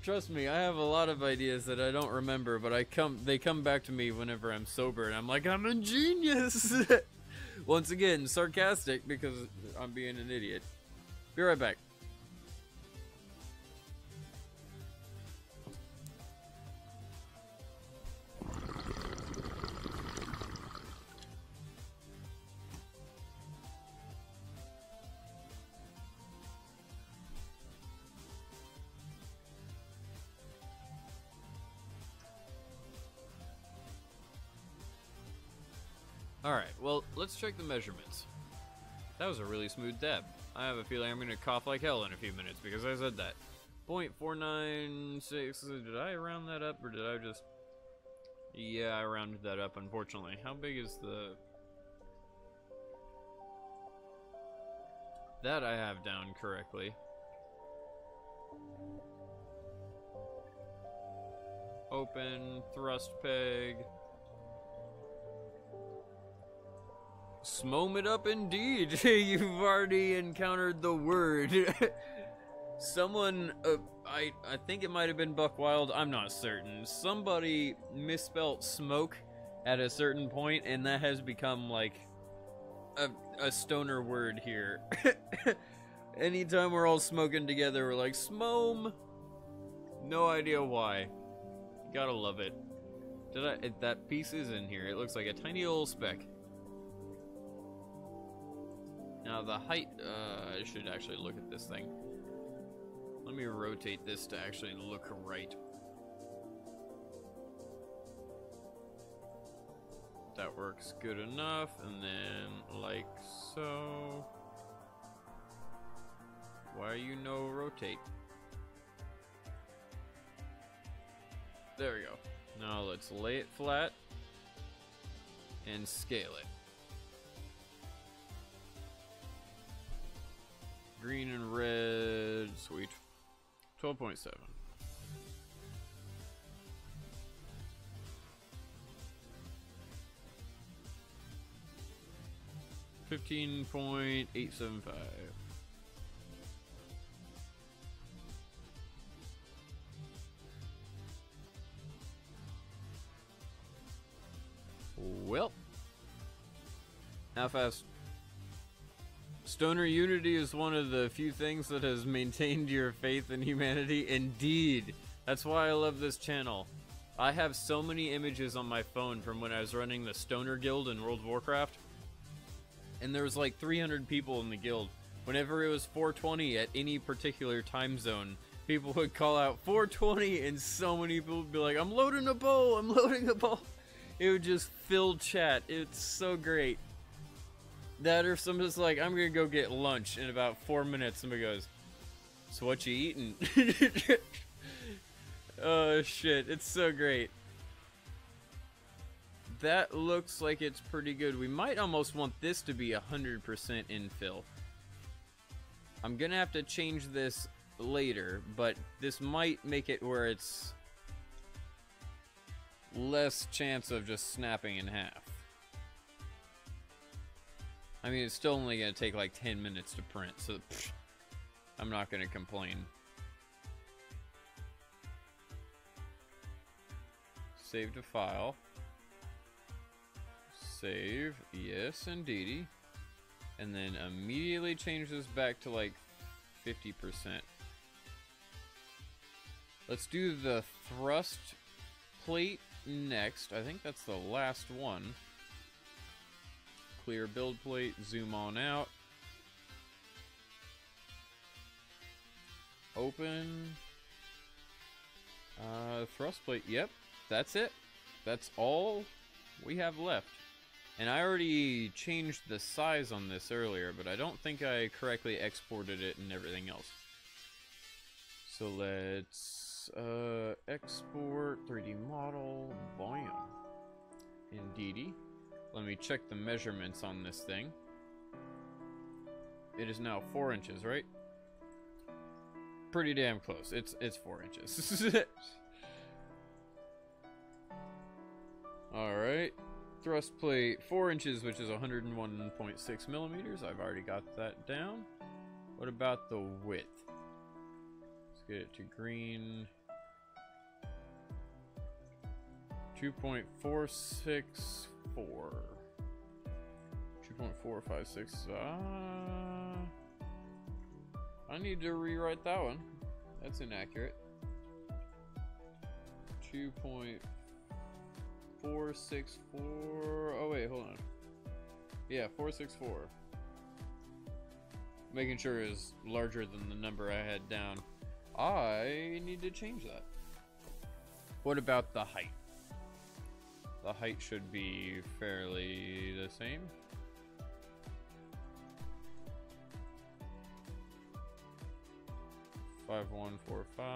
Speaker 1: Trust me, I have a lot of ideas that I don't remember, but they come back to me whenever I'm sober, and I'm like, I'm a genius! Once again, sarcastic, because I'm being an idiot. Be right back. Alright, well, let's check the measurements. That was a really smooth dab. I have a feeling I'm going to cough like hell in a few minutes because I said that. 0.496, did I round that up or did I just... Yeah, I rounded that up, unfortunately. How big is the... That I have down correctly. Open, thrust peg. Smoom it up indeed. You've already encountered the word. Someone, I think it might have been Buck Wild, I'm not certain. Somebody misspelt smoke at a certain point, and that has become like a stoner word here. Anytime we're all smoking together, we're like, smoom. No idea why. Gotta love it. That piece is in here. It looks like a tiny little speck. Now the height, I should actually look at this thing. Let me rotate this to actually look right. That works good enough, and then like so. Why you no rotate? There we go. Now let's lay it flat and scale it. Green and red, sweet. 12.7. $15.875. Well, how fast? Stoner unity is one of the few things that has maintained your faith in humanity. Indeed. That's why I love this channel. I have so many images on my phone from when I was running the Stoner Guild in World of Warcraft. And there was like 300 people in the guild. Whenever it was 420 at any particular time zone, people would call out 420 and so many people would be like, I'm loading a bow, I'm loading a bow. It would just fill chat. It's so great. That or somebody's like, I'm gonna go get lunch. In about 4 minutes, somebody goes, so what you eating? Oh shit, it's so great. That looks like it's pretty good. We might almost want this to be 100% infill. I'm gonna have to change this later, but this might make it where it's less chance of just snapping in half. I mean, it's still only gonna take like 10 minutes to print, so pfft, I'm not gonna complain. Save to file. Save, yes indeedy. And then immediately change this back to like 50%. Let's do the thrust plate next. I think that's the last one. Clear build plate, zoom on out. Open. Thrust plate, yep. That's it. That's all we have left. And I already changed the size on this earlier, but I don't think I correctly exported it and everything else. So let's export 3D model. Bam. Indeedy. Let me check the measurements on this thing. It is now 4 inches, right? Pretty damn close. It's 4 inches. Alright. Thrust plate 4 inches, which is 101.6 millimeters. I've already got that down. What about the width? Let's get it to green. 2.464. 2.456. I need to rewrite that one. That's inaccurate. 2.464. Oh wait, hold on. Yeah, 464. Making sure it is larger than the number I had down. I need to change that. What about the height? The height should be fairly the same. Five, 5145.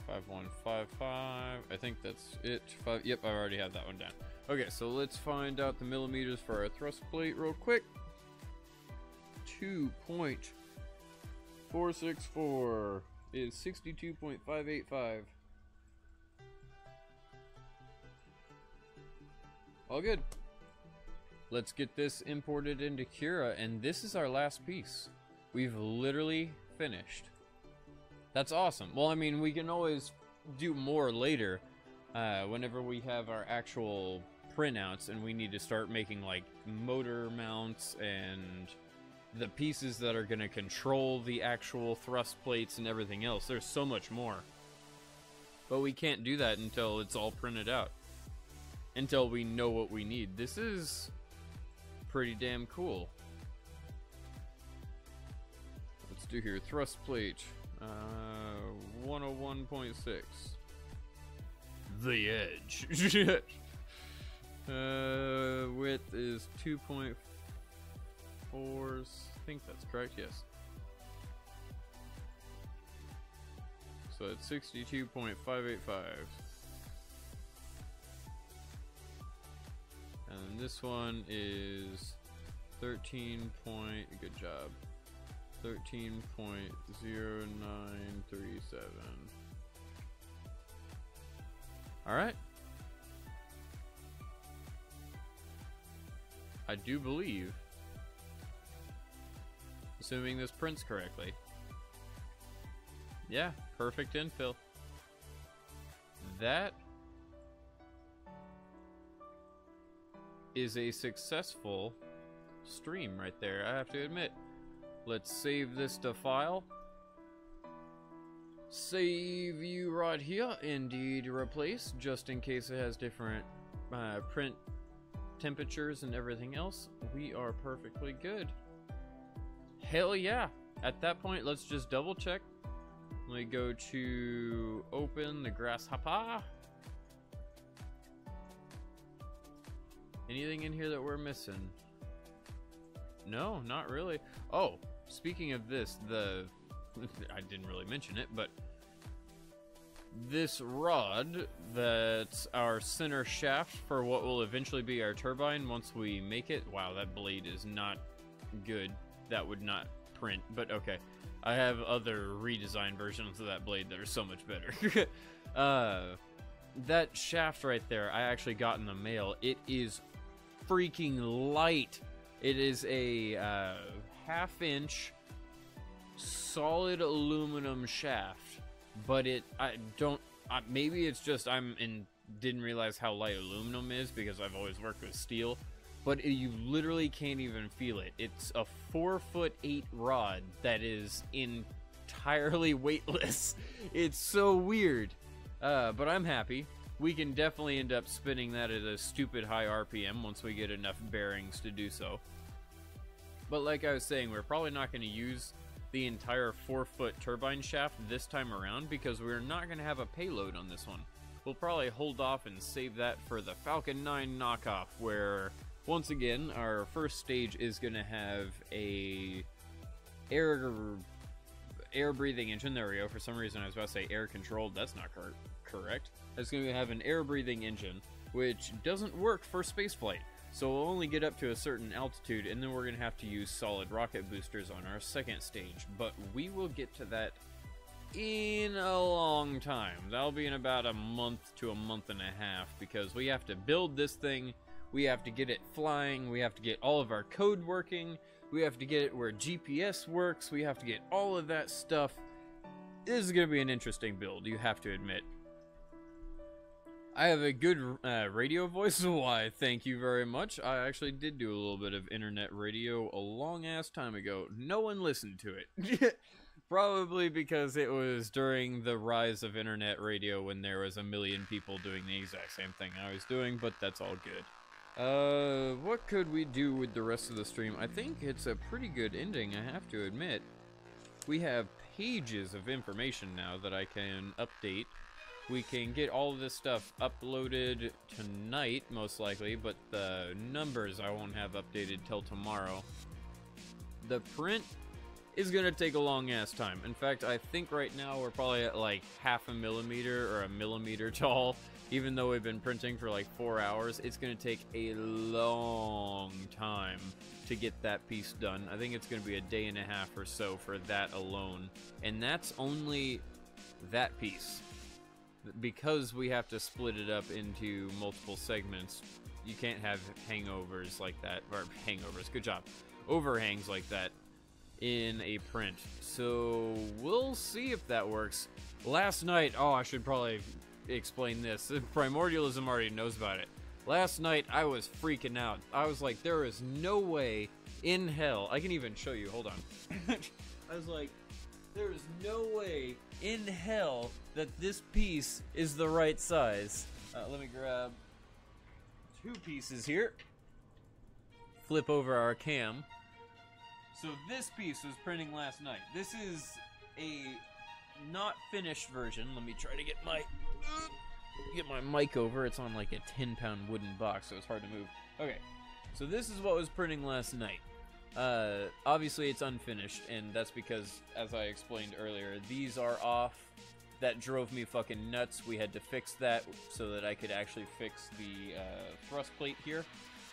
Speaker 1: 5155. I think that's it. Yep, I already have that one down. Okay, so let's find out the millimeters for our thrust plate real quick. 2.464 is 62.585. All good. Let's get this imported into Cura, and this is our last piece. We've literally finished. That's awesome. Well, I mean, we can always do more later whenever we have our actual printouts and we need to start making like motor mounts and the pieces that are going to control the actual thrust plates and everything else. There's so much more. But we can't do that until it's all printed out. Until we know what we need. This is pretty damn cool. Let's do here thrust plate 101.6. The edge. Width is 2.4. I think that's correct. Yes. So it's 62.585. And this one is 13 point, good job, 13.0937. Alright. I do believe, assuming this prints correctly. Yeah, perfect infill. That is a successful stream right there, I have to admit. Let's save this to file. Save view rod here, indeed replace, just in case it has different print temperatures and everything else. We are perfectly good. Hell yeah. At that point, let's just double check. Let me go to open the grasshopper. Anything in here that we're missing? No, not really. Oh, speaking of this, I didn't really mention it, but this rod that's our center shaft for what will eventually be our turbine once we make it. Wow, that blade is not good. That would not print, but okay. I have other redesigned versions of that blade that are so much better. That shaft right there, I actually got in the mail. It is freaking light. It is a half-inch solid aluminum shaft, but maybe it's just didn't realize how light aluminum is because I've always worked with steel, but you literally can't even feel it. It's a 4'8" rod that is entirely weightless. It's so weird, but I'm happy. We can definitely end up spinning that at a stupid high RPM once we get enough bearings to do so. But like I was saying, we're probably not going to use the entire 4-foot turbine shaft this time around because we're not going to have a payload on this one. We'll probably hold off and save that for the Falcon 9 knockoff, where once again our first stage is going to have a air breathing engine. There we go. For some reason I was about to say air controlled. That's not correct. It's going to have an air breathing engine, which doesn't work for spaceflight. So we'll only get up to a certain altitude, and then we're going to have to use solid rocket boosters on our second stage. But we will get to that in a long time. That'll be in about a month to a month and a half, because we have to build this thing, we have to get it flying, we have to get all of our code working, we have to get it where GPS works, we have to get all of that stuff. This is going to be an interesting build, you have to admit. I have a good radio voice, why thank you very much. I actually did do a little bit of internet radio a long ass time ago. No one listened to it. Probably because it was during the rise of internet radio when there was a million people doing the exact same thing I was doing, but that's all good. What could we do with the rest of the stream? I think it's a pretty good ending, I have to admit. We have pages of information now that I can update. We can get all of this stuff uploaded tonight, most likely, but the numbers I won't have updated till tomorrow. The print is going to take a long-ass time. In fact, I think right now we're probably at like 0.5 millimeter or 1 millimeter tall. Even though we've been printing for like 4 hours, it's going to take a long time to get that piece done. I think it's going to be a day and a half or so for that alone. And that's only that piece. Because we have to split it up into multiple segments, you can't have hangovers like that, or hangovers, good job, overhangs like that in a print. So we'll see if that works. Last night, oh, I should probably explain this. Primordialism already knows about it. Last night, I was freaking out. I was like, there is no way in hell. I can even show you, hold on. I was like, there is no way in hell that this piece is the right size. Let me grab 2 pieces here. Flip over our cam. So this piece was printing last night. This is a not finished version. Let me try to get my mic over. It's on like a 10-pound wooden box, so it's hard to move. Okay, so this is what was printing last night. Obviously it's unfinished, and that's because, as I explained earlier, these are off. That drove me fucking nuts. We had to fix that so that I could actually fix the thrust plate here.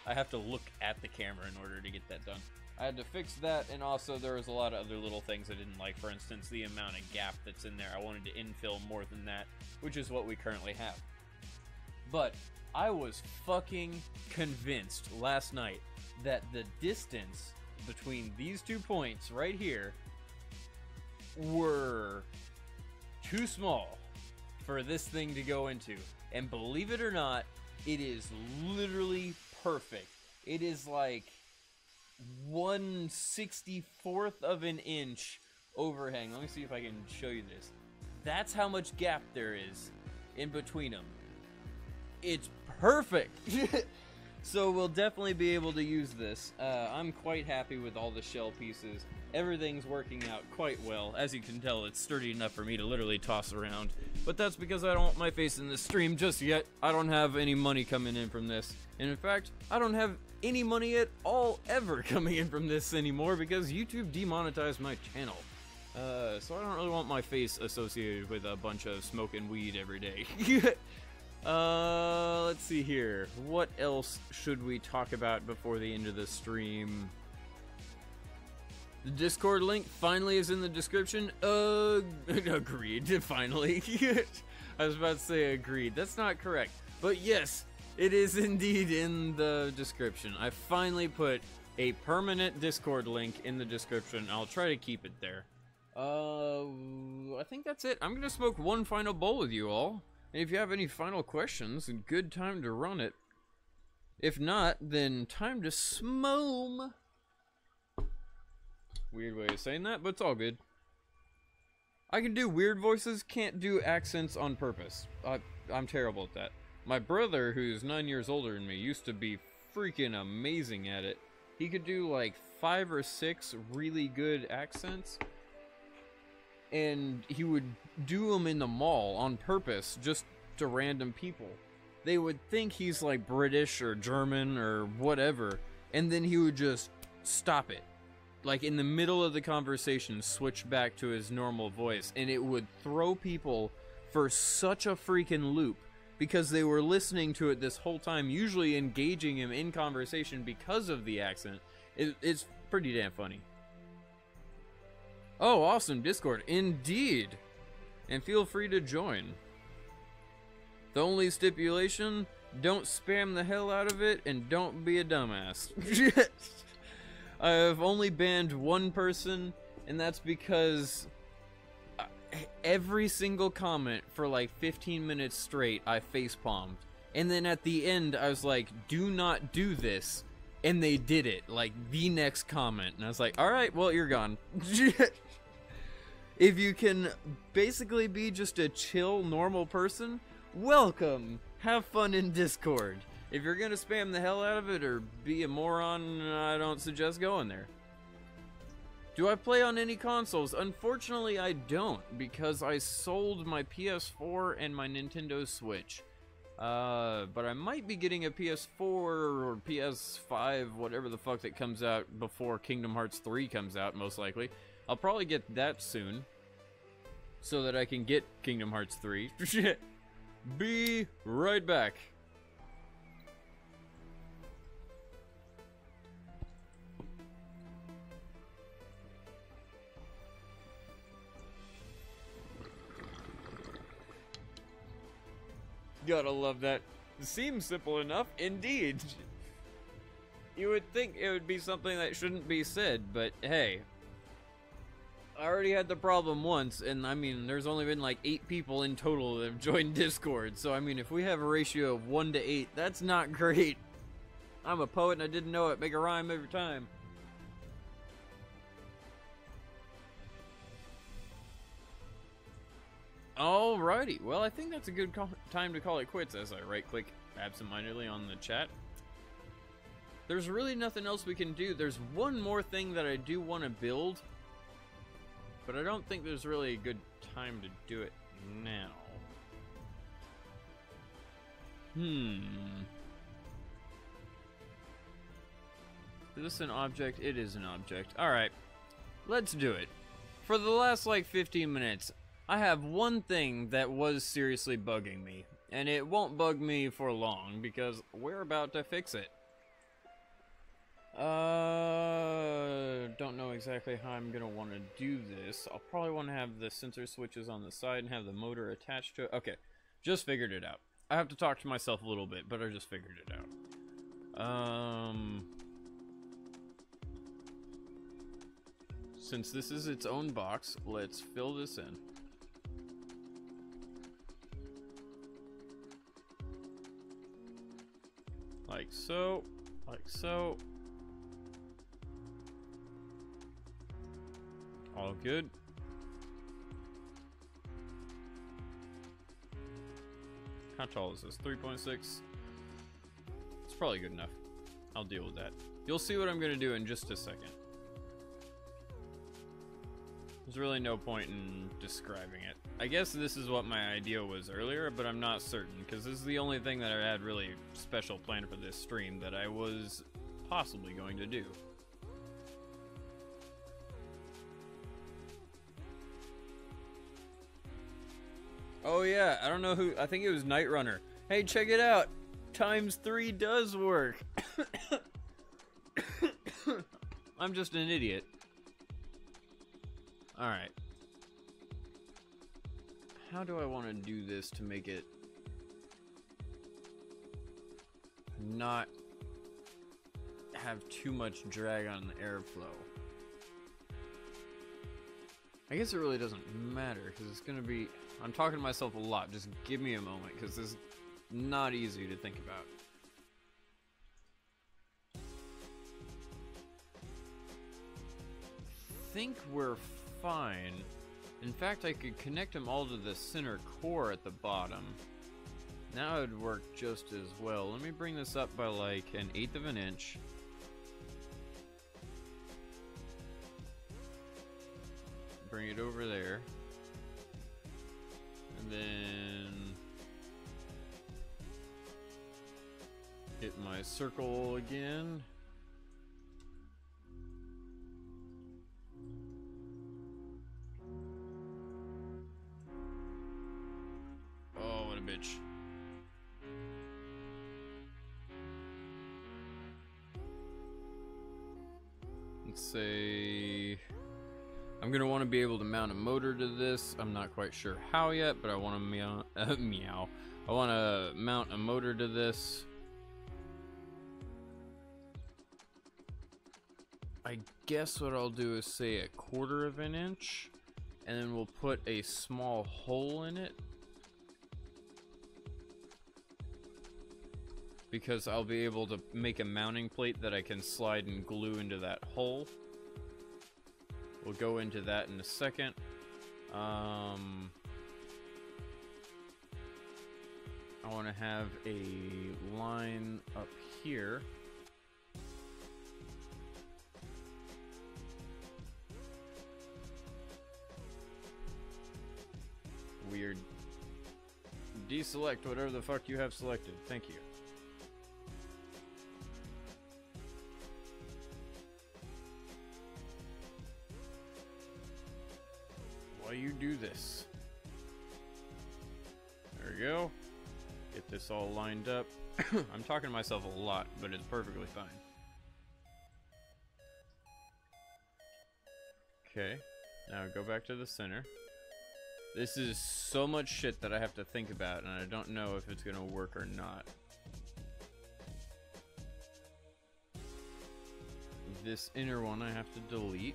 Speaker 1: I have to look at the camera in order to get that done. I had to fix that, and also there was a lot of other little things I didn't like. For instance, the amount of gap that's in there. I wanted to infill more than that, which is what we currently have. But I was fucking convinced last night that the distance between these 2 points right here were too small for this thing to go into. And believe it or not, it is literally perfect. It is like 1/64th of an inch overhang. Let me see if I can show you this. That's how much gap there is in between them. It's perfect. So we'll definitely be able to use this. I'm quite happy with all the shell pieces. Everything's working out quite well. As you can tell, it's sturdy enough for me to literally toss around. But that's because I don't want my face in this stream just yet. I don't have any money coming in from this. And in fact, I don't have any money at all ever coming in from this anymore because YouTube demonetized my channel. So I don't really want my face associated with a bunch of smoking weed every day. Let's see here. What else should we talk about before the end of the stream? The Discord link finally is in the description. Agreed, finally. I was about to say agreed. That's not correct. But yes, it is indeed in the description. I finally put a permanent Discord link in the description. I'll try to keep it there. I think that's it. I'm gonna smoke one final bowl with you all. And if you have any final questions, good time to run it. If not, then time to smoke. Weird way of saying that, but it's all good. I can do weird voices, can't do accents on purpose. I'm terrible at that. My brother, who's 9 years older than me, used to be freaking amazing at it. He could do like 5 or 6 really good accents. And he would do them in the mall on purpose, just to random people. They would think he's like British or German or whatever, and then he would just stop it. Like in the middle of the conversation, switch back to his normal voice, and it would throw people for such a freaking loop because they were listening to it this whole time, usually engaging him in conversation because of the accent. It's pretty damn funny. Oh, awesome, Discord. Indeed. And feel free to join. The only stipulation, don't spam the hell out of it and don't be a dumbass. I've only banned one person, and that's because every single comment for like 15 minutes straight, I facepalmed. And then at the end, I was like, do not do this. And they did it, like the next comment. And I was like, alright, well, you're gone. If you can basically be just a chill, normal person, welcome! Have fun in Discord. If you're gonna spam the hell out of it or be a moron, I don't suggest going there. Do I play on any consoles? Unfortunately, I don't, because I sold my PS4 and my Nintendo Switch. But I might be getting a PS4 or PS5, whatever the fuck that comes out before Kingdom Hearts 3 comes out, most likely. I'll probably get that soon, so that I can get Kingdom Hearts 3. Be right back. Gotta love that. Seems simple enough, indeed. You would think it would be something that shouldn't be said, but hey. I already had the problem once, and I mean, there's only been like 8 people in total that have joined Discord, so I mean, if we have a ratio of 1 to 8, that's not great. I'm a poet and I didn't know it. Make a rhyme every time. Alrighty, well, I think that's a good time to call it quits as I right-click absentmindedly on the chat. There's really nothing else we can do. There's one more thing that I do want to build, but I don't think there's really a good time to do it now. Is this an object? It is an object. Alright, let's do it. For the last like 15 minutes, I have one thing that was seriously bugging me, and it won't bug me for long because we're about to fix it. Don't know exactly how I'm gonna want to do this. I'll probably want to have the sensor switches on the side and have the motor attached to it. Okay, just figured it out. I have to talk to myself a little bit, but I just figured it out. Since this is its own box, let's fill this in. Like so, like so. All good. How tall is this? 3.6? It's probably good enough. I'll deal with that. You'll see what I'm going to do in just a second. There's really no point in describing it. I guess this is what my idea was earlier, but I'm not certain, because this is the only thing that I had really special planned for this stream that I was possibly going to do. Oh yeah, I don't know who, I think it was Night Runner. Hey, check it out! ×3 does work! I'm just an idiot. Alright. How do I want to do this to make it not have too much drag on the airflow? I guess it really doesn't matter, because it's going to be... I'm talking to myself a lot, just give me a moment, because this is not easy to think about. I think we're fine. In fact, I could connect them all to the center core at the bottom. That would work just as well. Let me bring this up by like 1/8 of an inch. Bring it over there. And then hit my circle again. Oh, what a bitch. Let's say I'm gonna want to be able to mount a motor to this. I'm not quite sure how yet, but I want to meow. I want to mount a motor to this. I guess what I'll do is say 1/4 of an inch, and then we'll put a small hole in it, because I'll be able to make a mounting plate that I can slide and glue into that hole. We'll go into that in a second. I want to have a line up here. Weird. Deselect whatever the fuck you have selected. Thank you. While you do this. There we go. Get this all lined up. I'm talking to myself a lot, but it's perfectly fine. Okay. Now go back to the center. This is so much shit that I have to think about, and I don't know if it's gonna work or not. This inner one I have to delete.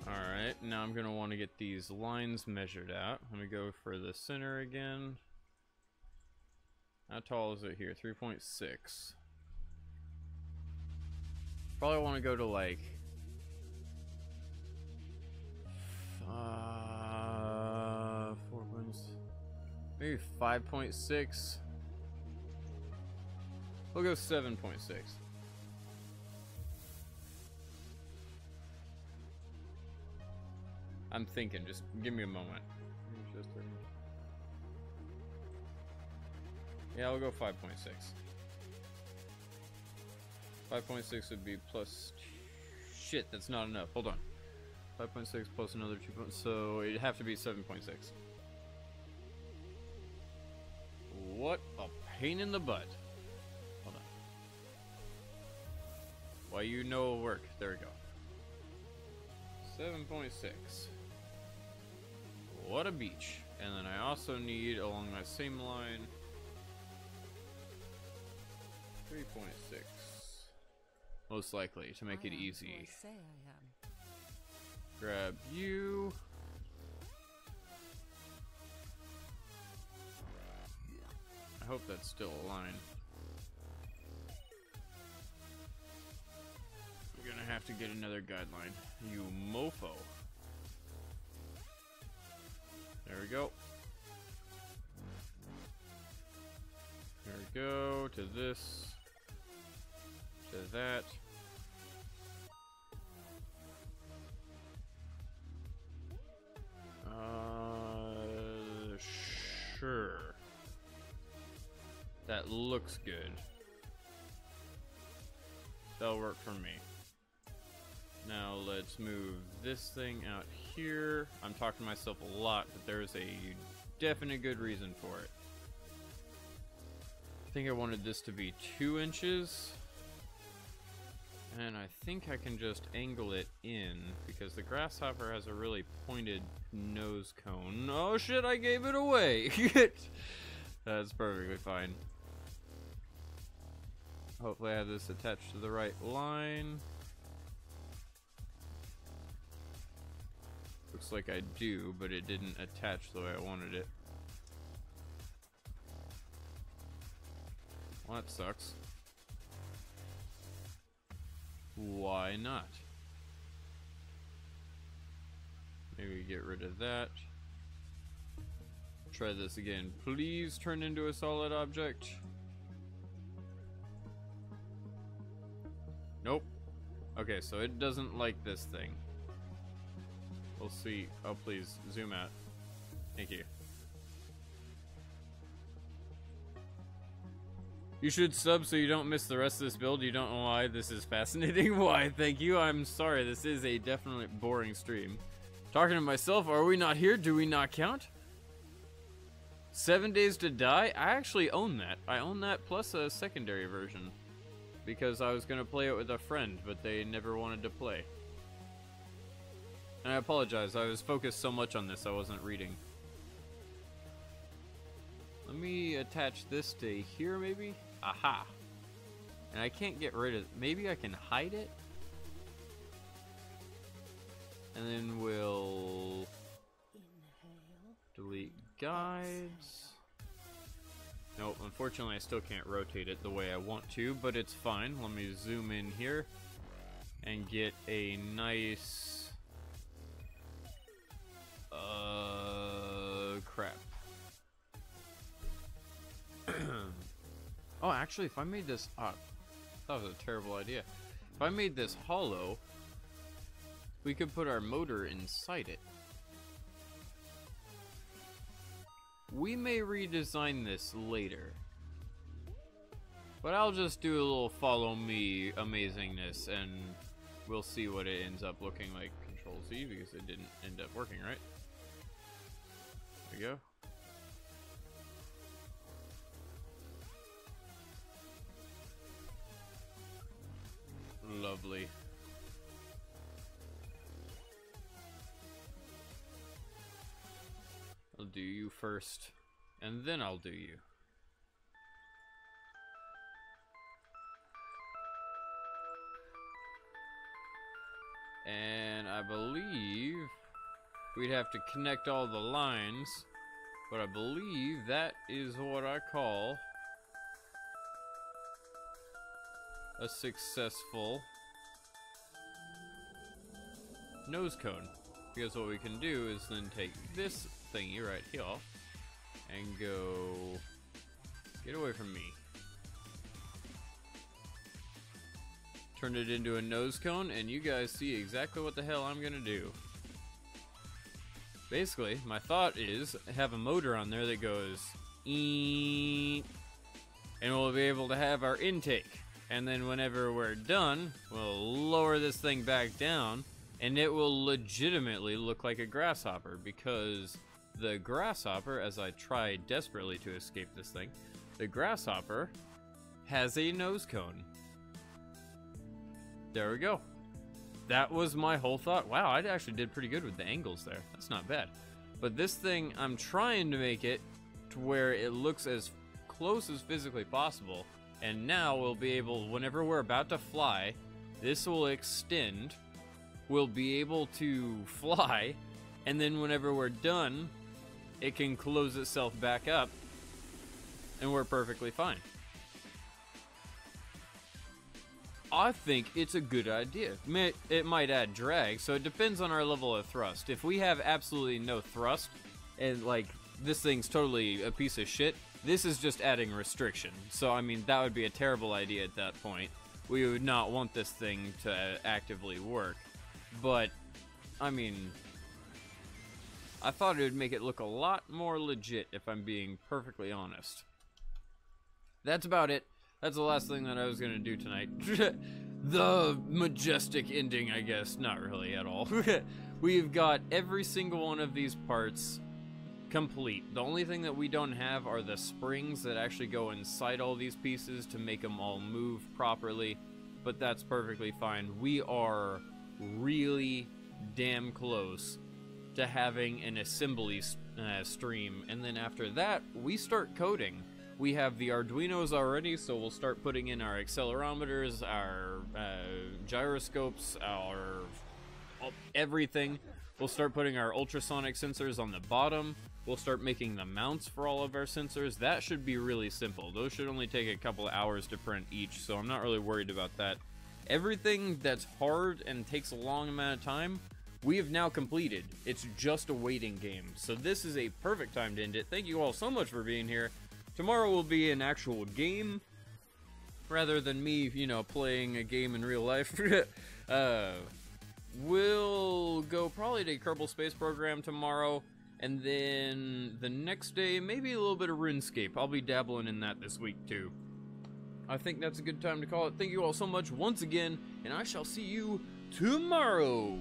Speaker 1: Alright, now I'm gonna want to get these lines measured out. Let me go for the center again. How tall is it here? 3.6. Probably want to go to like 4 points, maybe 5.6. We'll go 7.6. I'm thinking, just give me a moment. Yeah, I'll go 5.6. 5.6 would be plus... Shit, that's not enough. Hold on. 5.6 plus another 2 points, so it'd have to be 7.6. What a pain in the butt. Hold on. Why, you know it'll work. There we go. 7.6. What a beach. And then I also need, along that same line, 3.6. Most likely, to make it easy. Grab you. I hope that's still a line. have to get another guideline. You mofo. There we go. There we go. To this. To that. Sure. That looks good. That'll work for me. Now let's move this thing out here. I'm talking to myself a lot, but there's a definite good reason for it. I think I wanted this to be 2 inches. And I think I can just angle it in because the grasshopper has a really pointed nose cone. Oh shit, I gave it away. That's perfectly fine. Hopefully I have this attached to the right line. Looks like I do, but it didn't attach the way I wanted it. Well, that sucks. Why not? Maybe get rid of that. Try this again. Please turn into a solid object. Nope. Okay, so it doesn't like this thing. We'll see. Oh, please, zoom out. Thank you. You should sub so you don't miss the rest of this build. You don't know why. This is fascinating. Why? Thank you. I'm sorry. This is a definitely boring stream. Talking to myself. Are we not here? Do we not count? 7 Days to Die? I actually own that. I own that plus a secondary version. Because I was going to play it with a friend, but they never wanted to play. And I apologize. I was focused so much on this I wasn't reading. Let me attach this to here, maybe? Aha! And I can't get rid of it. Maybe I can hide it? And then we'll... delete guides. Nope, unfortunately I still can't rotate it the way I want to, but it's fine. Let me zoom in here and get a nice... crap. Oh, actually, if I made this up, that was a terrible idea. If I made this hollow, we could put our motor inside it. We may redesign this later, but I'll just do a little follow me amazingness and we'll see what it ends up looking like. Control Z because it didn't end up working, right? There we go. Lovely. I'll do you first, and then I'll do you. And I believe we'd have to connect all the lines, but I believe that is what I call a successful nose cone. Because what we can do is then take this thingy right here and go, get away from me. Turn it into a nose cone and you guys see exactly what the hell I'm gonna do. Basically, my thought is have a motor on there that goes eeeeee, and we'll be able to have our intake. And then whenever we're done, we'll lower this thing back down and it will legitimately look like a grasshopper, because the grasshopper, as I try desperately to escape this thing, the grasshopper has a nose cone. There we go. That was my whole thought. Wow, I actually did pretty good with the angles there. That's not bad. But this thing, I'm trying to make it to where it looks as close as physically possible. And now we'll be able, whenever we're about to fly, this will extend. We'll be able to fly. And then whenever we're done, it can close itself back up. And we're perfectly fine. I think it's a good idea. It might add drag, so it depends on our level of thrust. If we have absolutely no thrust, and like this thing's totally a piece of shit, this is just adding restriction. So I mean, that would be a terrible idea at that point. We would not want this thing to actively work. But, I mean, I thought it would make it look a lot more legit, if I'm being perfectly honest. That's about it. That's the last thing that I was going to do tonight. The majestic ending, I guess. Not really at all. We've got every single one of these parts complete. The only thing that we don't have are the springs that actually go inside all these pieces to make them all move properly, but that's perfectly fine. We are really damn close to having an assembly stream, and then after that we start coding. We have the Arduinos already, so we'll start putting in our accelerometers, our gyroscopes, our everything. We'll start putting our ultrasonic sensors on the bottom. We'll start making the mounts for all of our sensors. That should be really simple. Those should only take a couple of hours to print each, so I'm not really worried about that. Everything that's hard and takes a long amount of time, we have now completed. It's just a waiting game. So this is a perfect time to end it. Thank you all so much for being here. Tomorrow will be an actual game, rather than me, you know, playing a game in real life. We'll go probably to Kerbal Space Program tomorrow, and then the next day, maybe a little bit of RuneScape. I'll be dabbling in that this week, too. I think that's a good time to call it. Thank you all so much once again, and I shall see you tomorrow.